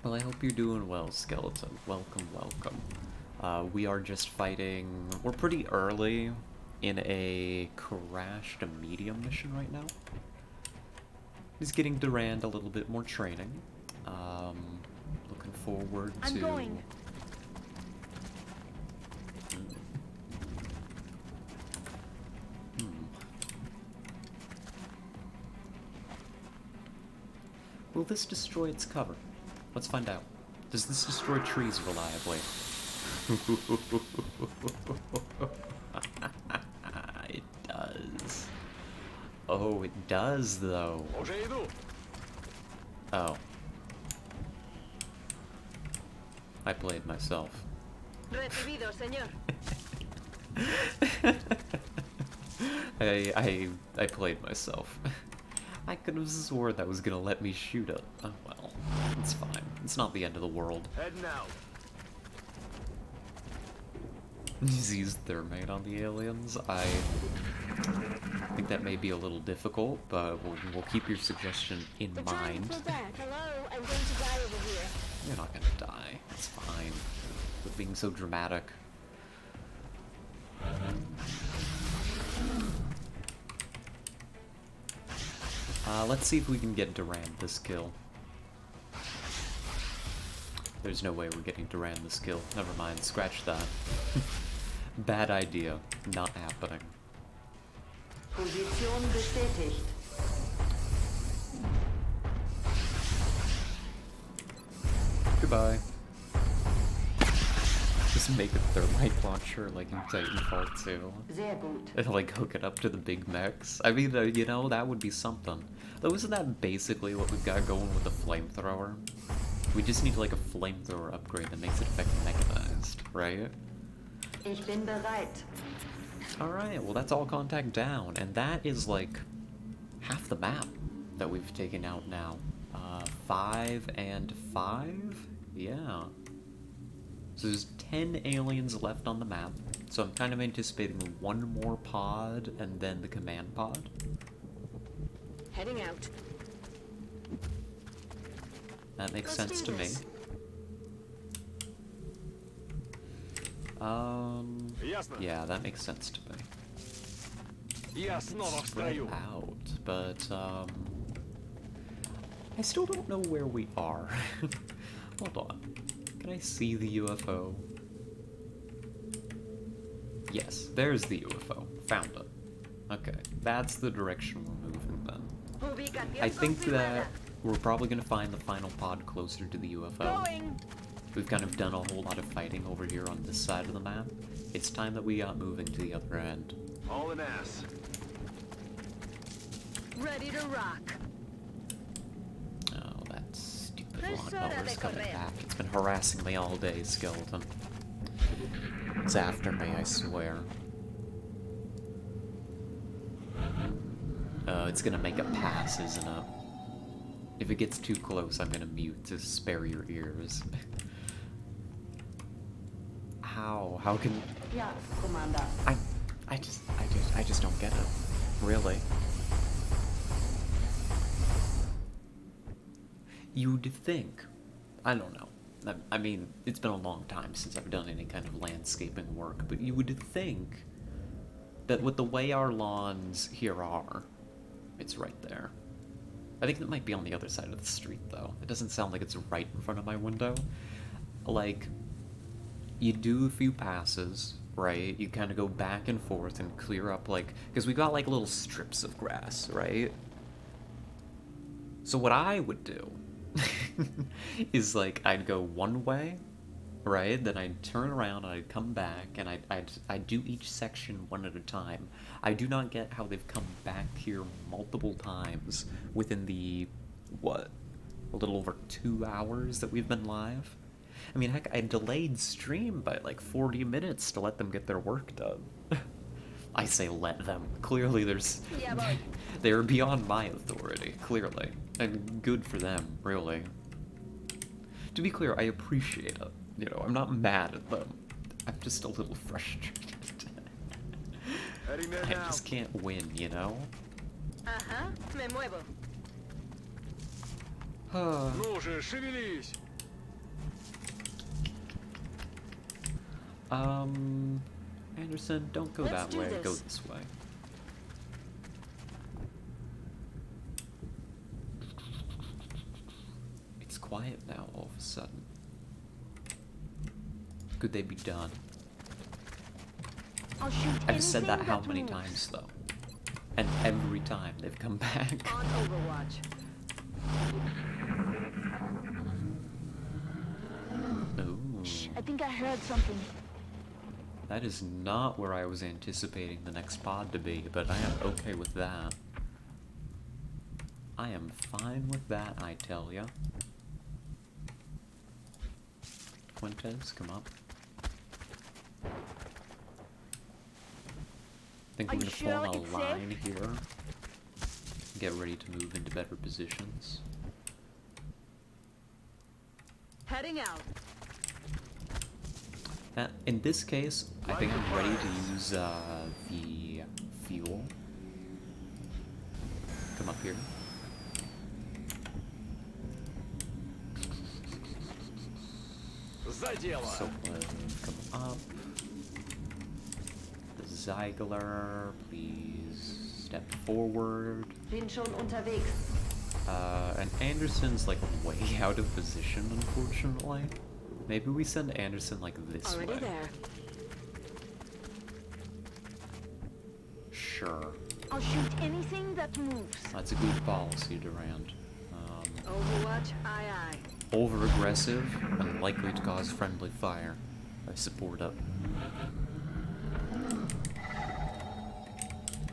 Well, I hope you're doing well, skeleton. Welcome, welcome. We are just fighting... We're pretty early in a crash to medium mission right now. Just getting Durand a little bit more training. Looking forward to... I'm going. Will this destroy its cover? Let's find out. Does this destroy trees reliably? It does. Oh, it does, though. Oh. I played myself. Recibido, señor. I played myself. I could have swore that was gonna let me shoot it. Oh well, it's fine. It's not the end of the world. Heading out. Just use thermite on the aliens. I think that may be a little difficult, but we'll keep your suggestion in mind. Hello, I'm going to die over here. You're not gonna die. It's fine. Quit being so dramatic. Let's see if we can get Durand this kill. There's no way we're getting Durand this kill. Never mind, scratch that. Bad idea. Not happening. Position bestätigt. Goodbye. Just make a thermite launcher like in Titanfall 2. Sehr gut. And like hook it up to the big mechs. I mean, you know, that would be something. Though isn't that basically what we've got going with the flamethrower? We just need like a flamethrower upgrade that makes it effective mechanized, right? Ich bin bereit. Alright, well that's all contact down, and that is like half the map that we've taken out now. 5 and 5? Yeah. So there's 10 aliens left on the map, so I'm kind of anticipating one more pod and then the command pod. Heading out. That makes Let's sense do to me. this. Yeah, that makes sense to me. Spread out, but I still don't know where we are. Hold on. Can I see the UFO? Yes, there's the UFO. Found it. Okay, that's the direction we're moving then. I think that we're probably gonna find the final pod closer to the UFO. Going. We've kind of done a whole lot of fighting over here on this side of the map. It's time that we got moving to the other end. All an ass. Ready to rock. Oh, that stupid lawnmower's coming back. It's been harassing me all day, Skeleton. It's after me, I swear. It's gonna make a pass, isn't it? If it gets too close, I'm gonna mute to spare your ears. How can... Ja, Commander. I just don't get it. Really. You'd think, I don't know. I mean, it's been a long time since I've done any kind of landscaping work, but you would think that with the way our lawns here are, it's right there. I think that might be on the other side of the street, though. It doesn't sound like it's right in front of my window. Like, you do a few passes, right? You kind of go back and forth and clear up, like... Because we got, like, little strips of grass, right? So what I would do is, like, I'd go one way, right? Then I'd turn around and I'd come back and I'd do each section one at a time. I do not get how they've come back here multiple times within the, what, a little over 2 hours that we've been live? I mean, heck, I delayed stream by like 40 minutes to let them get their work done. I say let them. Clearly Yeah, boy. they're beyond my authority, clearly. And good for them, really. To be clear, I appreciate it. You know, I'm not mad at them. I'm just a little frustrated. Heading there I now. just can't win, you know? Ajá, me muevo. Ну же, шевелись. Anderson, don't go Let's that do way, this. go this way. It's quiet now all of a sudden. Could they be done? I'll shoot I've said that anything how many moves. times though? And every time they've come back. On Overwatch. Ooh. I think I heard something. That is not where I was anticipating the next pod to be, but I am okay with that. I am fine with that, I tell ya. Fuentes, come up. think Are we're you gonna sure form a it's line safe? here. Get ready to move into better positions. Heading out. In this case, I think I'm ready to use the fuel. Come up here. So come up. The Ziegler, please step forward. Bin schon unterwegs. And Anderson's like way out of position, unfortunately. Maybe we send Anderson like this Already way. there. Sure. I'll shoot anything that moves. That's a good policy, Durand. Overwatch, aye aye. Over-aggressive and likely to cause friendly fire. I support it.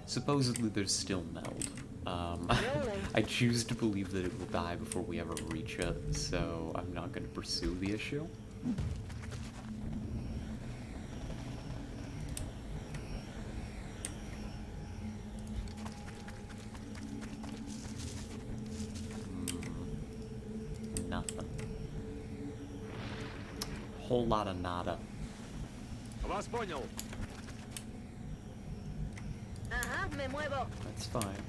Supposedly there's still meld. I choose to believe that it will die before we ever reach it, so I'm not going to pursue the issue. Nothing. Whole lot of nada. Вас понял. Aha, me muevo. That's fine.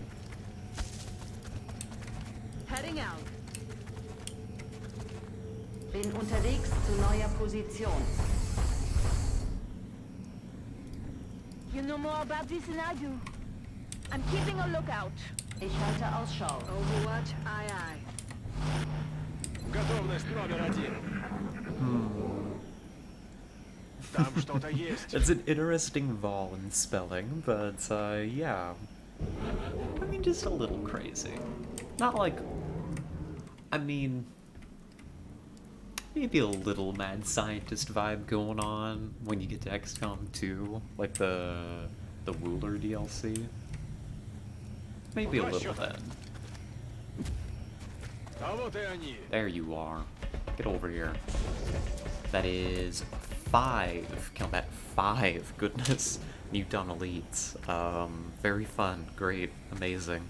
Heading out. Bin unterwegs zu neuer Position. You know more about this than I do. I'm keeping a lookout. Ich halte Ausschau. Overwatch, aye aye. Готовность номер 1. Там что-то есть. It's an interesting vowel in spelling, but yeah. I mean, just a little crazy. Not like... I mean... maybe a little mad scientist vibe going on when you get to XCOM 2, like the Wooler DLC. Maybe a little bit. А вот и они. There you are. Get over here. That is 5. Count that 5. Goodness. Muton elites. Very fun. Great. Amazing.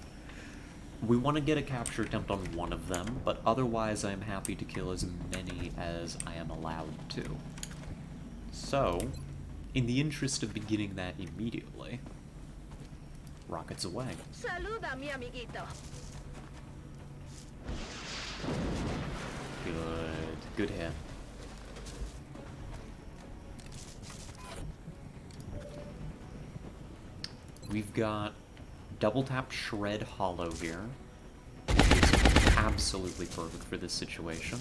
We want to get a capture attempt on one of them, but otherwise I'm happy to kill as many as I am allowed to. So, in the interest of beginning that immediately, rockets away. Saluda, mi amiguito. Good. Good hit. We've got double tap shred hollow here, which is absolutely perfect for this situation.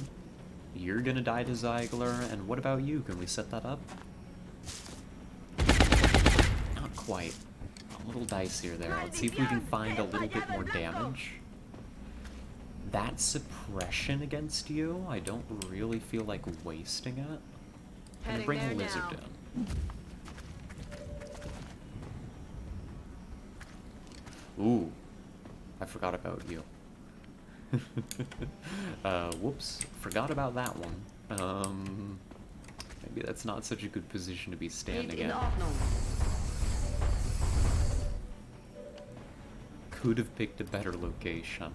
You're gonna die to Ziegler, and what about you? Can we set that up? Not quite. A little dicier there. Let's see if we can find a little bit more damage. That suppression against you, I don't really feel like wasting it. I'm gonna bring the lizard in. Ooh, I forgot about you. Whoops, forgot about that one. Maybe that's not such a good position to be standing in. Could have picked a better location.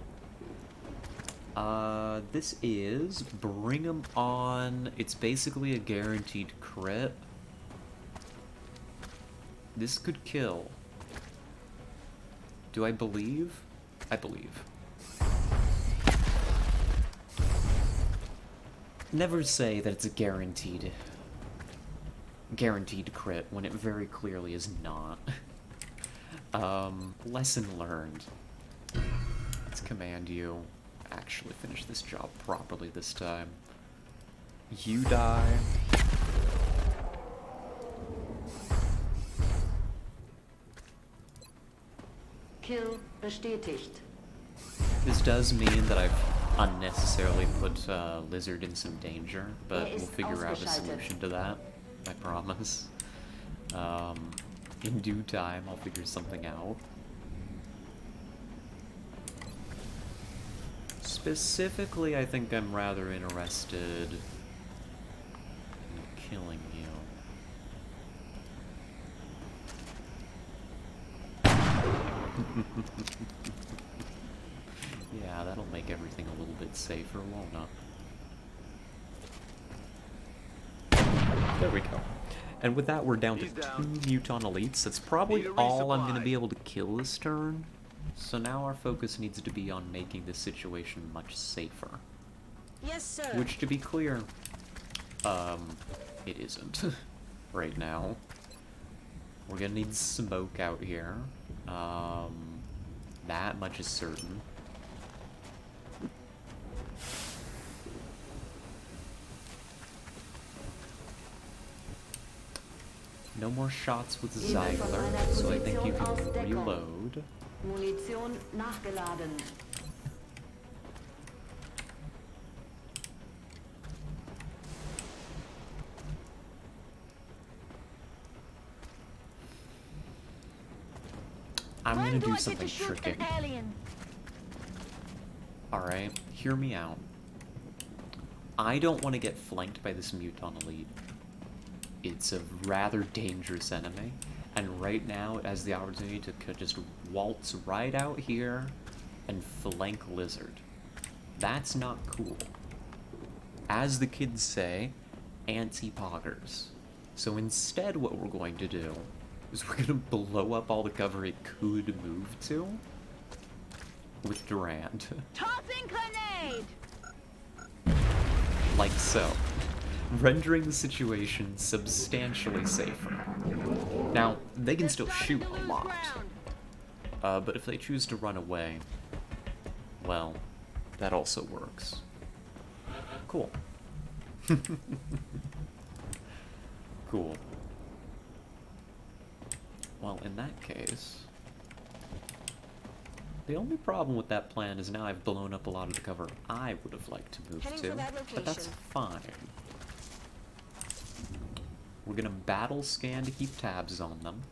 This is bring 'em on. It's basically a guaranteed crit. This could kill. Do I believe? I believe. Never say that it's a guaranteed crit when it very clearly is not. Lesson learned. Let's command you. Actually finish this job properly this time. You die. Kill bestätigt. This does mean that I've unnecessarily put Lizard in some danger, but we'll figure out a solution to that. I promise. In due time, I'll figure something out. Specifically, I think I'm rather interested in killing you. Yeah, that'll make everything a little bit safer, won't it? There we go. And with that, we're down to 2 Muton Elites. That's probably all I'm going to be able to kill this turn. So now our focus needs to be on making this situation much safer. Yes, sir. Which, to be clear, it isn't right now. We're gonna need smoke out here. That much is certain. No more shots with Ziegler, so I think you can reload. Munition nachgeladen. I'm gonna do something tricky. Alright, hear me out. I don't want to get flanked by this Muton Elite. It's a rather dangerous enemy, and right now it has the opportunity to just waltz right out here and flank Lizard. That's not cool. As the kids say, anti-poggers. So instead what we're going to do is we're gonna blow up all the cover it could move to with Durand. Tossing grenade! Like so. Rendering the situation substantially safer. Now, they can still shoot a lot. But if they choose to run away, well, that also works. Cool. Cool. Well, in that case, the only problem with that plan is now I've blown up a lot of the cover I would have liked to move to, but that's fine. We're gonna battle scan to keep tabs on them,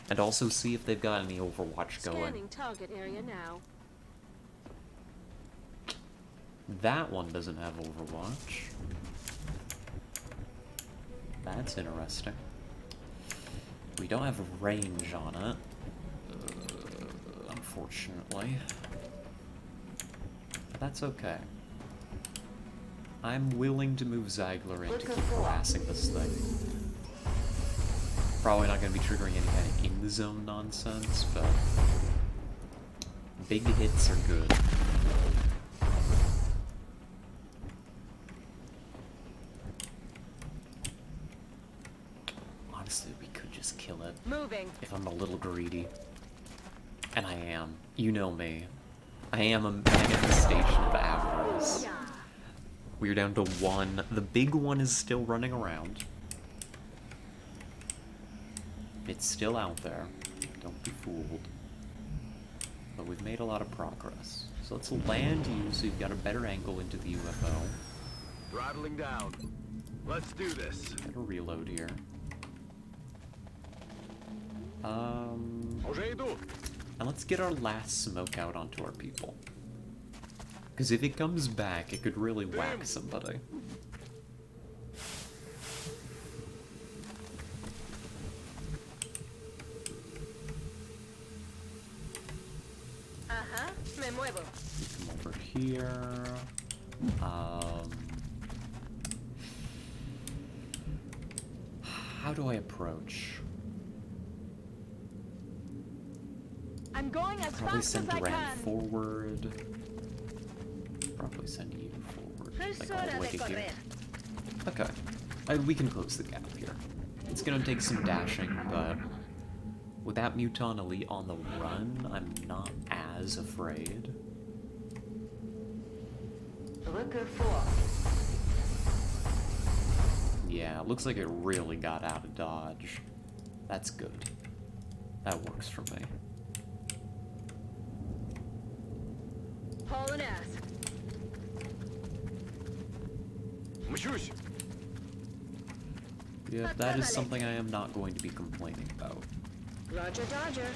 and also see if they've got any Overwatch going. Scanning target area now. That one doesn't have Overwatch. That's interesting. We don't have range on it, unfortunately. But that's okay. I'm willing to move Ziegler in to keep harassing this thing. Probably not going to be triggering any kind of in-the-zone nonsense, but big hits are good. Honestly, we could just kill it. Moving. If I'm a little greedy. And I am. You know me. I am a manifestation of avarice. We're down to 1. The big one is still running around. It's still out there. Don't be fooled. But we've made a lot of progress. So let's land you so you've got a better angle into the UFO. Throttling down. Let's do this. Gotta reload here. And let's get our last smoke out onto our people. Because if it comes back, it could really whack somebody. Me muevo. Come over here. How do I approach? I'm going as Probably fast send as I Durand can. forward. Probably send you forward. Like all the way to here. Okay. We can close the gap here. It's gonna take some dashing, but with that Muton Elite on the run, I'm not as afraid. Rücke vor. Yeah, looks like it really got out of dodge. That's good. That works for me. Hauling ass. Yeah, that is something I am not going to be complaining about. Roger, Dodger.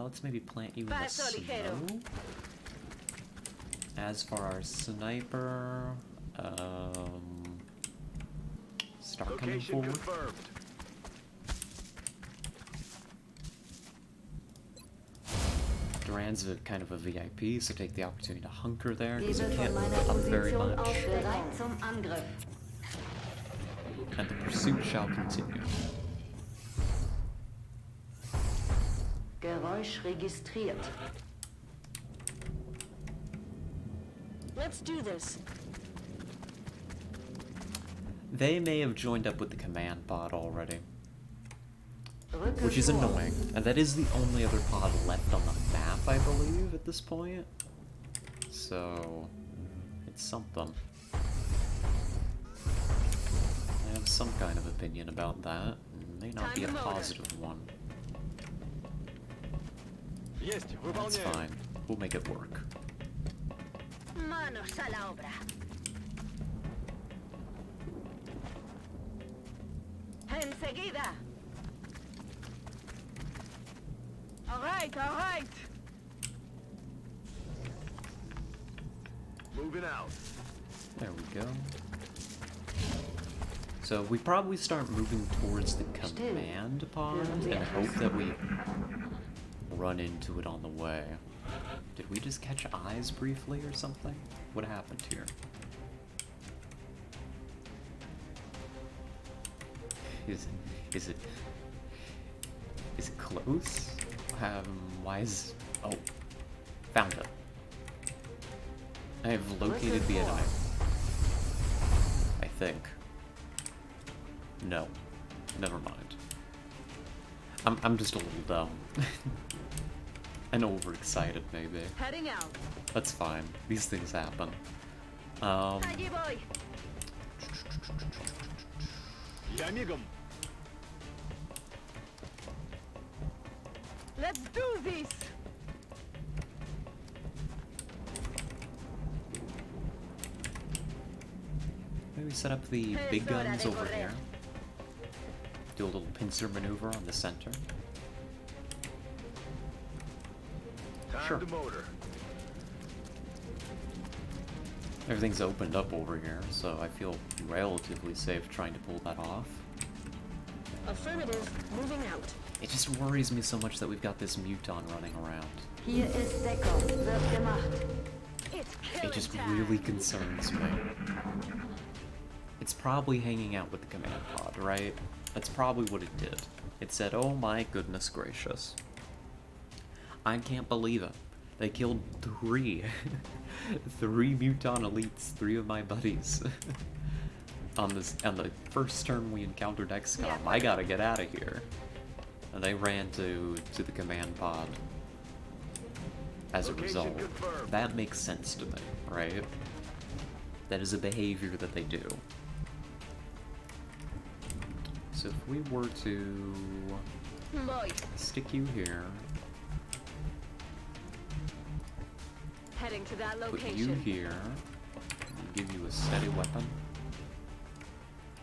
Let's maybe plant you in the snow. As for our sniper, start coming Location forward. confirmed. Duran's kind of a VIP, so take the opportunity to hunker there, because you Gebe can't von move meiner up very Position much. aus bereit zum Angriff. And the pursuit shall continue. Geräusch registriert. Let's do this. They may have joined up with the command pod already, Rücke which is vor. annoying. And that is the only other pod left on the map, I believe, at this point. So, it's something. I have some kind of opinion about that. It may not be a positive one. Есть, That's выполняю. fine. We'll make it work. Manos a la obra. Enseguida. All right, all right. Moving out. There we go. So we probably start moving towards the command pod and hope that we run into it on the way. Did we just catch eyes briefly or something? What happened here? Is it close? Why is... Oh. Found it. I have located the enemy. I think. No. Never mind. I'm just a little dumb. And overexcited, maybe. Heading out. That's fine. These things happen. Allí voy. Я мигом. Let's do this. Maybe set up the big guns over here. Do a little pincer maneuver on the center. Time Sure. to motor. Everything's opened up over here, so I feel relatively safe trying to pull that off. Affirmative. Moving out. It just worries me so much that we've got this muton running around. Hier ist Deckung. Wird gemacht. It's It killing just time. really concerns me. It's probably hanging out with the command pod, right? That's probably what it did. It said, oh my goodness gracious. I can't believe it. They killed 3. 3 muton elites, 3 of my buddies. on the first turn we encountered XCOM. Yeah. I gotta get out of here. And they ran to the command pod. As a Location result. confirmed. That makes sense to me, right? That is a behavior that they do. So if we were to Boy. stick you here, Heading to that put you location. here, give you a steady weapon.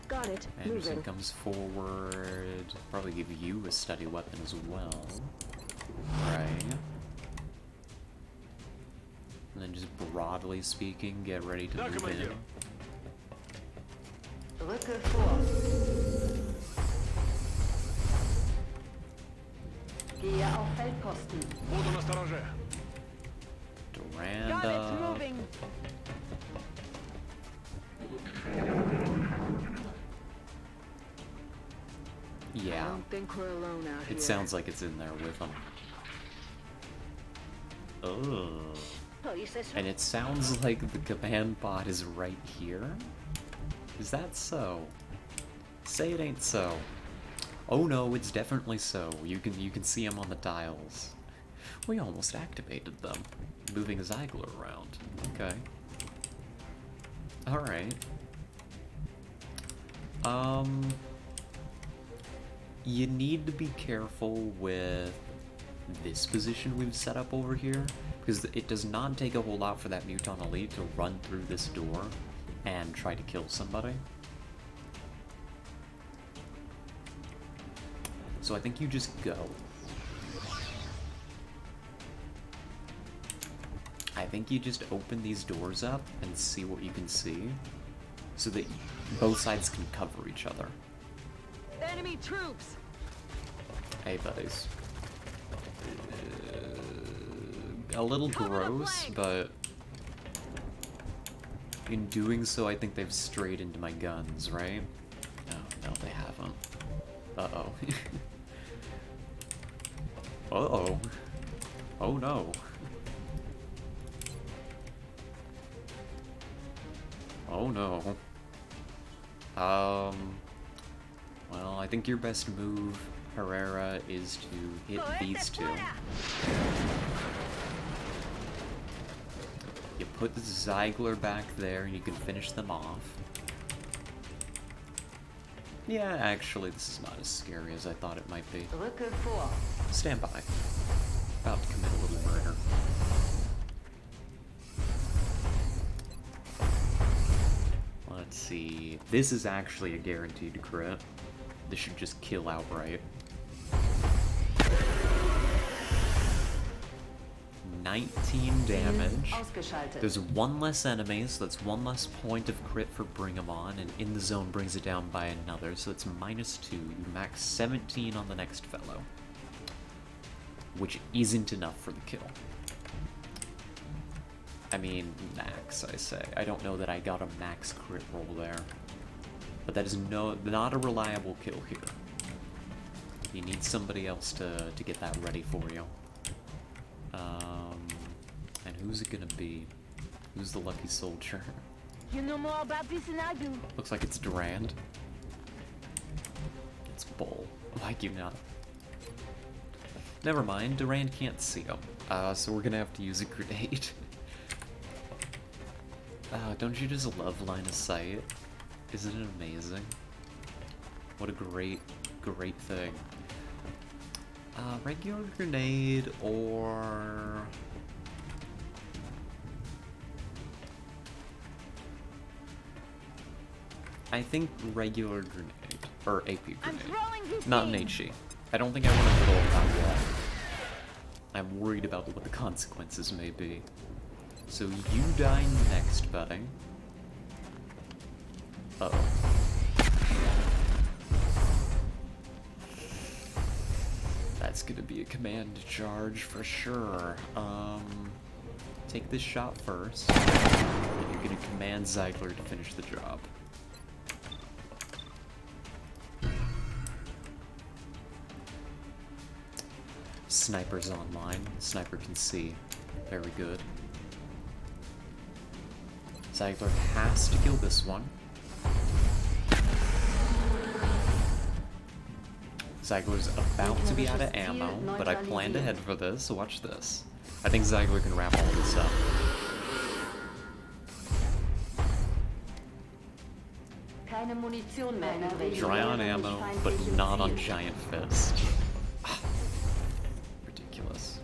Got it. Anderson Moving. comes forward, probably give you a steady weapon as well. Right. And then just broadly speaking, get ready to Да, move in. командир. Rücke vor. Gehe auf Feldposten. Буду настороже. Got it. Duranda. Moving. I Yeah. don't think we're alone out here. It sounds like it's in there with them. Ugh. Police is And it sounds like the command pod is right here? Is that so? Say it ain't so. Oh no, it's definitely so. You can see them on the dials. We almost activated them, moving Ziegler around. Okay. Alright. You need to be careful with this position we've set up over here, because it does not take a whole lot for that Muton Elite to run through this door and try to kill somebody. So I think you just go. I think you just open these doors up and see what you can see. so that both sides can cover each other. Enemy troops. Hey, buddies. A little gross, but in doing so, I think they've strayed into my guns, right? No, they haven't. Uh-oh. Uh-oh. Oh no. Oh no. Well, I think your best move, Herrera, is to hit these two. You put the Zeigler back there and you can finish them off. Yeah, actually, this is not as scary as I thought it might be. Stand by. About to commit a little murder. Let's see. This is actually a guaranteed crit. This should just kill outright. 19 damage. There's one less enemy, so that's one less point of crit for Bring 'em On, and in the zone brings it down by another, so it's -2. You max 17 on the next fellow, which isn't enough for the kill. I mean, max, I say. I don't know that I got a max crit roll there, but that is not a reliable kill here. You need somebody else to get that ready for you. And who's it gonna be? Who's the lucky soldier? You know more about this than I do. Looks like it's Durand. It's Bull. Like you know. Never mind, Durand can't see him. So we're gonna have to use a grenade. Don't you just love line of sight? Isn't it amazing? What a great thing. Regular grenade or... I think regular grenade, or AP grenade, not an HE. I don't think I want to roll that yet. I'm worried about what the consequences may be. So you die next, buddy. Uh-oh. That's gonna be a command charge for sure. Take this shot first, and you're gonna command Zeigler to finish the job. Sniper's online. Sniper can see. Very good. Zeigler has to kill this one. Zeigler's about to be out of ammo, but I planned ahead for this, so watch this. I think Zeigler can wrap all this up. Dry on ammo, but not on Giant Fist. Ridiculous.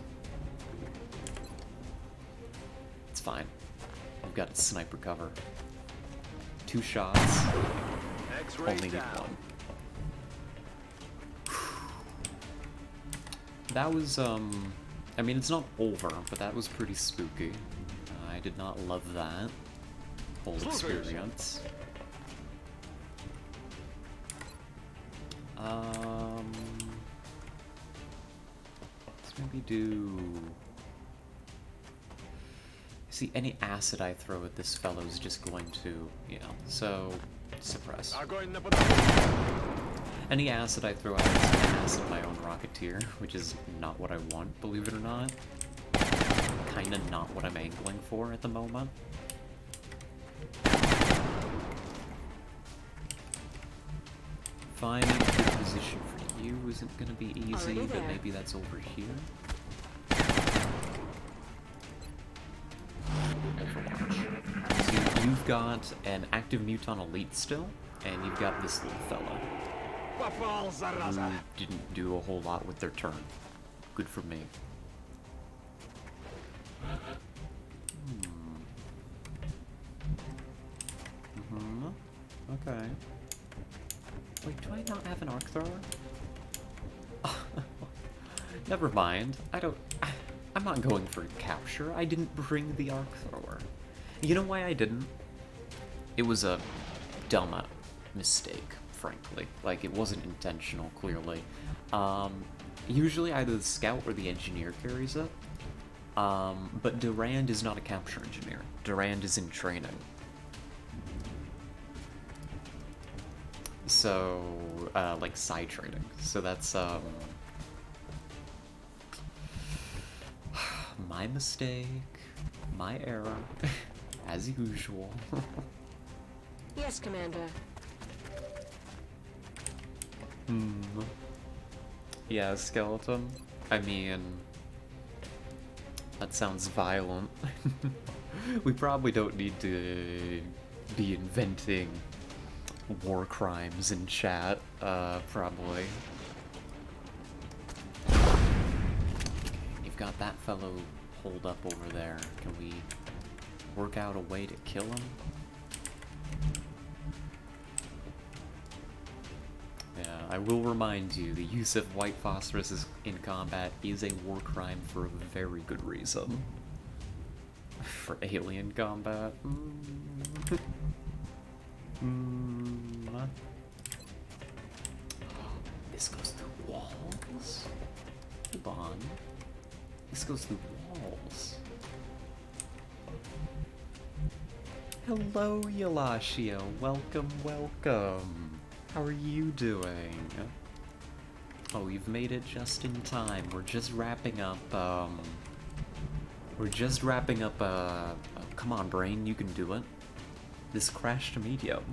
It's fine. We've got sniper cover. 2 shots. Only need 1. That was, I mean, it's not over, but that was pretty spooky. I did not love that whole experience. Let's maybe do... See, any acid I throw at this fellow is just going to, you know, so suppress. Any acid I throw out is going to acid my own Rocketeer, which is not what I want, believe it or not. Kinda not what I'm angling for at the moment. Finding a good position for you isn't going to be easy, but maybe that's over here. Overwatch. So you've got an active Muton Elite still, and you've got this little fella. Who didn't do a whole lot with their turn. Good for me. Okay. Wait, do I not have an arc thrower? Never mind. I'm not going for capture. I didn't bring the arc thrower. You know why I didn't? It was a dumb mistake, frankly. Like, it wasn't intentional, clearly. Usually either the scout or the engineer carries it. But Durand is not a capture engineer. Durand is in training. So, like side training. So that's, my mistake, my error, as usual. Yes, Commander. Yeah, skeleton. I mean, that sounds violent. We probably don't need to be inventing war crimes in chat, probably. You've got that fellow holed up over there. Can we work out a way to kill him? Yeah, I will remind you, the use of white phosphorus in combat is a war crime for a very good reason. For alien combat? This goes through walls? Hold on. This goes through walls. Hello, Yalashio. Welcome, welcome. How are you doing? Oh, you've made it just in time. We're just wrapping up, come on, brain, you can do it. This crashed medium.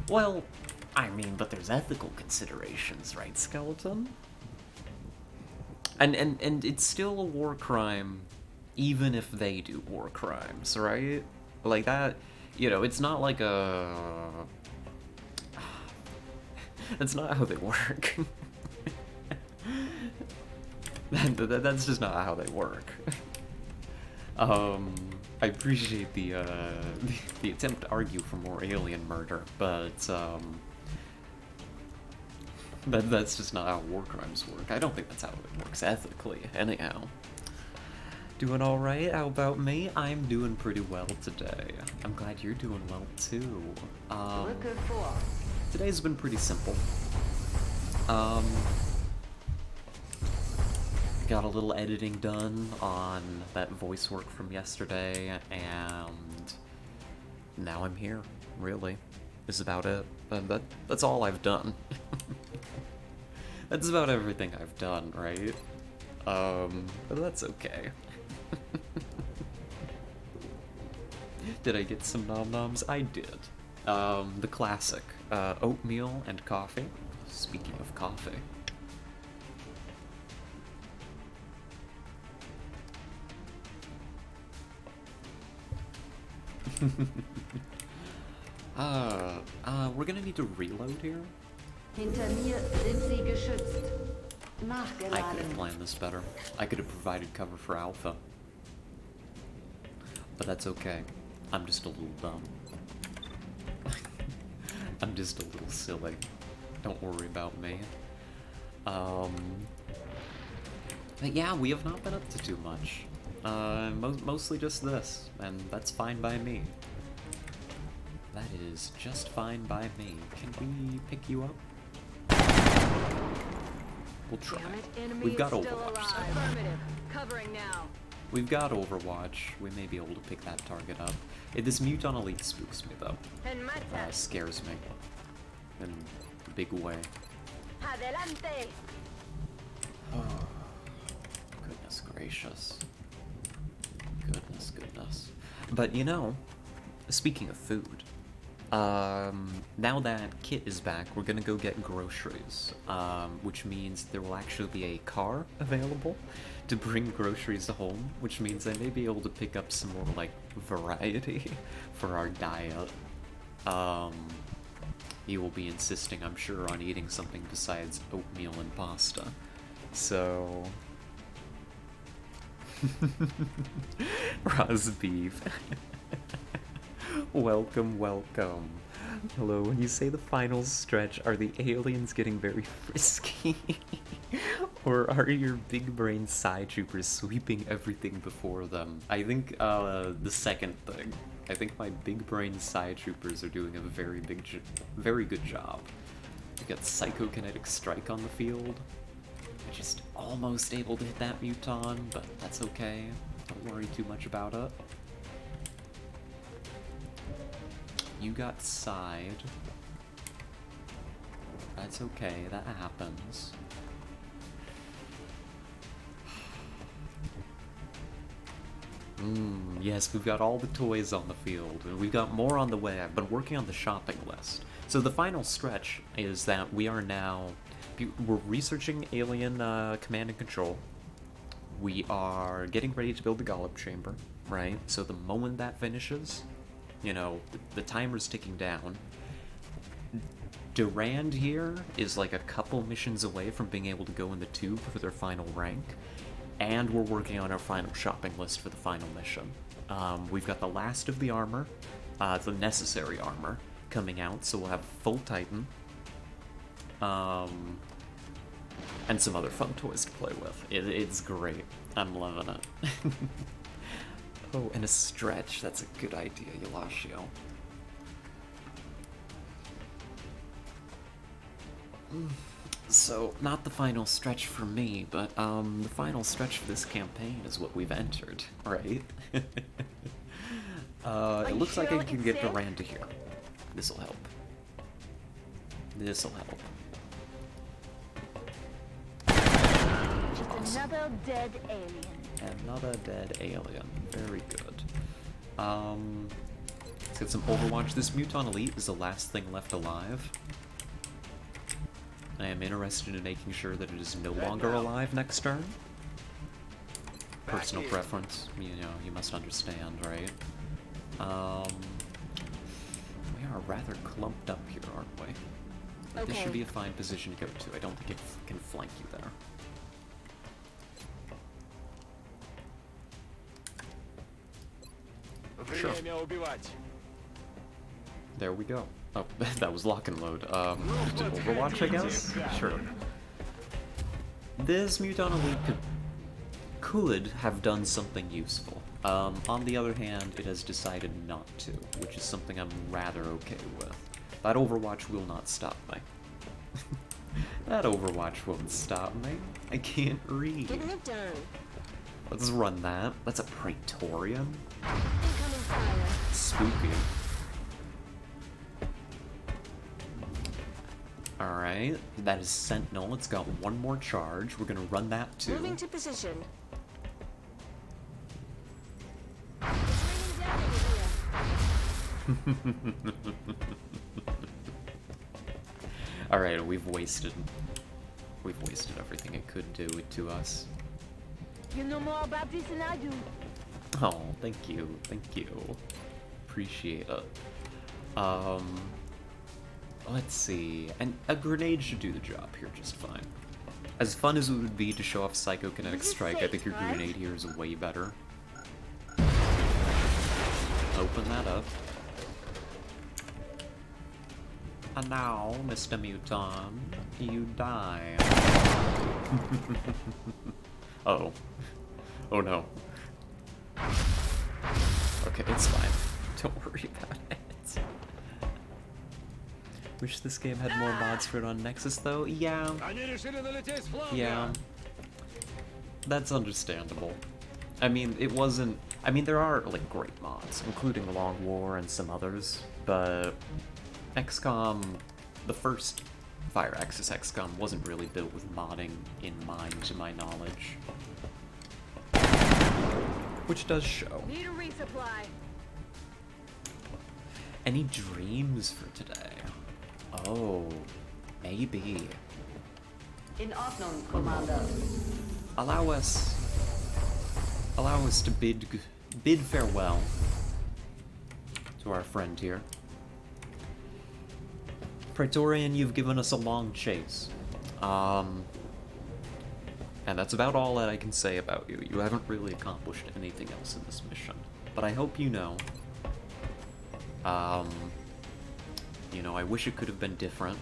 Well, I mean, but there's ethical considerations, right, skeleton? And it's still a war crime, even if they do war crimes, right? Like that, you know, it's not like a... That's not how they work. That's just not how they work. I appreciate the attempt to argue for more alien murder, but that's just not how war crimes work. I don't think that's how it works ethically, anyhow. Doing alright? How about me? I'm doing pretty well today. I'm glad you're doing well too. Today's been pretty simple. Got a little editing done on that voice work from yesterday, and now I'm here, really. Is about it. That's all I've done. That's about everything I've done, right? But that's okay. Did I get some nom-noms? I did. The classic. Oatmeal and coffee. Speaking of coffee. We're gonna need to reload here. Hinter mir sind sie geschützt. I could have Nachgeladen. planned this better. I could have provided cover for Alpha. But that's okay. I'm just a little dumb. I'm just a little silly. Don't worry about me. But yeah, we have not been up to too much. Mostly just this, and that's fine by me. That is just fine by me. Can we pick you up? We'll try. We've got Overwatch. Affirmative. Covering now. We've got Overwatch. We may be able to pick that target up. This mute on Elite spooks me, though. Scares me. In a big way. Adelante. Oh, goodness gracious. Goodness. But, you know, speaking of food, now that Kit is back, we're gonna go get groceries, which means there will actually be a car available to bring groceries home, which means I may be able to pick up some more, like, variety for our diet. You will be insisting, I'm sure, on eating something besides oatmeal and pasta. So... Roast beef. Welcome. Hello, when you say the final stretch, are the aliens getting very frisky? Or are your big brain side troopers sweeping everything before them? I think, the second thing. I think my big brain side troopers are doing a very good job. We got Psychokinetic Strike on the field. We're just almost able to hit that Muton, but that's okay. Don't worry too much about it. You got side. That's okay, that happens. Yes, we've got all the toys on the field, and we've got more on the way. I've been working on the shopping list. So the final stretch is that we're researching alien command and control. We are getting ready to build the Gollop chamber, right? So the moment that finishes, you know, the timer's ticking down. Durand here is like a couple missions away from being able to go in the tube for their final rank. And we're working on our final shopping list for the final mission. We've got the last of the armor, the necessary armor, coming out, so we'll have full Titan. And some other fun toys to play with. It's great. I'm loving it. Oh, and a stretch. That's a good idea, Eulashio. So, not the final stretch for me, but the final stretch for this campaign is what we've entered, right? It looks like I can get Durand to here. This'll help. This'll help. Just another dead alien. Another dead alien. Very good. Let's get some Overwatch. This Muton Elite is the last thing left alive. I am interested in making sure that it is no longer alive next turn. Personal preference, you know, you must understand, right? We are rather clumped up here, aren't we? But this should be a fine position to go to. I don't think it can flank you there. Sure. There we go. Oh, that was lock and load. Overwatch, I guess? Sure. This Muton Elite could have done something useful. On the other hand, it has decided not to, which is something I'm rather okay with. That Overwatch will not stop me. That Overwatch won't stop me. I can't read. Getting it done. Let's run that. That's a Praetorian. Incoming fire. Spooky. Alright, that is Sentinel. It's got one more charge. We're gonna run that too. Moving to position. Alright, we've wasted everything it could do to us. You know more about this than I do. Oh, thank you. Appreciate it. Let's see. And a grenade should do the job here just fine. As fun as it would be to show off Psychokinetic Strike, I think your grenade here is way better. Open that up. And now, Mr. Muton, you die. Uh-oh. Oh no. Okay, it's fine. Don't worry about it. Wish this game had more mods for it on Nexus, though. Yeah. Yeah. That's understandable. I mean, it wasn't... I mean, there are, like, great mods, including Long War and some others, but XCOM, the first Fire Axis XCOM, wasn't really built with modding in mind, to my knowledge. Which does show. Need a resupply. Any dreams for today? Oh, maybe. In Ordnung, Commander. Allow us to bid farewell to our friend here. Praetorian, you've given us a long chase. And that's about all that I can say about you. You haven't really accomplished anything else in this mission. But I hope you know. You know, I wish it could have been different.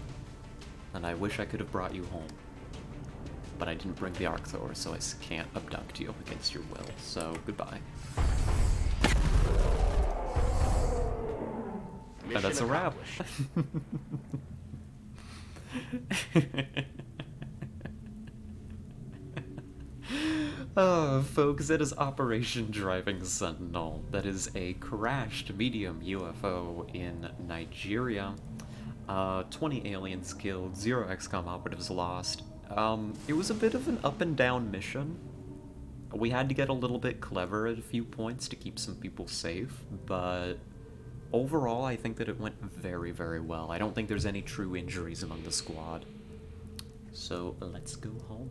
And I wish I could have brought you home. But I didn't bring the Arcthor, so I can't abduct you against your will. So, goodbye. Mission that's a wrap. Oh, folks, that is Operation Driving Sentinel. That is a crashed medium UFO in Nigeria. 20 aliens killed, 0 XCOM operatives lost. It was a bit of an up and down mission. We had to get a little bit clever at a few points to keep some people safe, but overall I think that it went very, very well. I don't think there's any true injuries among the squad. So let's go home.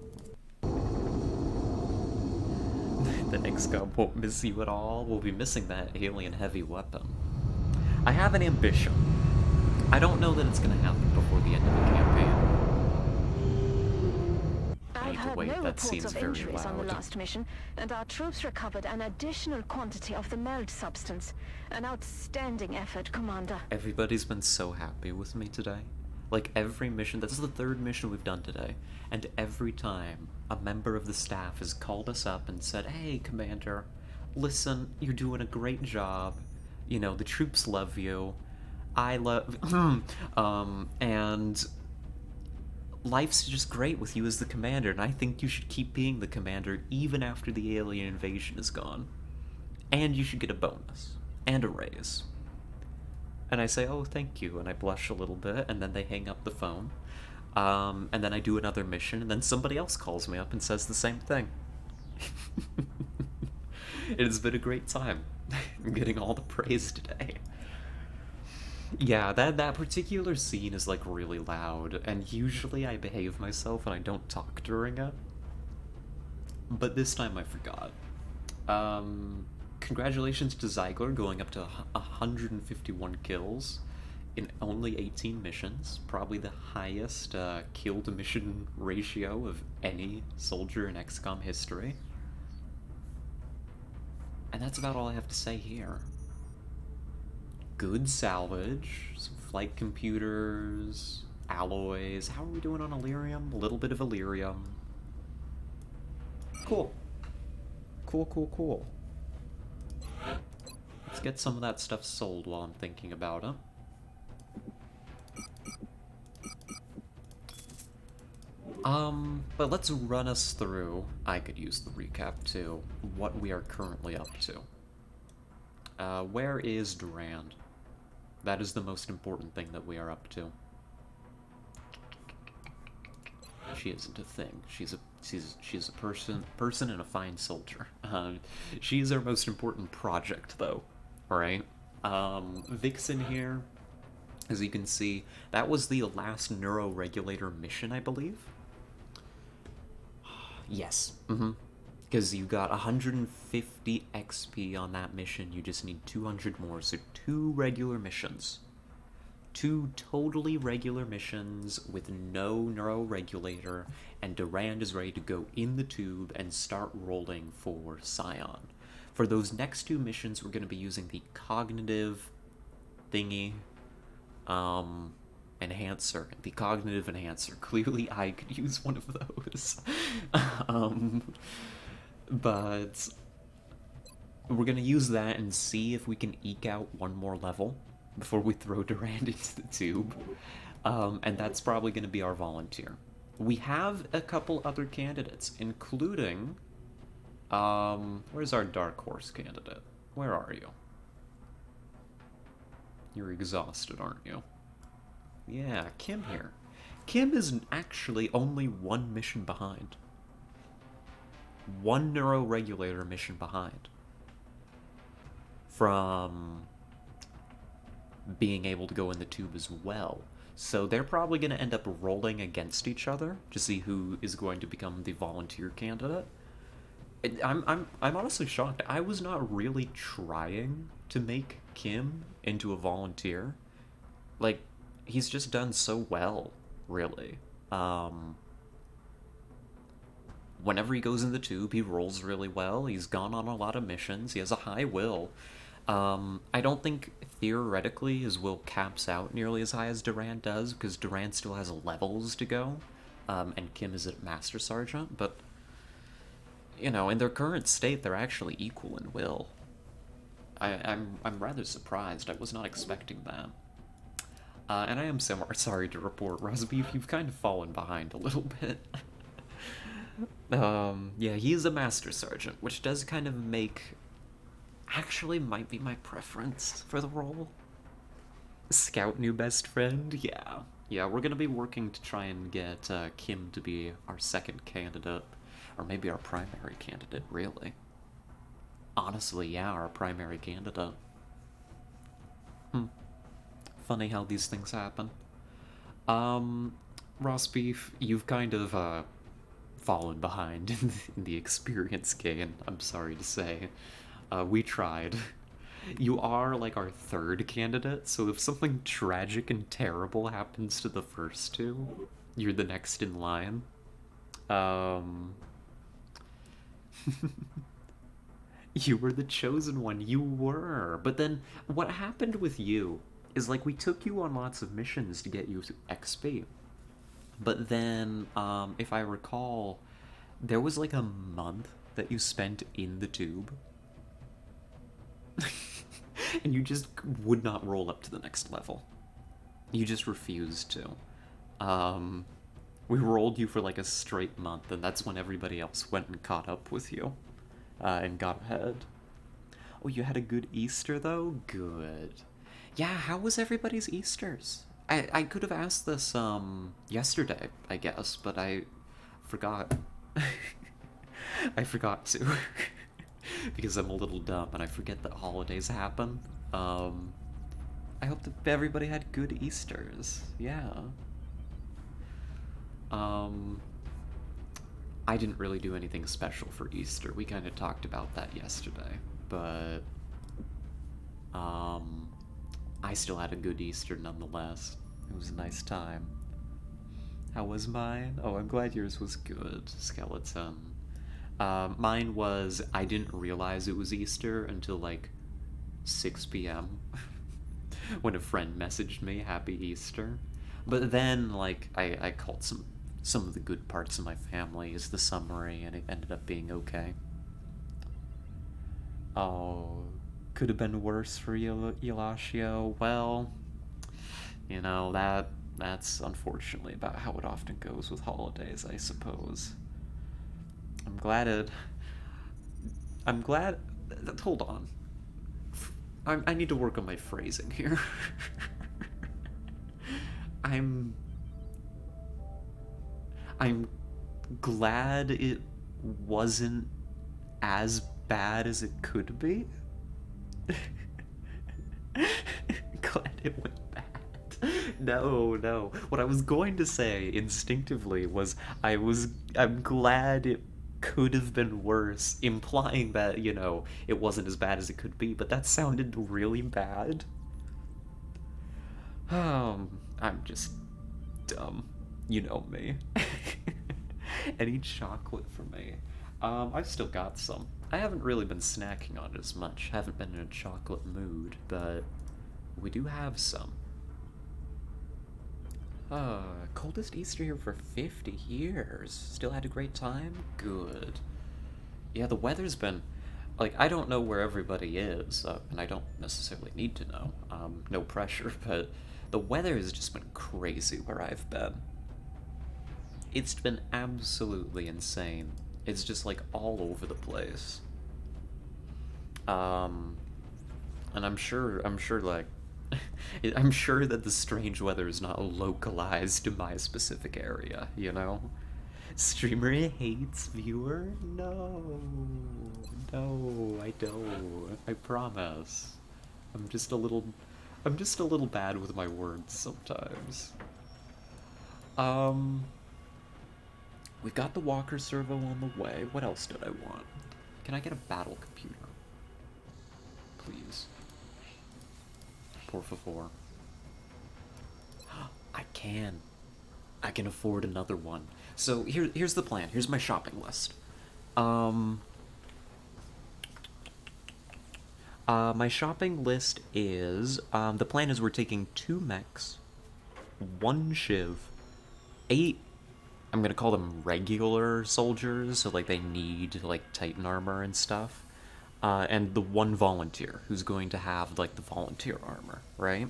The XCOM won't miss you at all. We'll be missing that alien heavy weapon. I have an ambition. I don't know that it's gonna happen before the end of the campaign. I've heard wait, no that reports seems of very injuries on the loud. last mission, and our troops recovered an additional quantity of the meld substance. An outstanding effort, Commander. Everybody's been so happy with me today. Like, every mission, this is the 3rd mission we've done today, and every time a member of the staff has called us up and said, "Hey, Commander, listen, you're doing a great job. You know, the troops love you. I love..." and life's just great with you as the commander, and I think you should keep being the commander even after the alien invasion is gone. And you should get a bonus. And a raise. And I say, "Oh, thank you," and I blush a little bit, and then they hang up the phone. And then I do another mission, and then somebody else calls me up and says the same thing. It has been a great time. I'm getting all the praise today. Yeah, that particular scene is, like, really loud, and usually I behave myself and I don't talk during it. But this time I forgot. Congratulations to Ziegler going up to 151 kills in only 18 missions. Probably the highest kill-to-mission ratio of any soldier in XCOM history. And that's about all I have to say here. Good salvage, some flight computers, alloys. How are we doing on Illyrium? A little bit of Illyrium. Cool. Cool. Let's get some of that stuff sold while I'm thinking about it. But let's run us through, I could use the recap too, what we are currently up to. Where is Durand? That is the most important thing that we are up to. She isn't a thing. She's a person and a fine soldier. She is our most important project, though. Alright? Vixen here, as you can see, that was the last neuroregulator mission, I believe? Yes. Because you got 150 XP on that mission, you just need 200 more, so 2 regular missions. 2 totally regular missions with no neuroregulator, and Durand is ready to go in the tube and start rolling for Scion. For those next 2 missions, we're going to be using the cognitive thingy, enhancer. The cognitive enhancer. Clearly I could use one of those. But we're going to use that and see if we can eke out 1 more level before we throw Durand into the tube. And that's probably going to be our volunteer. We have a couple other candidates, including... where's our Dark Horse candidate? Where are you? You're exhausted, aren't you? Yeah, Kim here. Kim is actually only 1 mission behind. 1 neuroregulator mission behind. From being able to go in the tube as well. So they're probably going to end up rolling against each other to see who is going to become the volunteer candidate. I'm honestly shocked. I was not really trying to make Kim into a volunteer. Like, he's just done so well, really. Whenever he goes in the tube, he rolls really well. He's gone on a lot of missions. He has a high will. I don't think, theoretically, his will caps out nearly as high as Durand does, because Durand still has levels to go, and Kim is at Master Sergeant, but, you know, in their current state, they're actually equal in will. I'm rather surprised. I was not expecting that. And I am sorry to report, Rosbeef, you've kind of fallen behind a little bit. Yeah, he's a Master Sergeant, which does kind of make... Actually, might be my preference for the role. Scout new best friend? Yeah. Yeah, we're gonna be working to try and get Kim to be our second candidate. Or maybe our primary candidate, really. Honestly, yeah, our primary candidate. Funny how these things happen. Rosbeef, you've kind of, fallen behind in the experience gain, I'm sorry to say. We tried. You are, like, our third candidate, so if something tragic and terrible happens to the first two, you're the next in line. You were the chosen one, you were. But then, what happened with you is, like, we took you on lots of missions to get you XP. But then, if I recall, there was, like, a month that you spent in the tube. And you just would not roll up to the next level. You just refused to. We rolled you for, like, a straight month, and that's when everybody else went and caught up with you. And got ahead. Oh, you had a good Easter, though? Good. Yeah, how was everybody's Easters? I could have asked this, yesterday, I guess, but I forgot. I forgot to. Because I'm a little dumb, and I forget that holidays happen. I hope that everybody had good Easters. Yeah. I didn't really do anything special for Easter. We kind of talked about that yesterday, but I still had a good Easter nonetheless. It was a nice time. How was mine? Oh, I'm glad yours was good, Skeleton. Mine was, I didn't realize it was Easter until like 6 p.m. when a friend messaged me, Happy Easter. But then, like, I called some of the good parts of my family as the summary, and it ended up being okay. Oh, could have been worse for Elasio. Well, you know, that's unfortunately about how it often goes with holidays, I suppose. I'm glad... Hold on. I need to work on my phrasing here. I'm glad it wasn't as bad as it could be. Glad it went bad. No. What I was going to say instinctively was I'm glad it could have been worse, implying that, you know, it wasn't as bad as it could be, but that sounded really bad. I'm just dumb. You know me. Any chocolate for me? I've still got some. I haven't really been snacking on it as much. Haven't been in a chocolate mood, but we do have some. Coldest Easter here for 50 years. Still had a great time? Good. Yeah, the weather's been... Like, I don't know where everybody is, and I don't necessarily need to know. No pressure, but the weather has just been crazy where I've been. It's been absolutely insane. It's just, like, all over the place. And I'm sure, like... I'm sure that the strange weather is not localized to my specific area, you know? Streamer hates viewer? No, I don't. I promise. I'm just a little bad with my words sometimes. We've got the walker servo on the way. What else did I want? Can I get a battle computer? Please. Por favor. I can afford another one. So here's the plan. Here's my shopping list. My shopping list is, the plan is we're taking 2 mechs, 1 shiv, 8, I'm gonna call them regular soldiers, so like they need like Titan armor and stuff, and the 1 volunteer who's going to have like the volunteer armor, right?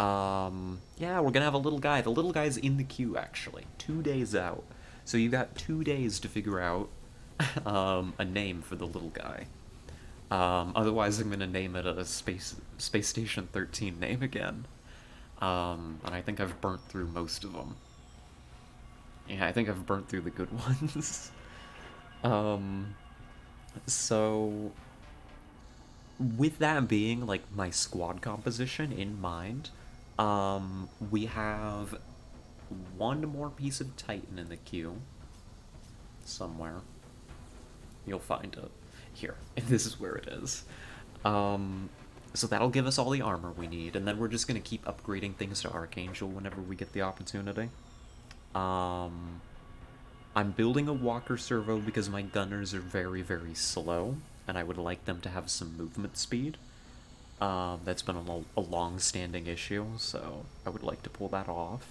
Yeah, we're gonna have a little guy. The little guy's in the queue, actually. 2 days out. So you got 2 days to figure out a name for the little guy. Otherwise I'm gonna name it a Space Station 13 name again. And I think I've burnt through most of them. Yeah, I think I've burnt through the good ones. So with that being like my squad composition in mind, we have one more piece of Titan in the queue somewhere. You'll find it here, and this is where it is. So that'll give us all the armor we need, and then we're just gonna keep upgrading things to Archangel whenever we get the opportunity. I'm building a walker servo because my gunners are very, very slow, and I would like them to have some movement speed. That's been a long-standing issue, so I would like to pull that off.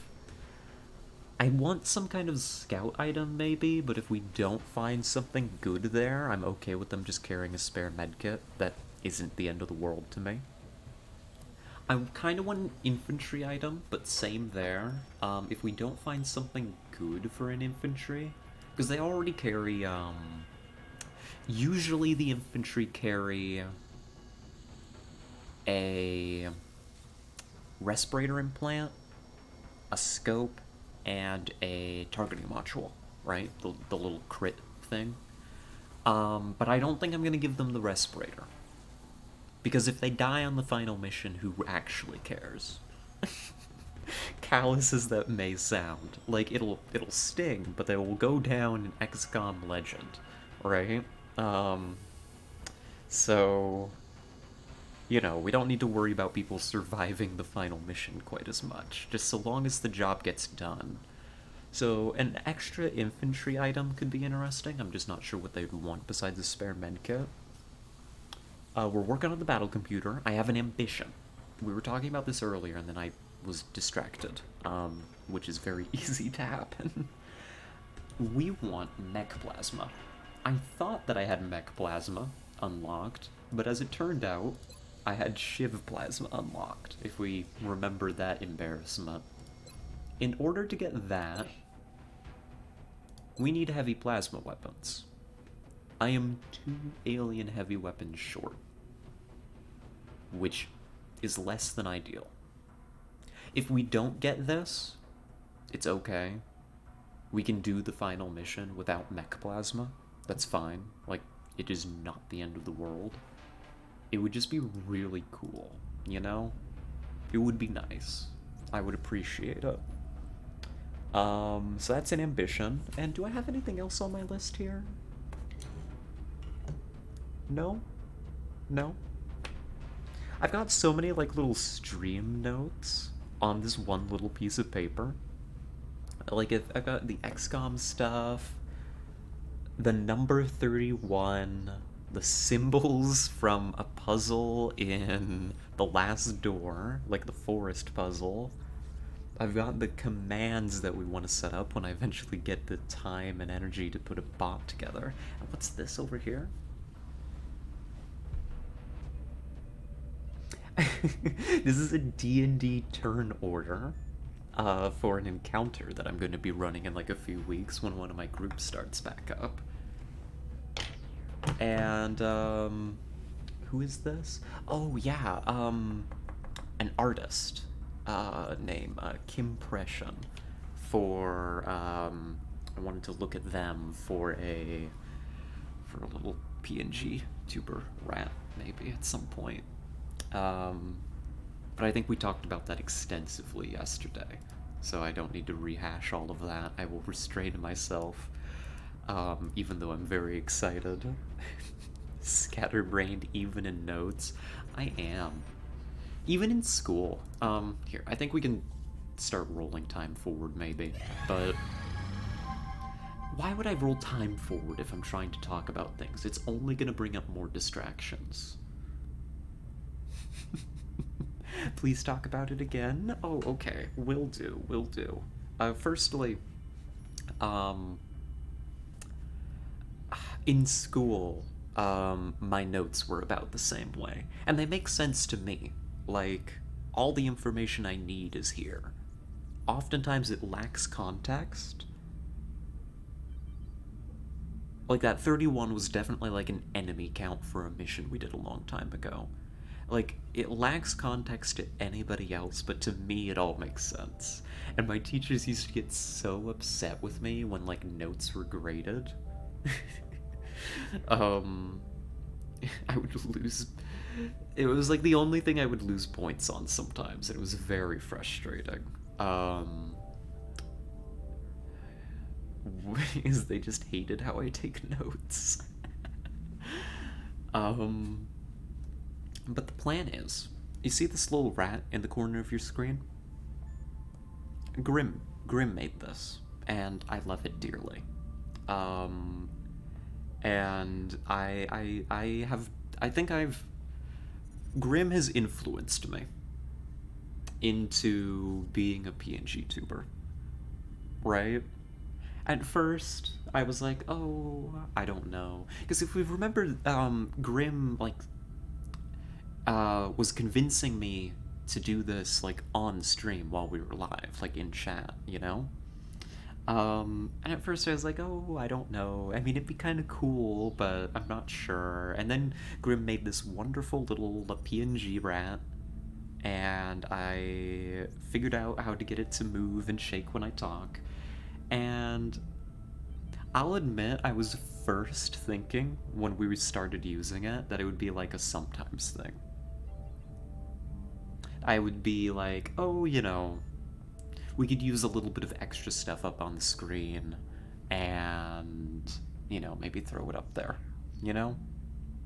I want some kind of scout item, maybe, but if we don't find something good there, I'm okay with them just carrying a spare medkit. That isn't the end of the world to me. I kind of want an infantry item, but same there. If we don't find something good for an infantry, because they already carry, usually the infantry carry a respirator implant, a scope, and a targeting module, right? The little crit thing. But I don't think I'm going to give them the respirator. Because if they die on the final mission, who actually cares? Callous as that may sound, like, it'll sting, but they will go down in XCOM legend, right? So, you know, we don't need to worry about people surviving the final mission quite as much, just so long as the job gets done. So, an extra infantry item could be interesting. I'm just not sure what they'd want besides a spare medkit. We're working on the battle computer. I have an ambition. We were talking about this earlier, and then I was distracted, which is very easy to happen. We want mech plasma. I thought that I had mech plasma unlocked, but as it turned out, I had Shiv plasma unlocked, if we remember that embarrassment. In order to get that, we need heavy plasma weapons. I am 2 alien heavy weapons short, which is less than ideal. If we don't get this, it's okay. We can do the final mission without mech plasma. That's fine. Like, it is not the end of the world. It would just be really cool, you know? It would be nice. I would appreciate it. So that's an ambition. And do I have anything else on my list here? No? No? I've got so many, like, little stream notes on this one little piece of paper. Like, I've got the XCOM stuff, the number 31, the symbols from a puzzle in The Last Door, like the forest puzzle. I've got the commands that we want to set up when I eventually get the time and energy to put a bot together. And what's this over here? This is a D&D turn order for an encounter that I'm going to be running in like a few weeks when one of my groups starts back up. And who is this? Oh yeah, an artist named Kim Pression for I wanted to look at them for a little PNG tuber rat maybe at some point. But I think we talked about that extensively yesterday, so I don't need to rehash all of that. I will restrain myself, even though I'm very excited. Scatterbrained even in notes. I am. Even in school. Here, I think we can start rolling time forward, maybe, but why would I roll time forward if I'm trying to talk about things? It's only gonna bring up more distractions. Please talk about it again. Oh, okay. Will do. Will do. Firstly, in school, my notes were about the same way. And they make sense to me. Like, all the information I need is here. Oftentimes it lacks context. Like, that 31 was definitely like an enemy count for a mission we did a long time ago. Like, it lacks context to anybody else, but to me it all makes sense. And my teachers used to get so upset with me when, like, notes were graded. I would lose... It was, like, the only thing I would lose points on sometimes, and it was very frustrating. Is they just hated how I take notes. But the plan is, you see this little rat in the corner of your screen? Grim made this, and I love it dearly. And Grim has influenced me into being a PNG tuber, right? At first, I was like, oh, I don't know. Because if we remember, Grim, like, was convincing me to do this, like, on stream while we were live, like, in chat, you know? And at first I was like, oh, I don't know. I mean, it'd be kind of cool, but I'm not sure. And then Grim made this wonderful little PNG rat, and I figured out how to get it to move and shake when I talk. And I'll admit, I was first thinking, when we started using it, that it would be like a sometimes thing. I would be like, oh, you know, we could use a little bit of extra stuff up on the screen, and, you know, maybe throw it up there, you know?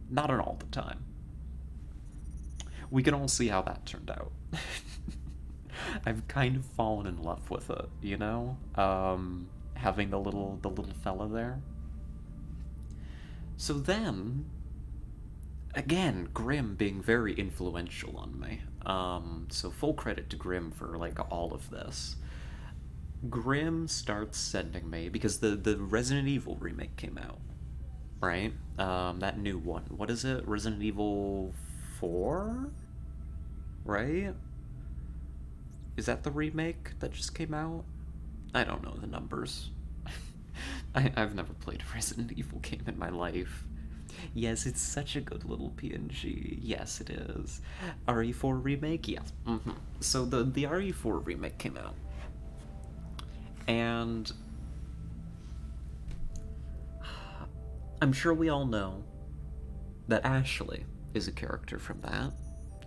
Not at all the time. We can all see how that turned out. I've kind of fallen in love with it, you know? Having the little fella there. So then, again, Grim being very influential on me. So full credit to Grim for, like, all of this. Grim starts sending me, because the Resident Evil remake came out, right? That new one. What is it? Resident Evil 4? Right? Is that the remake that just came out? I don't know the numbers. I've never played a Resident Evil game in my life. Yes, it's such a good little PNG. Yes, it is. RE4 remake? Yes. So the RE4 remake came out. And I'm sure we all know that Ashley is a character from that.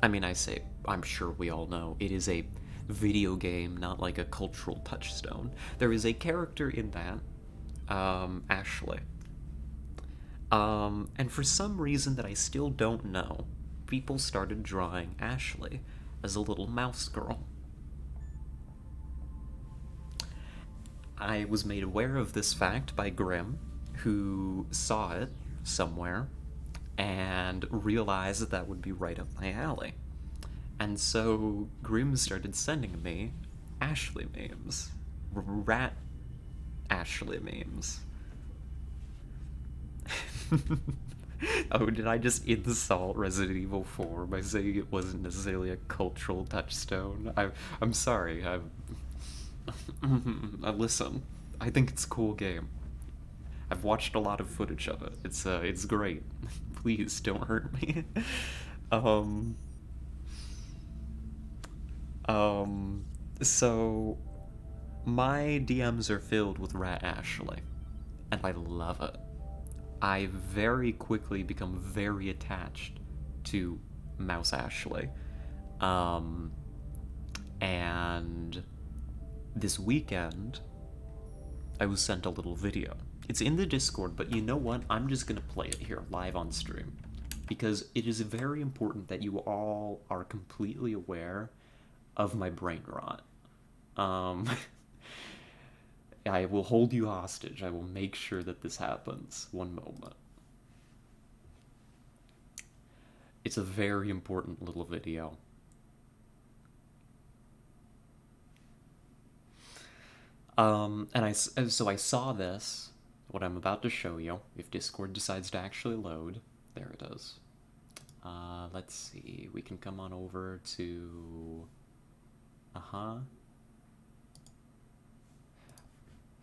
I mean, I say I'm sure we all know. It is a video game, not like a cultural touchstone. There is a character in that, Ashley. And for some reason that I still don't know, people started drawing Ashley as a little mouse girl. I was made aware of this fact by Grim, who saw it somewhere and realized that that would be right up my alley. And so Grim started sending me Ashley memes. Rat Ashley memes. Oh, did I just insult Resident Evil 4 by saying it wasn't necessarily a cultural touchstone? I'm sorry. Listen, I think it's a cool game. I've watched a lot of footage of it. It's great. Please don't hurt me. So my DMs are filled with Rat Ashley, and I love it. I very quickly become very attached to Mouse Ashley. And this weekend, I was sent a little video. It's in the Discord, but you know what? I'm just gonna play it here, live on stream. Because it is very important that you all are completely aware of my brain rot. I will hold you hostage. I will make sure that this happens. One moment. It's a very important little video. So I saw this, what I'm about to show you, if Discord decides to actually load. There it is. Let's see. We can come on over to...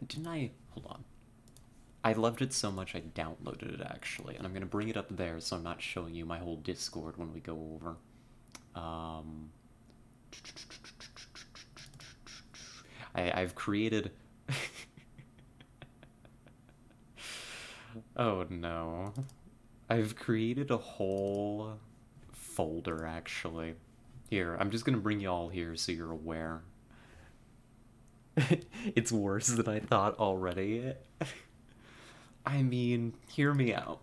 Didn't I... Hold on. I loved it so much I downloaded it, actually. And I'm gonna bring it up there so I'm not showing you my whole Discord when we go over. I've created... Oh no. I've created a whole folder, actually. Here, I'm just gonna bring you all here so you're aware. It's worse than I thought already. I mean, hear me out.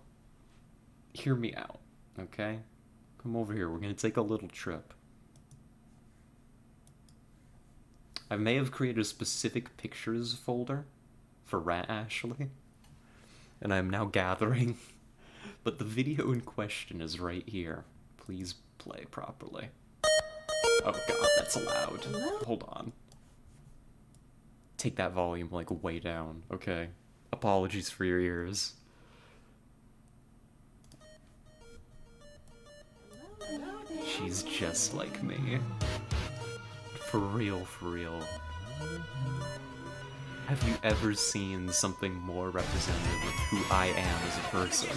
Hear me out, okay? Come over here, we're gonna take a little trip. I may have created a specific pictures folder for Rat Ashley, and I'm now gathering, but the video in question is right here. Please play properly. Oh god, that's loud. Hold on. Take that volume, like, way down, okay? Apologies for your ears. She's just like me. For real, for real. Have you ever seen something more representative of who I am as a person?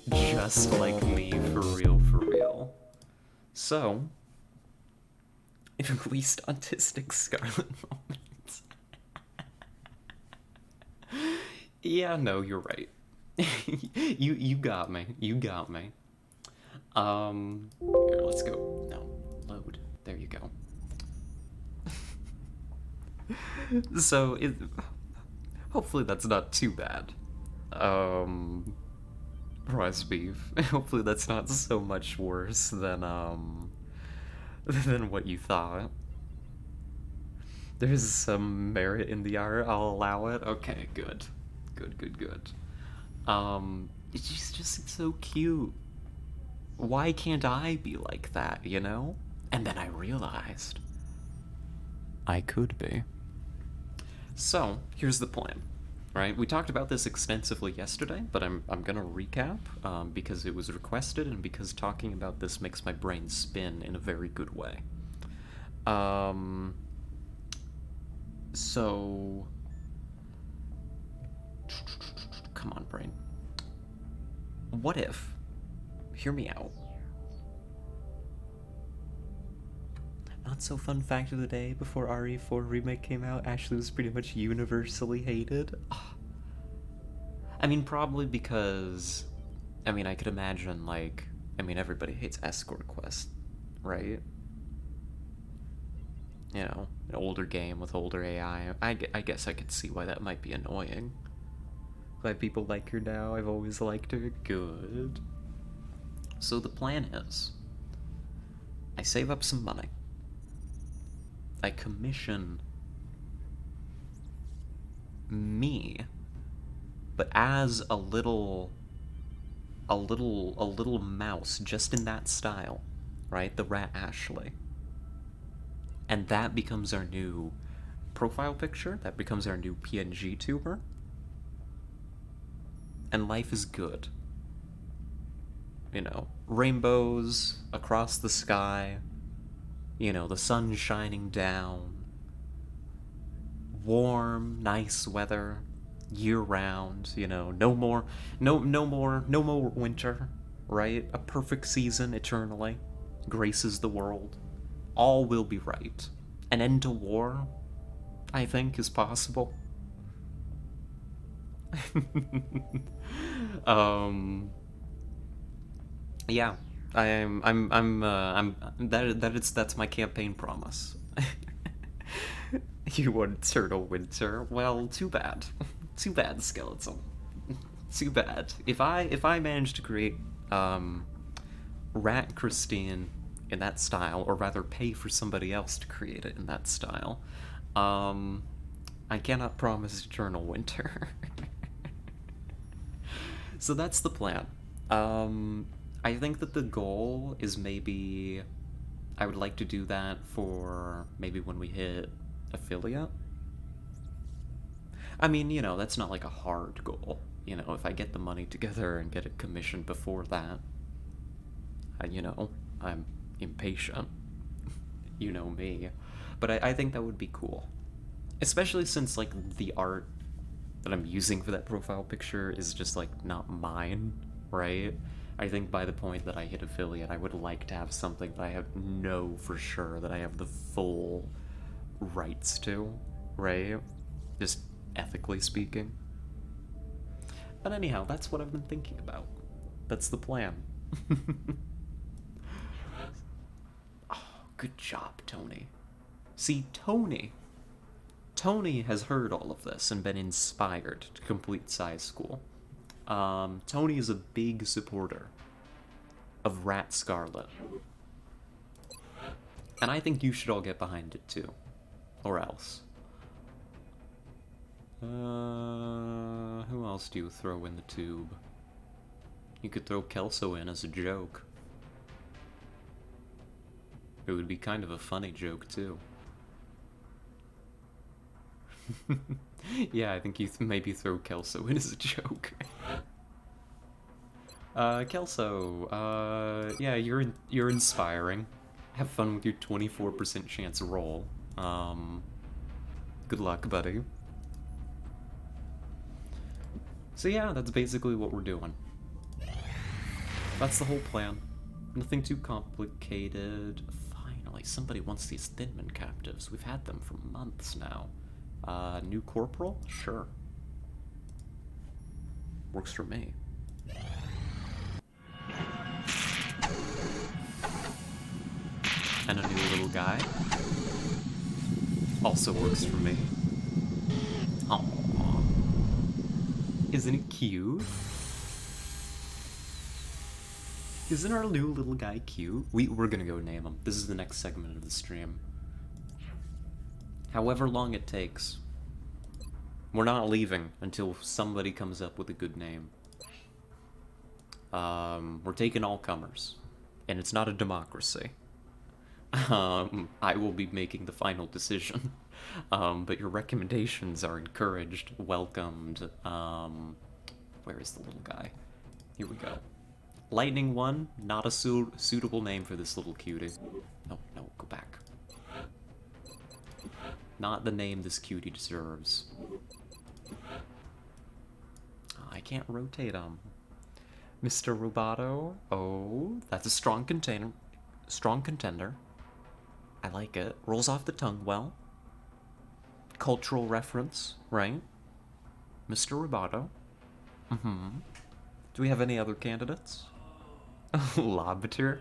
Just like me, for real, for real. So, at least autistic Scarlet moments. Yeah, no, you're right. you got me. You got me. Here, let's go. No, load. There you go. So, hopefully that's not too bad. Roast beef. Hopefully that's not so much worse than what you thought. There's some merit in the art, I'll allow it. Okay, good. Good. It's just so cute. Why can't I be like that, you know? And then I realized I could be. So, here's the plan. Right, we talked about this extensively yesterday, but I'm gonna recap because it was requested and because talking about this makes my brain spin in a very good way. So, come on, brain. What if? Hear me out. Not so fun fact of the day: before RE4 Remake came out, Ashley was pretty much universally hated. I mean, probably because, I mean, I could imagine, like, I mean, everybody hates Escort Quest, right? You know, an older game with older AI. I guess I could see why that might be annoying. Why people like her now. I've always liked her. Good. So the plan is, I save up some money. I commission me, but as a little mouse, just in that style, right? The Rat Ashley. And that becomes our new profile picture. That becomes our new PNG tuber. And life is good. You know, rainbows across the sky. You know, the sun shining down. Warm, nice weather. Year-round, you know, no more winter, right? A perfect season eternally graces the world. All will be right. An end to war, I think, is possible. Yeah, that's my campaign promise. You want Turtle Winter? Well, too bad. Too bad, Skeleton. Too bad. If I manage to create Rat Christine in that style, or rather pay for somebody else to create it in that style, I cannot promise eternal winter. So that's the plan. I think that the goal is maybe I would like to do that for maybe when we hit affiliate. I mean, you know, that's not like a hard goal. You know, if I get the money together and get a commission before that, you know, I'm impatient. You know me. But I think that would be cool. Especially since, like, the art that I'm using for that profile picture is just, like, not mine, right? I think by the point that I hit affiliate, I would like to have something that I know for sure that I have the full rights to, right? Just ethically speaking. But anyhow, that's what I've been thinking about. That's the plan. Oh, good job, Tony. See, Tony has heard all of this and been inspired to complete Sci School. Tony is a big supporter of Rat Scarlet. And I think you should all get behind it too. Or else. Who else do you throw in the tube? You could throw Kelso in as a joke. It would be kind of a funny joke too. Yeah, I think you maybe throw Kelso in as a joke. Kelso, yeah, you're inspiring. Have fun with your 24% chance roll. Good luck, buddy. So yeah, that's basically what we're doing. That's the whole plan. Nothing too complicated. Finally, somebody wants these Thinman captives. We've had them for months now. New corporal? Sure. Works for me. And a new little guy. Also works for me. Aww. Isn't it cute? Isn't our new little guy cute? We're gonna go name him. This is the next segment of the stream. However long it takes. We're not leaving until somebody comes up with a good name. We're taking all comers. And it's not a democracy. I will be making the final decision. But your recommendations are encouraged, welcomed. Where is the little guy? Here we go. Lightning One, not a suitable name for this little cutie. No, go back. Not the name this cutie deserves. I can't rotate him. Mr. Roboto. Oh, that's a strong contender. I like it. Rolls off the tongue well. Cultural reference, right? Mr. Roboto. Do we have any other candidates? Lobster.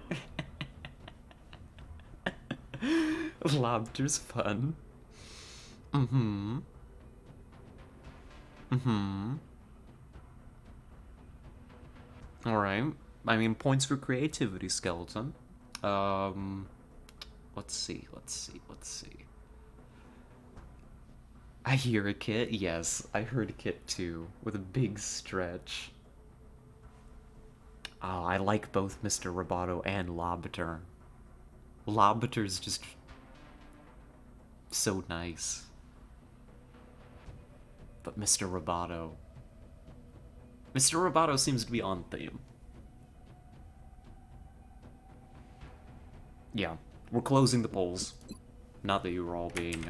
Lobster's fun. Alright. I mean, points for creativity, skeleton. Let's see. I hear a kit. Yes, I heard a kit too, with a big stretch. Oh, I like both Mr. Roboto and Lobiter. Lobiter's just so nice. But Mr. Roboto seems to be on theme. Yeah, we're closing the polls. Not that you were all being,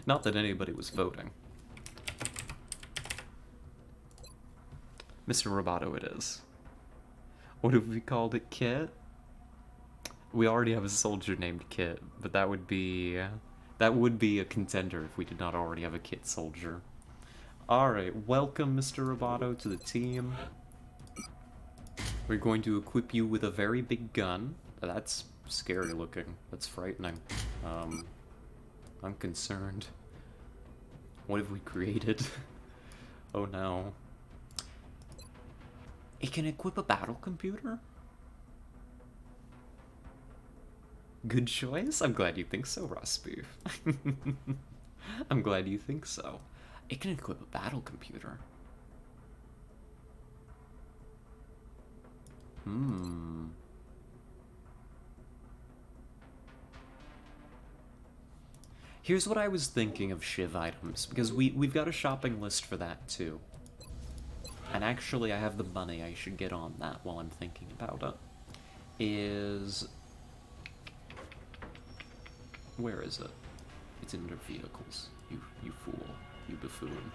not that anybody was voting. Mr. Roboto it is. What have we called it, Kit? We already have a soldier named Kit, but that would be a contender if we did not already have a Kit soldier. Alright, welcome Mr. Roboto to the team. We're going to equip you with a very big gun. That's scary looking. That's frightening. I'm concerned. What have we created? Oh no. It can equip a battle computer? Good choice? I'm glad you think so, Rosbeef. I'm glad you think so. It can equip a battle computer. Here's what I was thinking of Shiv items, because we've got a shopping list for that too. And actually I have the money, I should get on that while I'm thinking about it. Where is it? It's in their vehicles. You fool. You buffoon.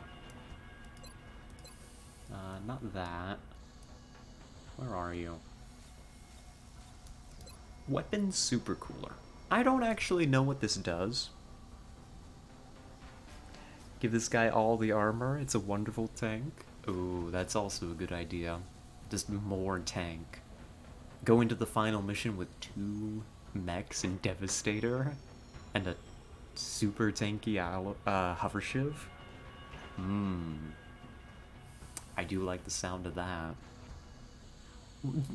Not that. Where are you? Weapon super cooler. I don't actually know what this does. Give this guy all the armor. It's a wonderful tank. Ooh, that's also a good idea. Just more tank. Go into the final mission with 2 mechs and Devastator and a super tanky hover shiv. I do like the sound of that.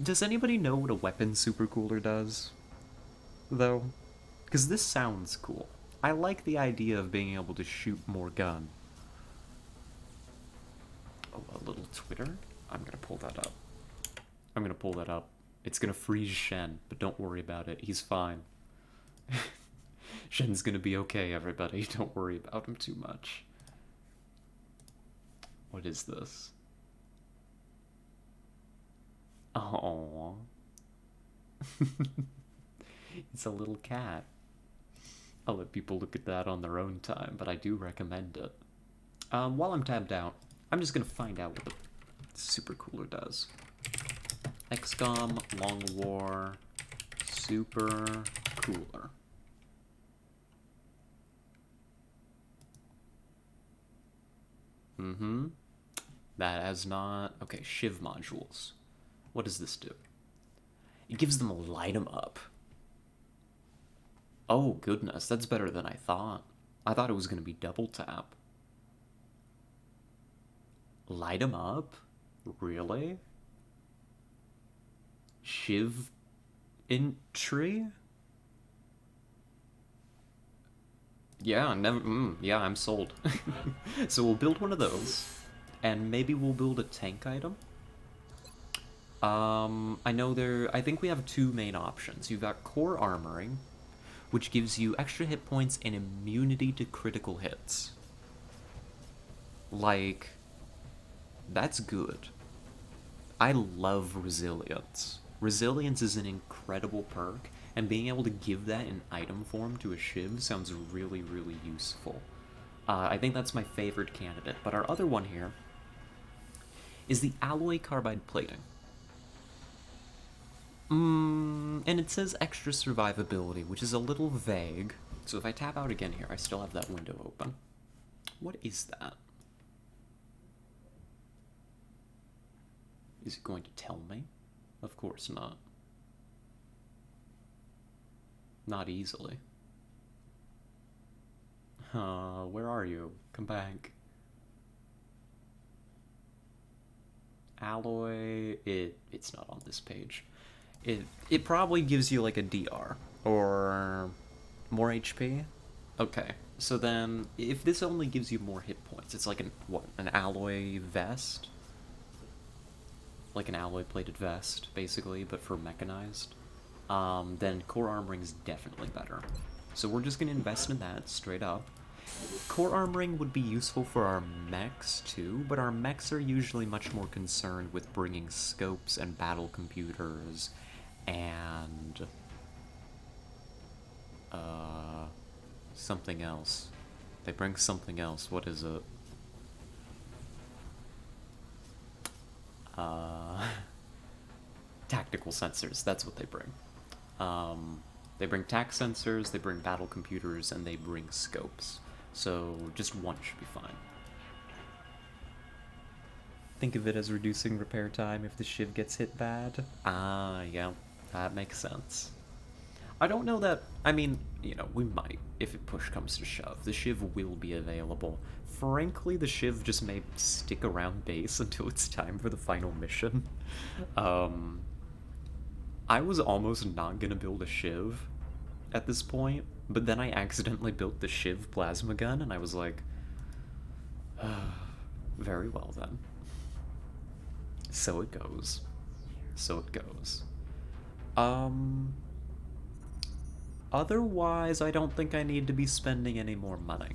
Does anybody know what a weapon supercooler does, though? Because this sounds cool. I like the idea of being able to shoot more gun. Oh, a little Twitter? I'm gonna pull that up. I'm gonna pull that up. It's gonna freeze Shen, but don't worry about it. He's fine. Shen's gonna be okay, everybody. Don't worry about him too much. What is this? Oh, it's a little cat. I'll let people look at that on their own time, but I do recommend it. While I'm tabbed out, I'm just gonna find out what the super cooler does. XCOM Long War super cooler. That has not... Okay, Shiv modules. What does this do? It gives them a light 'em up. Oh, goodness, that's better than I thought. I thought it was going to be double tap. Light 'em up? Really? Shiv entry? Yeah, yeah, I'm sold. So we'll build one of those, and maybe we'll build a tank item. I think we have 2 main options. You've got core armoring, which gives you extra hit points and immunity to critical hits. Like, that's good. I love resilience. Resilience is an incredible perk, and being able to give that in item form to a Shiv sounds really, really useful. I think that's my favorite candidate, but our other one here is the alloy carbide plating. And it says extra survivability, which is a little vague. So if I tap out again here, I still have that window open. What is that? Is it going to tell me? Of course not. Not easily. Where are you? Come back. Alloy, it's not on this page. It probably gives you like a DR or more HP. Okay, so then if this only gives you more hit points, it's like an alloy vest, like an alloy plated vest basically, but for mechanized. Then core armoring is definitely better. So we're just gonna invest in that straight up. Core armoring would be useful for our mechs too, but our mechs are usually much more concerned with bringing scopes and battle computers and something else. They bring something else. What is it? Tactical sensors. That's what they bring. They bring tac sensors, they bring battle computers, and they bring scopes. So just one should be fine. Think of it as reducing repair time if the Shiv gets hit bad. Ah, yeah, that makes sense. I don't know that, I mean, you know, we might, if it push comes to shove. The Shiv will be available. Frankly, the Shiv just may stick around base until it's time for the final mission. I was almost not gonna build a Shiv at this point, but then I accidentally built the Shiv plasma gun, and I was like, very well then. So it goes. So it goes. Otherwise, I don't think I need to be spending any more money.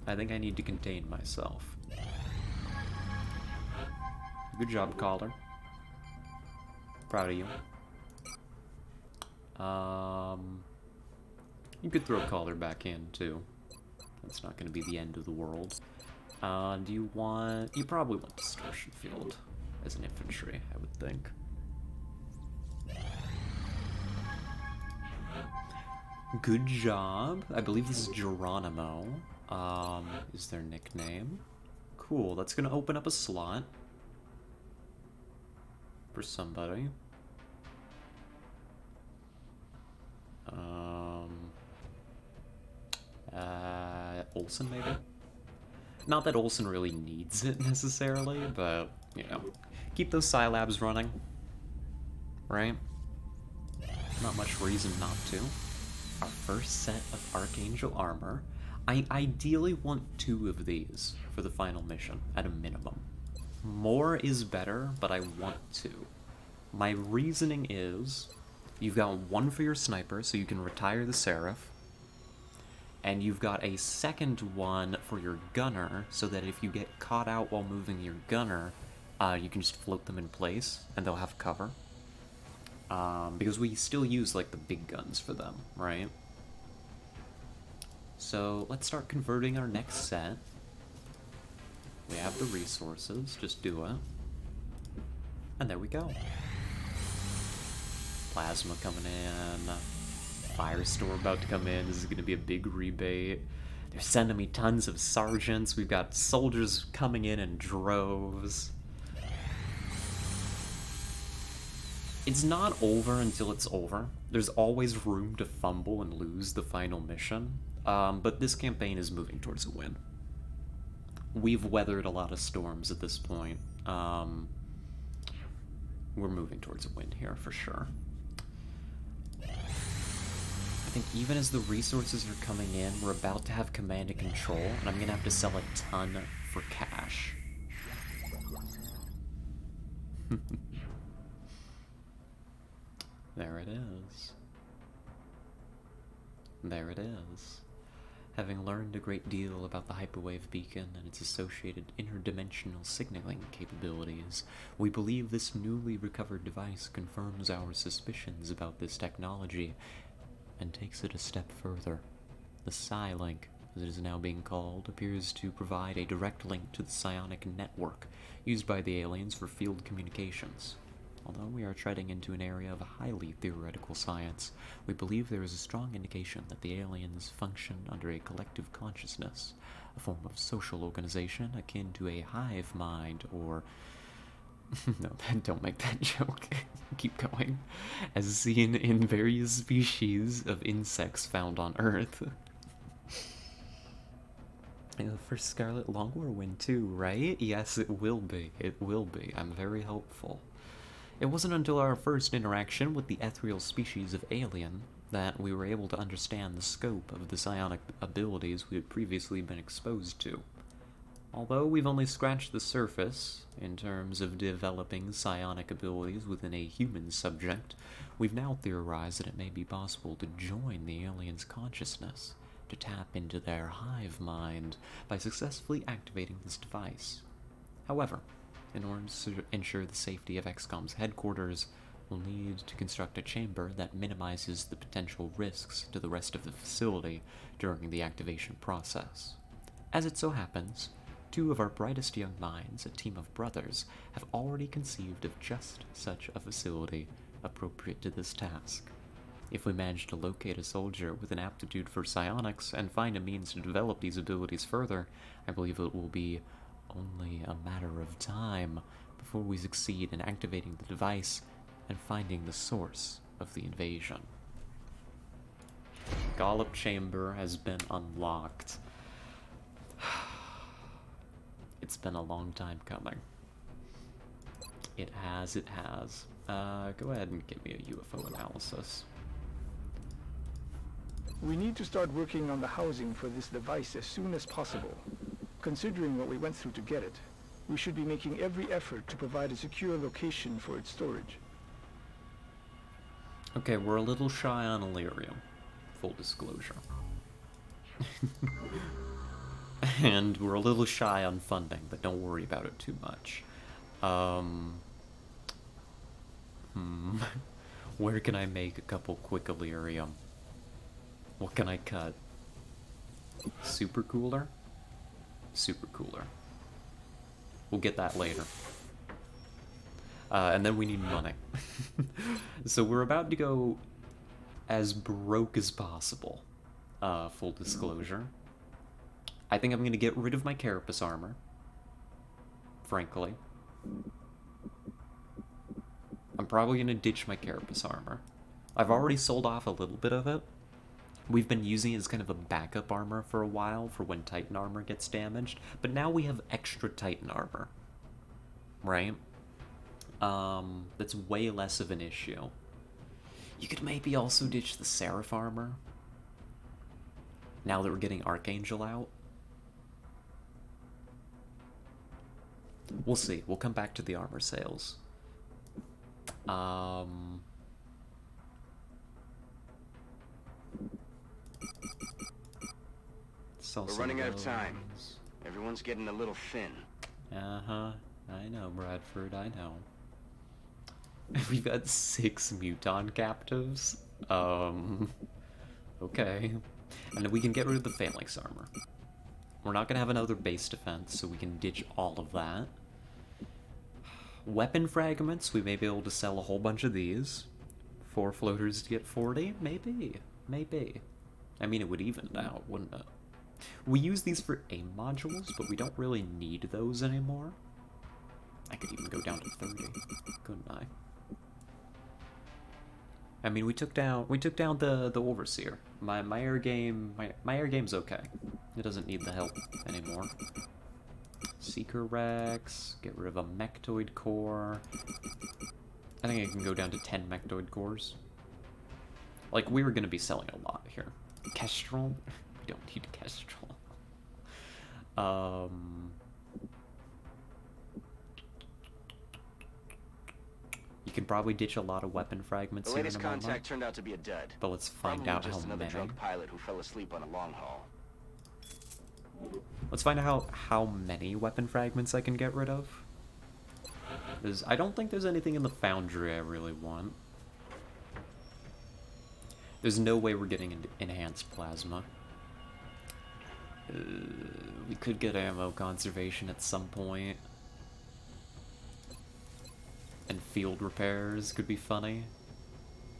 I think I need to contain myself. Good job, caller. Proud of you. You could throw caller back in, too. That's not going to be the end of the world. Do you want... You probably want Distortion Field as an infantry, I would think. Good job. I believe this is Geronimo. Is their nickname. Cool, that's gonna open up a slot for somebody. Olsen, maybe? Not that Olsen really needs it, necessarily, but, you know, keep those Scilabs running, right? Not much reason not to. Our first set of Archangel armor. I ideally want 2 of these for the final mission, at a minimum. More is better, but I want 2. My reasoning is, you've got 1 for your sniper, so you can retire the Seraph, and you've got a second one for your gunner, so that if you get caught out while moving your gunner, you can just float them in place, and they'll have cover. Because we still use, like, the big guns for them, right? So, let's start converting our next set. We have the resources, just do it. And there we go. Plasma coming in. Firestorm about to come in. This is going to be a big rebate. They're sending me tons of sergeants. We've got soldiers coming in droves. It's not over until it's over. There's always room to fumble and lose the final mission. But this campaign is moving towards a win. We've weathered a lot of storms at this point. We're moving towards a win here for sure. I think even as the resources are coming in, we're about to have command and control, and I'm gonna have to sell a ton for cash. There it is. There it is. Having learned a great deal about the hyperwave beacon and its associated interdimensional signaling capabilities, we believe this newly recovered device confirms our suspicions about this technology and takes it a step further. The Psi-Link, as it is now being called, appears to provide a direct link to the psionic network used by the aliens for field communications. Although we are treading into an area of highly theoretical science, we believe there is a strong indication that the aliens function under a collective consciousness, a form of social organization akin to a hive mind or... No, don't make that joke. Keep going. As seen in various species of insects found on Earth. The first Scarlet Longwar win too, right? Yes, it will be. It will be. I'm very hopeful. It wasn't until our first interaction with the ethereal species of alien that we were able to understand the scope of the psionic abilities we had previously been exposed to. Although we've only scratched the surface in terms of developing psionic abilities within a human subject, we've now theorized that it may be possible to join the alien's consciousness, to tap into their hive mind by successfully activating this device. However, in order to ensure the safety of XCOM's headquarters, we'll need to construct a chamber that minimizes the potential risks to the rest of the facility during the activation process. As it so happens, 2 of our brightest young minds, a team of brothers, have already conceived of just such a facility appropriate to this task. If we manage to locate a soldier with an aptitude for psionics and find a means to develop these abilities further, I believe it will be only a matter of time before we succeed in activating the device and finding the source of the invasion. Gollop Chamber has been unlocked. It's been a long time coming. It has. Go ahead and give me a UFO analysis. We need to start working on the housing for this device as soon as possible. Considering what we went through to get it, we should be making every effort to provide a secure location for its storage. Okay, we're a little shy on Illyrium. Full disclosure. And we're a little shy on funding, but don't worry about it too much. Where can I make a couple quick Illyrium? What can I cut? Super cooler? Super cooler. We'll get that later. And then we need money. So we're about to go as broke as possible. Full disclosure. I think I'm going to get rid of my Carapace armor. Frankly. I'm probably going to ditch my Carapace armor. I've already sold off a little bit of it. We've been using it as kind of a backup armor for a while for when Titan armor gets damaged, but now we have extra Titan armor. Right? That's way less of an issue. You could maybe also ditch the Seraph armor. Now that we're getting Archangel out. We'll see. We'll come back to the armor sales. We're running out of time. Everyone's getting a little thin. Uh-huh. I know, Bradford, I know. We've got 6 Muton captives. Okay. And then we can get rid of the Phalanx armor. We're not gonna have another base defense, so we can ditch all of that. Weapon fragments, we may be able to sell a whole bunch of these. 4 floaters to get 40? Maybe. Maybe. I mean, it would even out, wouldn't it? We use these for aim modules, but we don't really need those anymore. I could even go down to 30, couldn't I? I mean, we took down the Overseer. My air game's okay. It doesn't need the help anymore. Seeker Rex, get rid of a Mechtoid core. I think I can go down to 10 Mechtoid cores. Like, we were gonna be selling a lot here. Kestrel? We don't need Kestrel. You can probably ditch a lot of weapon fragments. The latest contact turned out to be a dud. But let's find out how another many. drunk pilot who fell asleep on a long haul. Let's find out how many weapon fragments I can get rid of. I don't think there's anything in the foundry I really want. There's no way we're getting enhanced plasma. We could get ammo conservation at some point. And field repairs could be funny.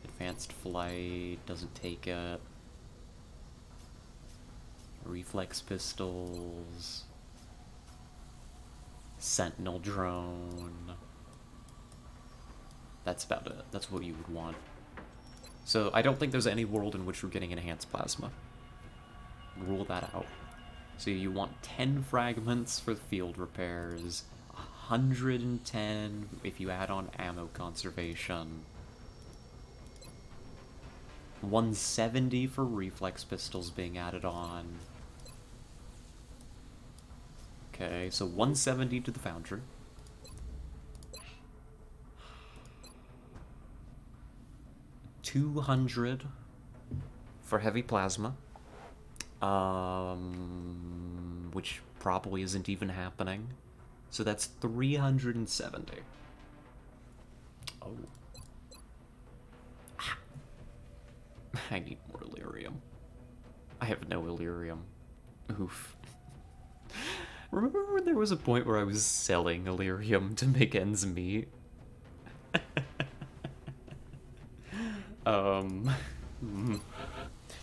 Advanced flight doesn't take it. Reflex pistols. Sentinel drone. That's about it. That's what you would want. So I don't think there's any world in which we're getting enhanced plasma. Rule that out. So you want 10 fragments for field repairs, 110 if you add on ammo conservation, 170 for reflex pistols being added on. Okay, so 170 to the foundry. $200 for heavy plasma, which probably isn't even happening. So that's 370. Oh. I need more Illyrium. I have no Illyrium. Oof. Remember when there was a point where I was selling Illyrium to make ends meet?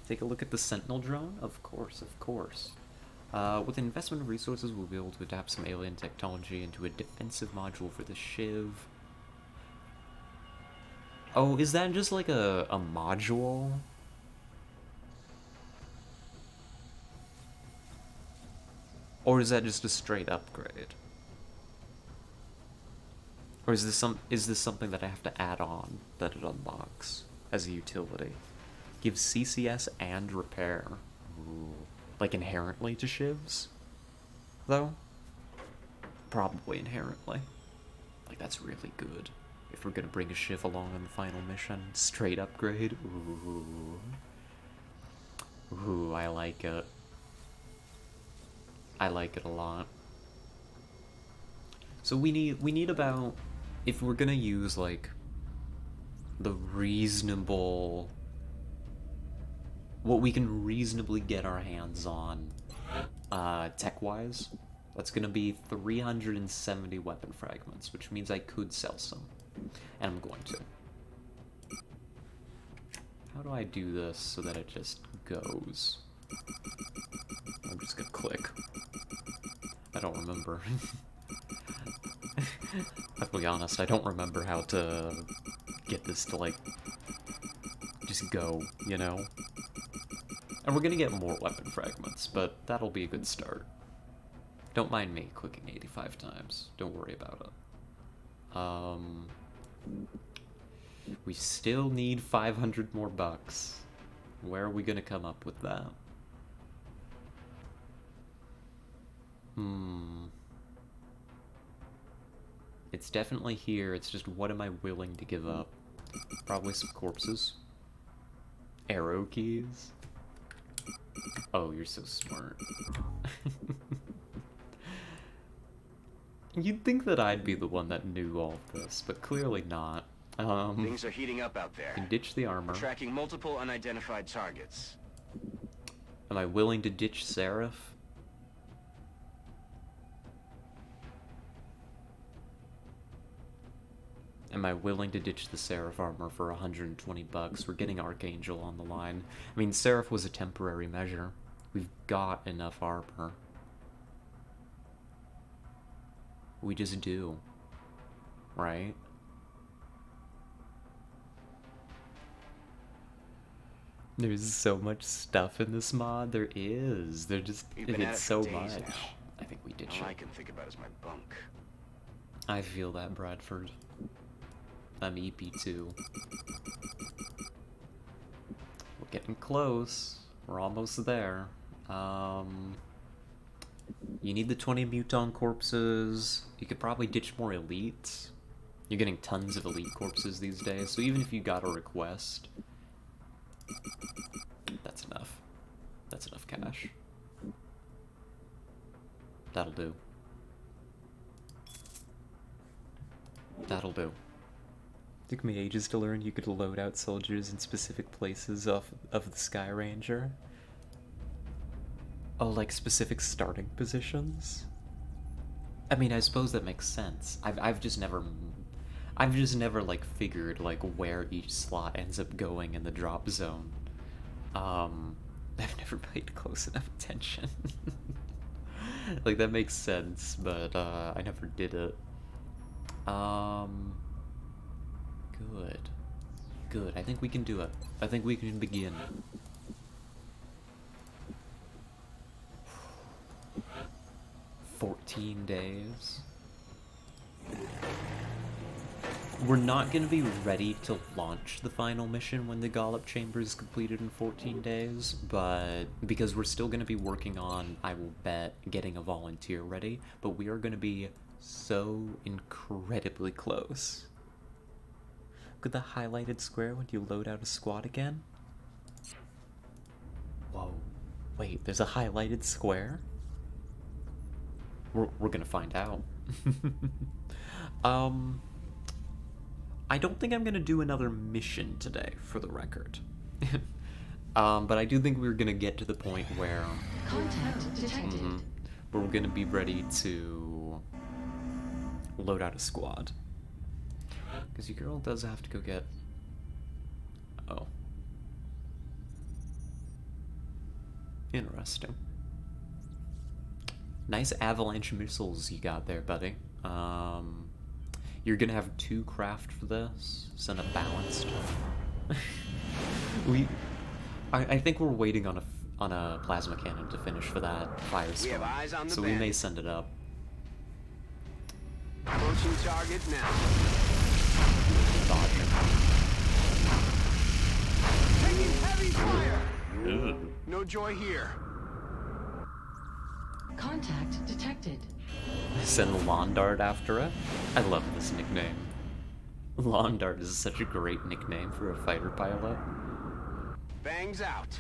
Take a look at the Sentinel drone? Of course, of course. With investment resources, we'll be able to adapt some alien technology into a defensive module for the Shiv. Oh, is that just like a module? Or is that just a straight upgrade? Or is this something that I have to add on that it unlocks as a utility? Gives CCS and repair. Ooh. Like inherently to Shivs? Though? Probably inherently. Like that's really good. If we're gonna bring a shiv along on the final mission, straight upgrade. Ooh. Ooh, I like it. I like it a lot. So we need about, if we're gonna use like the reasonable, what we can reasonably get our hands on tech-wise, that's gonna be 370 weapon fragments, which means I could sell some, and I'm going to. How do I do this so that it just goes? I'm just gonna click. I don't remember. I'll be honest, I don't remember how to get this to, like, just go, you know? And we're gonna get more weapon fragments, but that'll be a good start. Don't mind me clicking 85 times. Don't worry about it. We still need 500 more bucks. Where are we gonna come up with that? It's definitely here, it's just what am I willing to give up? Probably some corpses. Arrow keys. Oh, you're so smart. You'd think that I'd be the one that knew all this, but clearly not. Things are heating up out there. Can ditch the armor. Tracking multiple unidentified targets. Am I willing to ditch Seraph? Am I willing to ditch the Seraph armor for 120 bucks? We're getting Archangel on the line. I mean, Seraph was a temporary measure. We've got enough armor. We just do. Right? There's so much stuff in this mod. There is. It's so much. Now. I think we ditch All it. I can think about is my bunk. I feel that, Bradford. I'm EP2. We're getting close. We're almost there. You need the 20 muton corpses. You could probably ditch more elites. You're getting tons of elite corpses these days, so even if you got a request, that's enough. That's enough cash. That'll do. That'll do. Took me ages to learn you could load out soldiers in specific places of the Sky Ranger. Oh, like specific starting positions? I mean, I suppose that makes sense. I've just never like figured like where each slot ends up going in the drop zone. I've never paid close enough attention. Like that makes sense, but I never did it. Good. Good. I think we can do it. I think we can begin. $14 days. We're not going to be ready to launch the final mission when the Gollop Chamber is completed in 14 days, but because we're still going to be working on, I will bet, getting a volunteer ready, but we are going to be so incredibly close. Look at the highlighted square when you load out a squad again. Whoa. Wait, there's a highlighted square? We're gonna find out. I don't think I'm gonna do another mission today, for the record. But I do think we're gonna get to the point where... Contact detected. Where we're gonna be ready to load out a squad. Because your girl does have to go get... Oh. Interesting. Nice avalanche missiles you got there, buddy. You're gonna have 2 craft for this. Send a balanced. I think we're waiting on a plasma cannon to finish for that firestorm. We have eyes on the so we may send it up. Approaching target now. Taking heavy fire. Ew. No joy here. Contact detected. Send the lawn dart after it. I love this nickname. Lawn Dart is such a great nickname for a fighter pilot. Bangs out.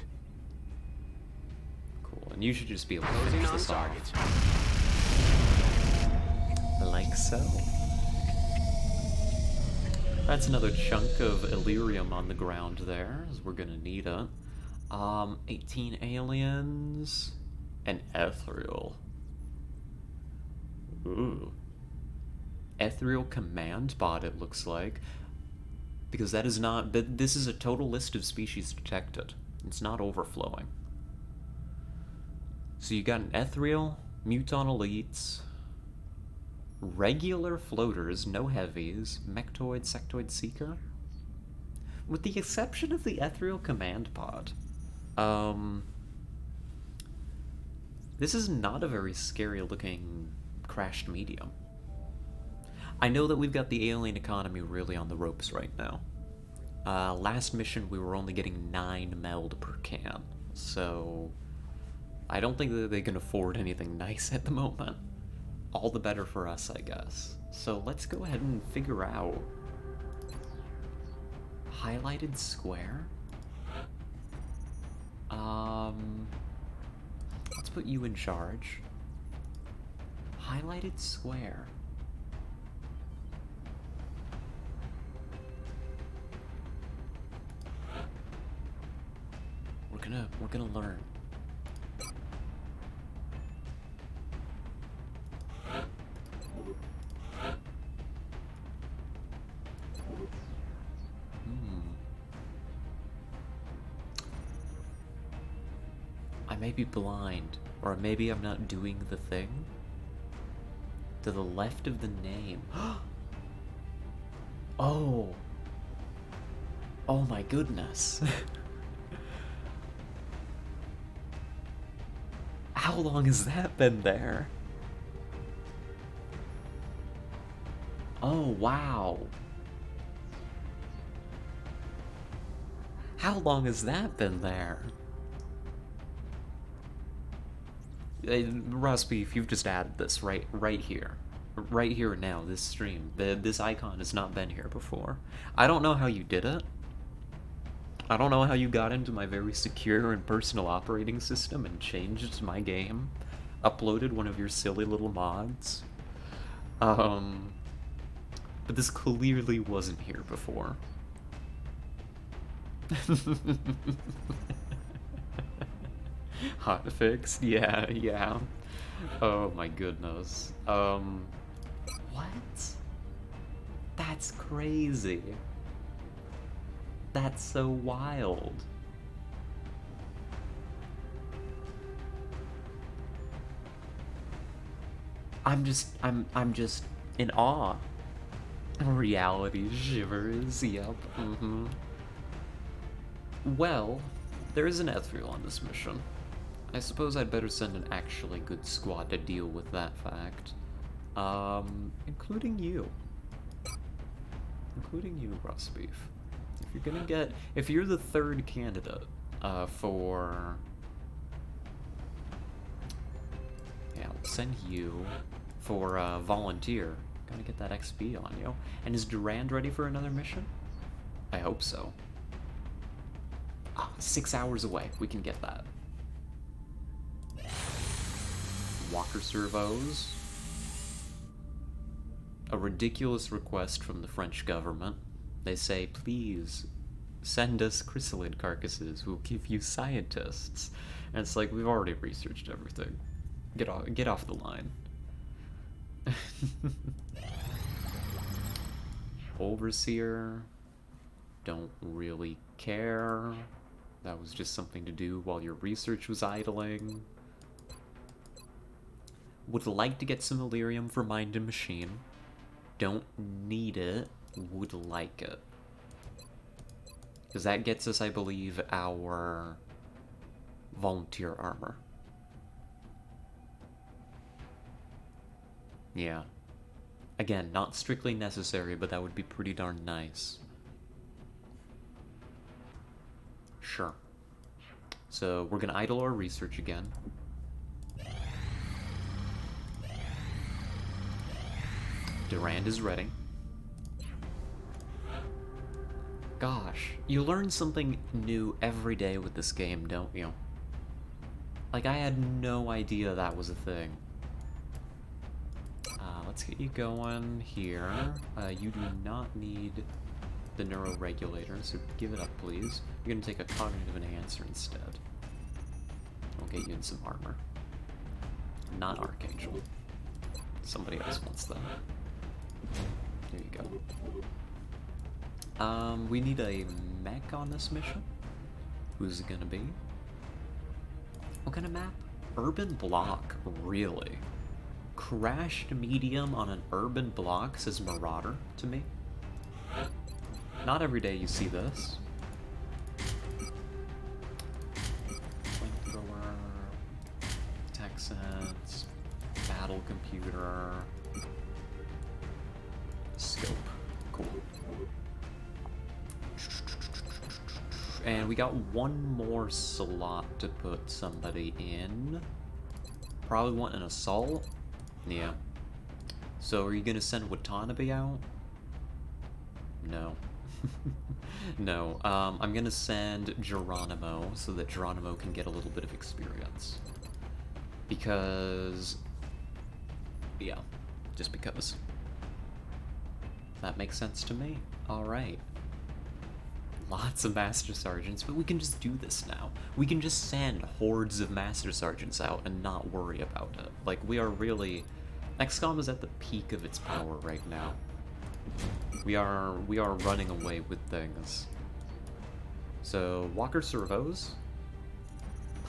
Cool, and you should just be able to Closing finish on this target. off. Like so. That's another chunk of Illyrium on the ground there, as we're gonna need it. 18 aliens. And ethereal. Ooh. Ethereal command bot, it looks like. Because that is not... This is a total list of species detected. It's not overflowing. So you got an ethereal, muton elites, regular floaters, no heavies, mechtoid, sectoid seeker. With the exception of the ethereal command pod. This is not a very scary looking crashed medium. I know that we've got the alien economy really on the ropes right now. Last mission we were only getting 9 meld per can, so I don't think that they can afford anything nice at the moment. All the better for us, I guess. So let's go ahead and figure out... Highlighted square? Let's put you in charge. Highlighted square. We're gonna learn. I may be blind, or maybe I'm not doing the thing. To the left of the name. Oh. Oh my goodness. How long has that been there? Oh, wow. How long has that been there? Roast Beef, you've just added this right here. Right here and now, this stream. This icon has not been here before. I don't know how you did it. I don't know how you got into my very secure and personal operating system and changed my game. Uploaded one of your silly little mods. But this clearly wasn't here before. Hot fixed? Yeah, yeah. Oh my goodness. What? That's crazy. That's so wild. I'm just in awe. Reality shivers, yep. Well, there is an ethereal on this mission. I suppose I'd better send an actually good squad to deal with that fact. Including you. Including you, Roast Beef. If you're the third candidate, for... Yeah, we'll send you for, volunteer. Gotta get that XP on you. And is Durand ready for another mission? I hope so. 6 hours away. We can get that. Walker servos. A ridiculous request from the French government. They say, please, send us chrysalid carcasses. We'll give you scientists. And it's like, we've already researched everything. Get off the line. Overseer. Don't really care. That was just something to do while your research was idling. Would like to get some Illyrium for Mind and Machine. Don't need it. Would like it. Because that gets us, I believe, our volunteer armor. Yeah. Again, not strictly necessary, but that would be pretty darn nice. Sure. So, we're gonna idle our research again. Durand is ready. Gosh, you learn something new every day with this game, don't you? Like, I had no idea that was a thing. Let's get you going here. You do not need the neuroregulator, so give it up, please. You're gonna take a cognitive enhancer instead. I'll get you in some armor. Not Archangel. Somebody else wants that. There you go. We need a mech on this mission. Who's it gonna be? What kind of map? Urban block, really? Crashed medium on an urban block says Marauder to me. Not every day you see this. Flamethrower, Texans, battle computer, scope. Cool. And we got one more slot to put somebody in. Probably want an assault. Yeah. So are you gonna send Watanabe out? No. No. I'm gonna send Geronimo so that Geronimo can get a little bit of experience. Because... yeah. Just because. That makes sense to me. Alright. Lots of Master Sergeants, but we can just do this now. We can just send hordes of Master Sergeants out and not worry about it. Like, we are really... XCOM is at the peak of its power right now. We are running away with things. So, Walker Servos,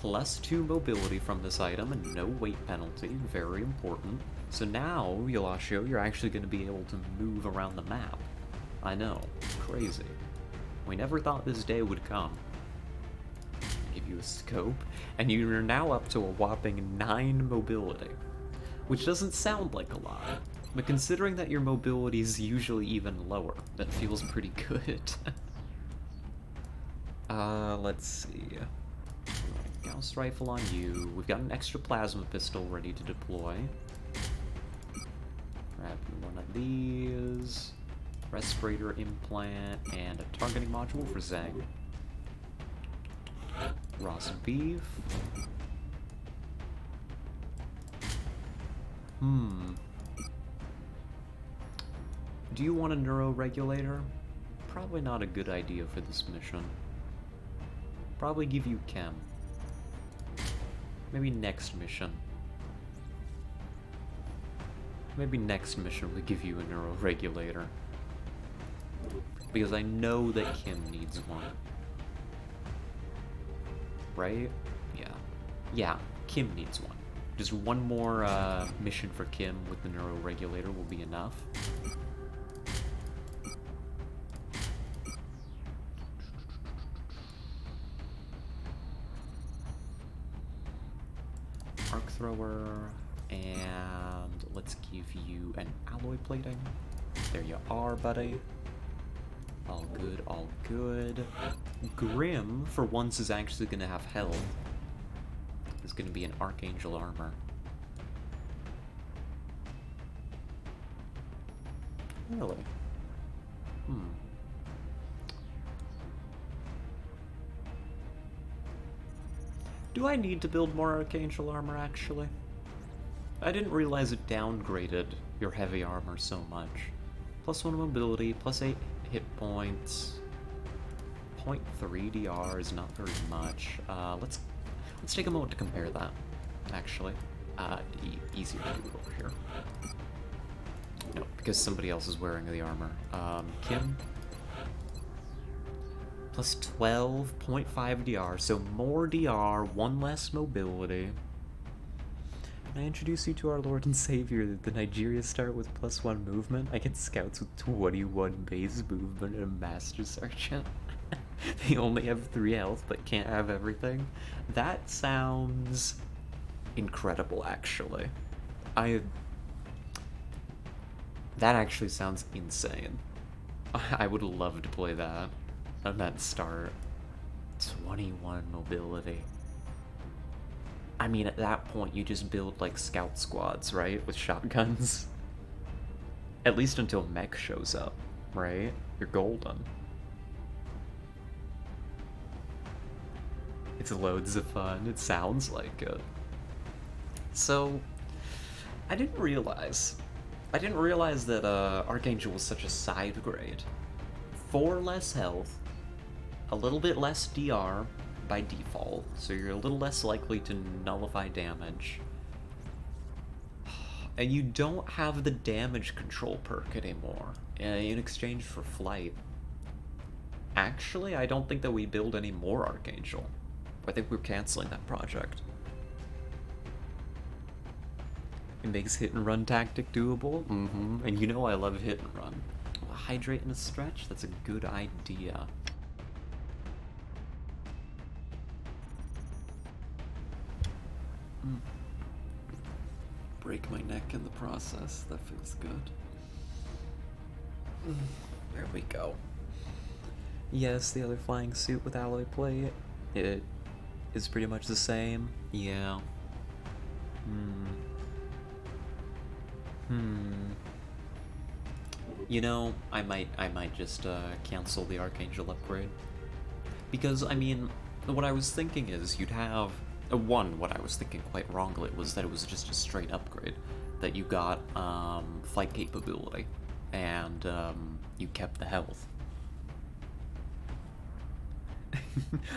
+2 mobility from this item and no weight penalty, very important. So now, Yolasho, you're actually going to be able to move around the map. I know, crazy. We never thought this day would come. Give you a scope, and you're now up to a whopping 9 mobility. Which doesn't sound like a lot, but considering that your mobility is usually even lower, that feels pretty good. Let's see. Gauss rifle on you. We've got an extra plasma pistol ready to deploy. Grab one of these. Respirator implant, and a targeting module for Zang. Roast beef. Do you want a neuroregulator? Probably not a good idea for this mission. Probably give you chem. Maybe next mission. Maybe next mission we give you a neuroregulator. Because I know that Kim needs one. Right? Yeah. Yeah, Kim needs one. Just one more mission for Kim with the neuroregulator will be enough. Arc thrower, and let's give you an alloy plating. There you are, buddy. All good, all good. Grim, for once, is actually gonna have health. It's gonna be an Archangel armor. Really? Do I need to build more Archangel armor, actually? I didn't realize it downgraded your heavy armor so much. +1 mobility, +8 hit points. 0.3 DR is not very much. Let's take a moment to compare that, actually. Easier to do it over here. No, because somebody else is wearing the armor. Kim? +12.5 DR, so more DR, 1 less mobility. Can I introduce you to our Lord and Savior, the Nigeria start with +1 movement? I get scouts with 21 base movement and a Master Sergeant. They only have 3 health, but can't have everything. That sounds incredible, actually. That actually sounds insane. I would love to play that. And that start. 21 mobility. I mean, at that point, you just build, like, scout squads, right? With shotguns. At least until mech shows up, right? You're golden. It's loads of fun. It sounds like it. So, I didn't realize that Archangel was such a side grade. 4 less health, a little bit less DR by default, so you're a little less likely to nullify damage. And you don't have the damage control perk anymore in exchange for flight. Actually, I don't think that we build any more Archangel. I think we're canceling that project. It makes hit and run tactic doable. And you know I love hit and run. Hydrate in a stretch? That's a good idea. Break my neck in the process. That feels good. There we go. Yes, the other flying suit with alloy plate. It is pretty much the same. Yeah. You know, I might just cancel the Archangel upgrade. Because, I mean, what I was thinking is you'd have... what I was thinking quite wrongly was that it was just a straight upgrade. That you got flight capability, and you kept the health.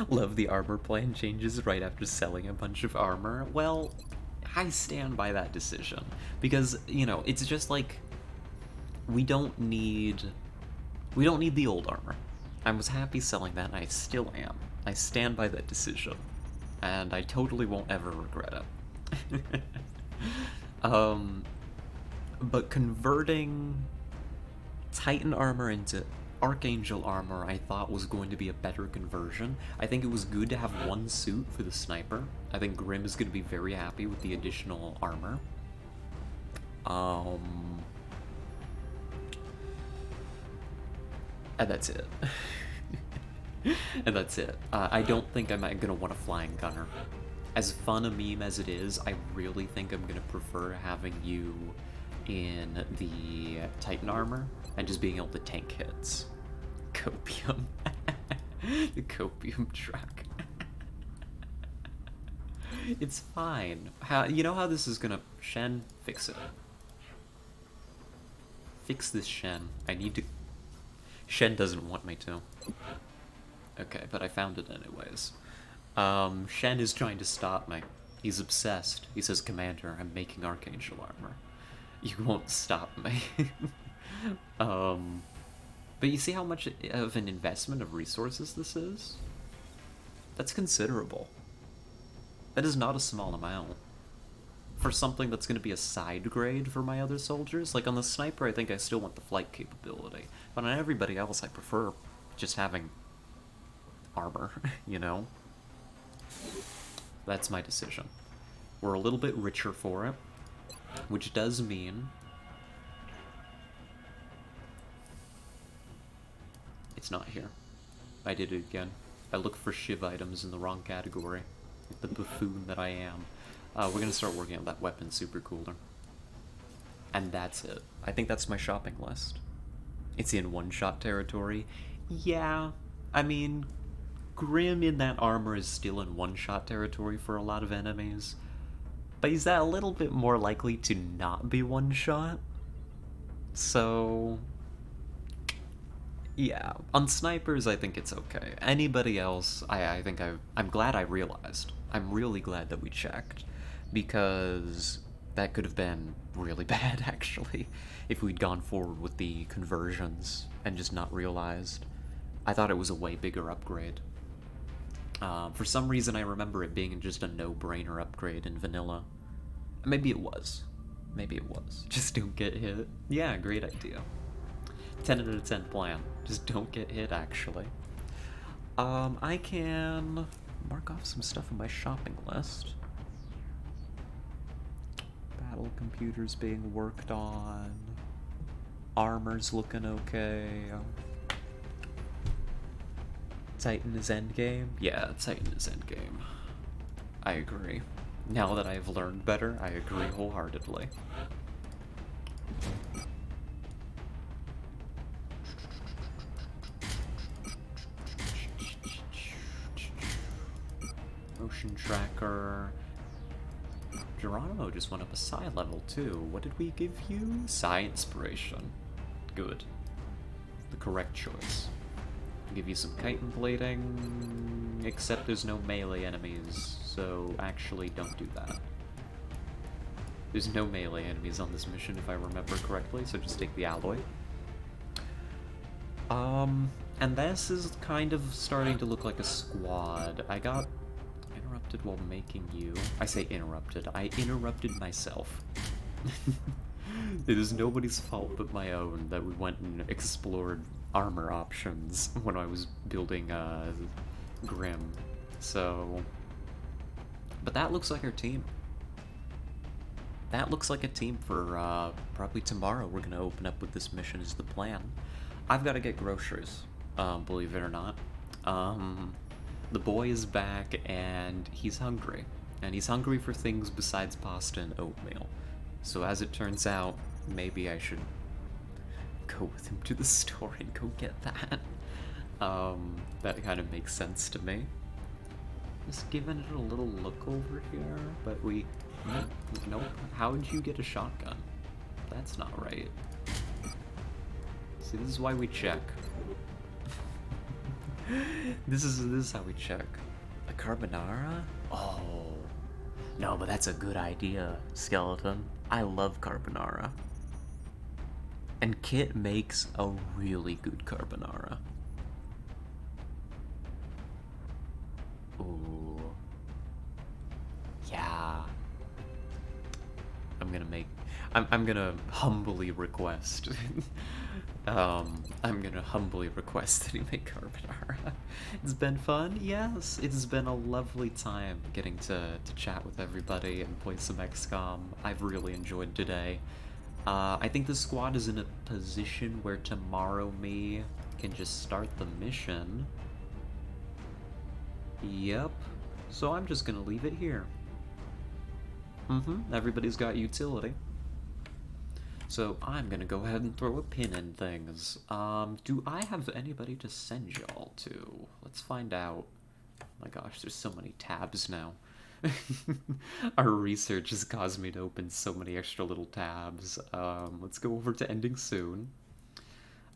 Love the armor plan changes right after selling a bunch of armor. Well, I stand by that decision. Because, you know, it's just like... We don't need the old armor. I was happy selling that, and I still am. I stand by that decision. And I totally won't ever regret it. But converting Titan armor into Archangel armor I thought was going to be a better conversion. I think it was good to have one suit for the sniper. I think Grim is going to be very happy with the additional armor. And that's it. And that's it. I don't think I'm gonna want a flying gunner. As fun a meme as it is, I really think I'm gonna prefer having you in the Titan armor and just being able to tank hits. Copium. The copium truck. It's fine. You know how this is gonna... Shen, fix it. Fix this, Shen. I need to... Shen doesn't want me to. Okay, but I found it anyways. Shen is trying to stop me. He's obsessed. He says, Commander, I'm making Archangel armor. You won't stop me. But you see how much of an investment of resources this is? That's considerable. That is not a small amount. For something that's going to be a side grade for my other soldiers. Like on the sniper, I think I still want the flight capability. But on everybody else, I prefer just having armor, you know? That's my decision. We're a little bit richer for it, which does mean... It's not here. I did it again. I looked for Shiv items in the wrong category. Like the buffoon that I am. We're gonna start working on that weapon supercooler. And that's it. I think that's my shopping list. It's in one-shot territory. Yeah, I mean, Grim in that armor is still in one-shot territory for a lot of enemies. But he's a little bit more likely to not be one-shot. So... yeah, on snipers I think it's okay. Anybody else, I think I'm glad I realized. I'm really glad that we checked. Because that could have been really bad, actually, if we'd gone forward with the conversions and just not realized. I thought it was a way bigger upgrade. For some reason, I remember it being just a no-brainer upgrade in vanilla. Maybe it was. Maybe it was. Just don't get hit. Yeah, great idea. 10 out of 10 plan. Just don't get hit, actually. I can mark off some stuff on my shopping list. Battle computers being worked on. Armor's looking okay. Titan is endgame? Yeah, Titan is endgame. I agree. Now that I have learned better, I agree wholeheartedly. Motion tracker. Geronimo just went up a psi level too. What did we give you? Psi inspiration. Good. The correct choice. I'll give you some chitin plating, except there's no melee enemies, so actually don't do that. There's no melee enemies on this mission if I remember correctly, so just take the alloy. And this is kind of starting to look like a squad. I got interrupted while making you. I say interrupted. I interrupted myself. It is nobody's fault but my own that we went and explored armor options when I was building Grim. So, but that looks like our team. That looks like a team for probably tomorrow. We're gonna open up with this mission is the plan. I've got to get groceries, believe it or not. The boy is back and he's hungry. And he's hungry for things besides pasta and oatmeal. So as it turns out, maybe I should go with him to the store and go get that. That kind of makes sense to me. Just giving it a little look over here, but nope. How would you get a shotgun? That's not right. See, this is why we check. This is how we check. A carbonara? Oh. No, but that's a good idea, Skeleton. I love carbonara. And Kit makes a really good carbonara. Ooh. Yeah. I'm gonna humbly request. I'm gonna humbly request that he make carbonara. It's been fun, yes. It's been a lovely time getting to chat with everybody and play some XCOM. I've really enjoyed today. I think the squad is in a position where tomorrow me can just start the mission. Yep. So I'm just gonna leave it here. Everybody's got utility. So I'm gonna go ahead and throw a pin in things. Do I have anybody to send y'all to? Let's find out. Oh my gosh, there's so many tabs now. Our research has caused me to open so many extra little tabs. Let's go over to ending soon.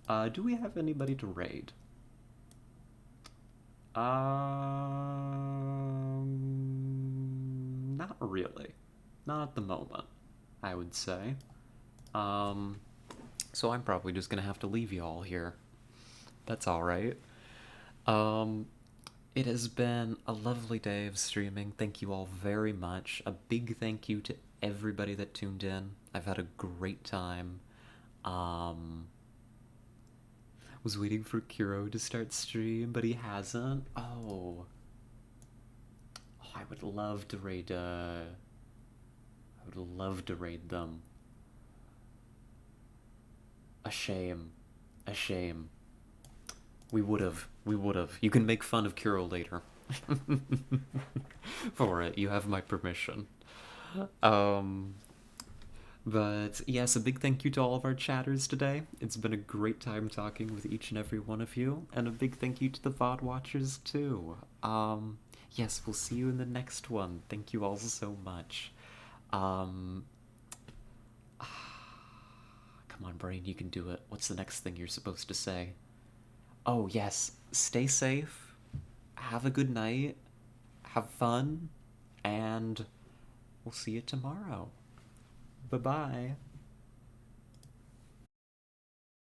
Do we have anybody to raid? Not really. Not at the moment, I would say. So I'm probably just gonna have to leave you all here. That's alright. It has been a lovely day of streaming. Thank you all very much. A big thank you to everybody that tuned in. I've had a great time. Was waiting for Kuro to start stream, but he hasn't. Oh, I would love to raid, I would love to raid them. A shame. A shame. We would've. You can make fun of Kuro later. For it, you have my permission. But yes, a big thank you to all of our chatters today. It's been a great time talking with each and every one of you, and a big thank you to the VOD watchers too. Yes, we'll see you in the next one. Thank you all so much. Come on, brain, you can do it. What's the next thing you're supposed to say? Oh, yes. Stay safe. Have a good night. Have fun. And we'll see you tomorrow. Bye-bye.